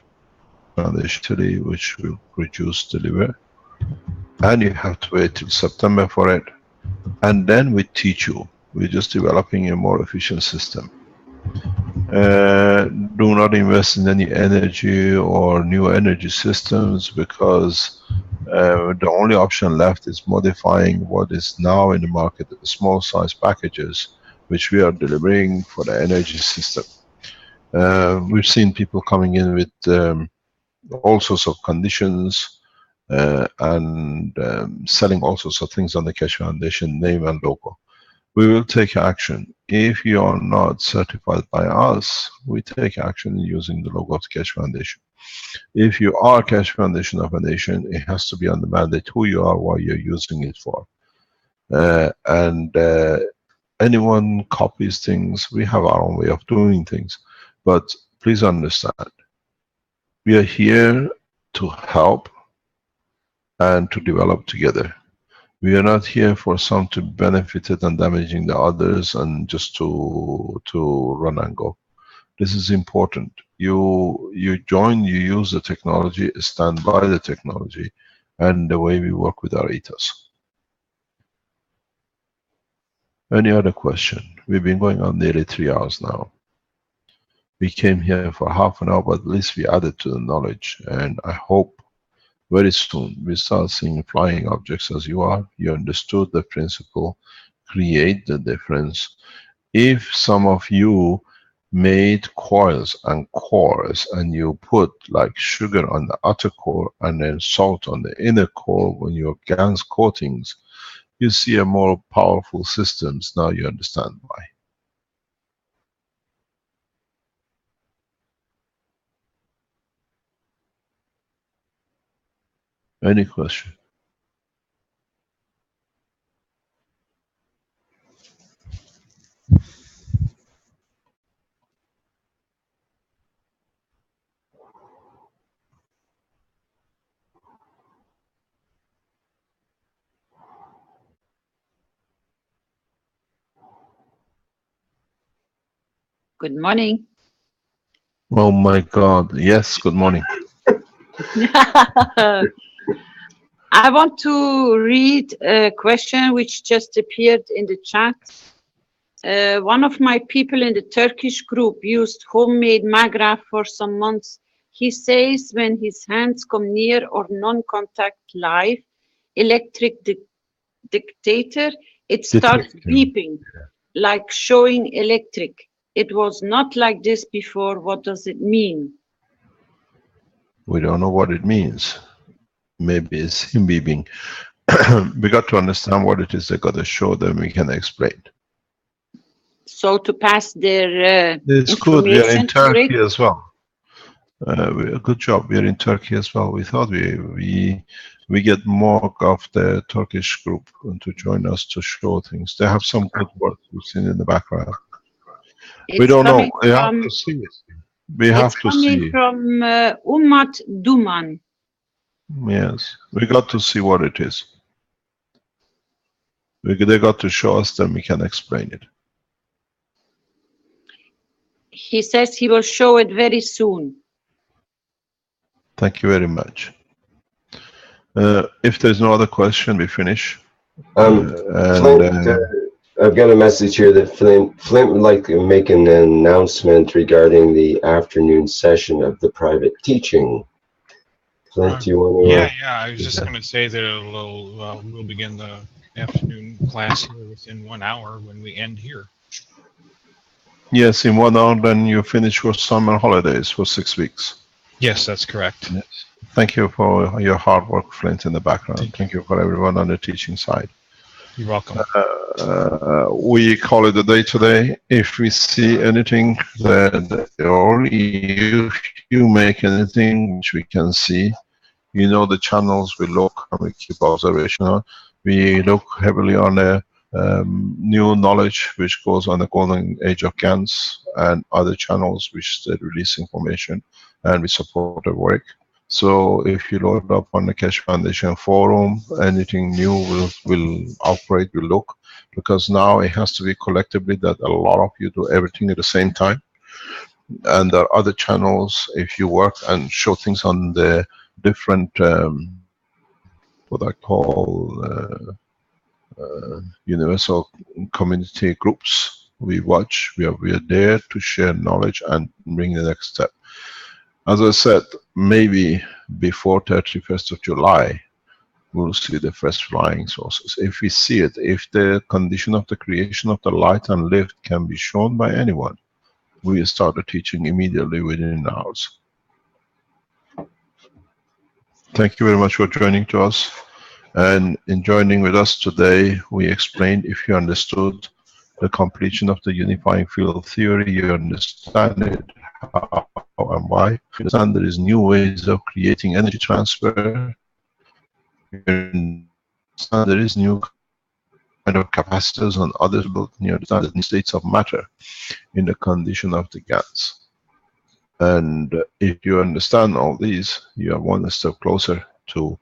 C: Foundation, which will reduce deliver, and you have to wait till September for it, and then we teach you. We're just developing a more efficient system. Do not invest in any energy or new energy systems, because the only option left is modifying what is now in the market, the small size packages, which we are delivering for the energy system. We've seen people coming in with all sorts of conditions, and selling all sorts of things on the Keshe Foundation name and logo. We will take action. If you are not certified by us, we take action using the logo of the Keshe Foundation. If you are Keshe Foundation of a nation, it has to be on the mandate who you are, what you're using it for. Anyone copies things, we have our own way of doing things. But please understand, we are here to help and to develop together. We are not here for some to benefit it and damaging the others and just to run and go. This is important. You join, you use the technology, stand by the technology, and the way we work with our ethos. Any other question? We've been going on nearly 3 hours now. We came here for half an hour, but at least we added to the knowledge, and I hope very soon we start seeing flying objects as you are. You understood the principle, create the difference. If some of you made coils and cores and you put like sugar on the outer core and then salt on the inner core when your GaNs coatings, you see a more powerful systems. Now you understand why. Any question?
K: Good morning.
C: Oh my God. Yes, good morning.
K: I want to read a question which just appeared in the chat. One of my people in the Turkish group used homemade magraph for some months. He says when his hands come near or non-contact live electric dictator, it starts beeping, like showing electric. It was not like this before. What does it mean?
C: We don't know what it means. Maybe it's him beeping. We got to understand what it is they got to show them, we can explain.
K: So to pass their
C: It's good, we are in
K: information to
C: Turkey
K: it?
C: as well. Good job, we are in Turkey as well. We thought we get more of the Turkish group to join us to show things. They have some good work we've seen in the background. We don't know, we have to see it. We have to see.
K: It's coming from Ummat Duman.
C: Yes, we got to see what it is. They got to show us, then we can explain it.
K: He says he will show it very soon.
C: Thank you very much. If there's no other question, we finish.
B: Flint, I've got a message here that Flint would like to make an announcement regarding the afternoon session of the private teaching. Flint, do you want to?
L: Yeah, I was just going to say that we'll begin the afternoon class here within 1 hour when we end here.
C: Yes, in 1 hour, then you finish your summer holidays for 6 weeks.
L: Yes, that's correct.
C: Yes. Thank you for your hard work, Flint, in the background. Thank you for everyone on the teaching side.
L: You're welcome.
C: We call it a day today. If we see anything that, or if you make anything which we can see, you know the channels we look and we keep observation on. We look heavily on the new knowledge which goes on the golden age of GaNs and other channels which they release information, and we support the work. So if you load up on the Keshe Foundation forum, anything new will operate, will look, because now it has to be collectively that a lot of you do everything at the same time. And there are other channels, if you work and show things on the different, what I call universal community groups, we watch, we are there to share knowledge and bring the next step. As I said, maybe before 31st of July, we'll see the first flying sources. If we see it, if the condition of the creation of the light and lift can be shown by anyone, we start the teaching immediately within hours. Thank you very much for joining to us. And in joining with us today, we explained, if you understood the completion of the unifying field theory, you understand it, how and why. You understand there is new ways of creating energy transfer. You understand there is new kind of capacitors and others, but you understand the states of matter in the condition of the GANs. And if you understand all these, you are one step closer to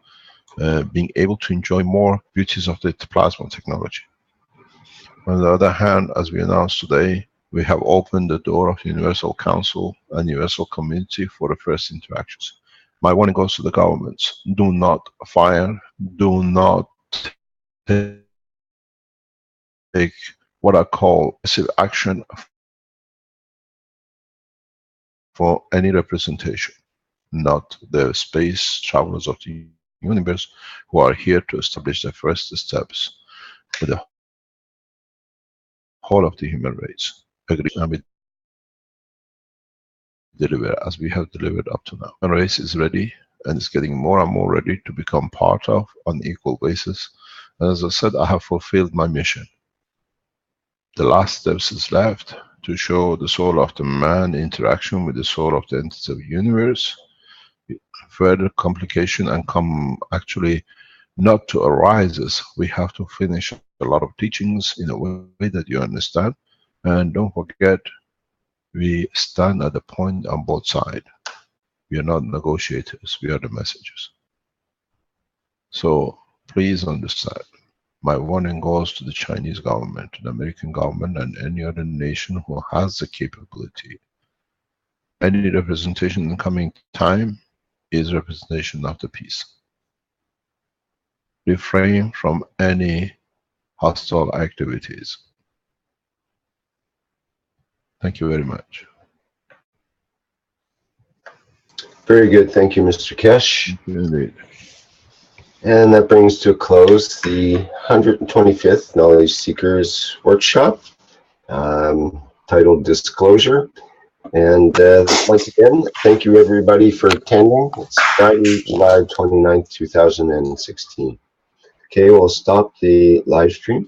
C: being able to enjoy more beauties of the plasma technology. On the other hand, as we announced today, we have opened the door of Universal Council and Universal Community for the first interactions. My warning goes to the governments: do not fire, do not take what I call passive action for any representation, not the space travelers of the universe who are here to establish the first steps for the whole of the human race. Agree, and we deliver as we have delivered up to now. The race is ready and is getting more and more ready to become part of on equal basis. And as I said, I have fulfilled my mission. The last steps is left to show the soul of the man interaction with the soul of the entity of the universe. Further complication and come actually not to arises. We have to finish a lot of teachings in a way that you understand. And don't forget, we stand at the point on both sides. We are not negotiators, we are the messengers. So please understand. My warning goes to the Chinese government, the American government, and any other nation who has the capability. Any representation in the coming time is representation of the peace. Refrain from any hostile activities. Thank you very much.
B: Very good. Thank you, Mr. Keshe.
C: Indeed.
B: And that brings to a close the 125th Knowledge Seekers Workshop, titled Disclosure. And once again, thank you everybody for attending. It's Friday, July 29th, 2016. Okay, we'll stop the live stream.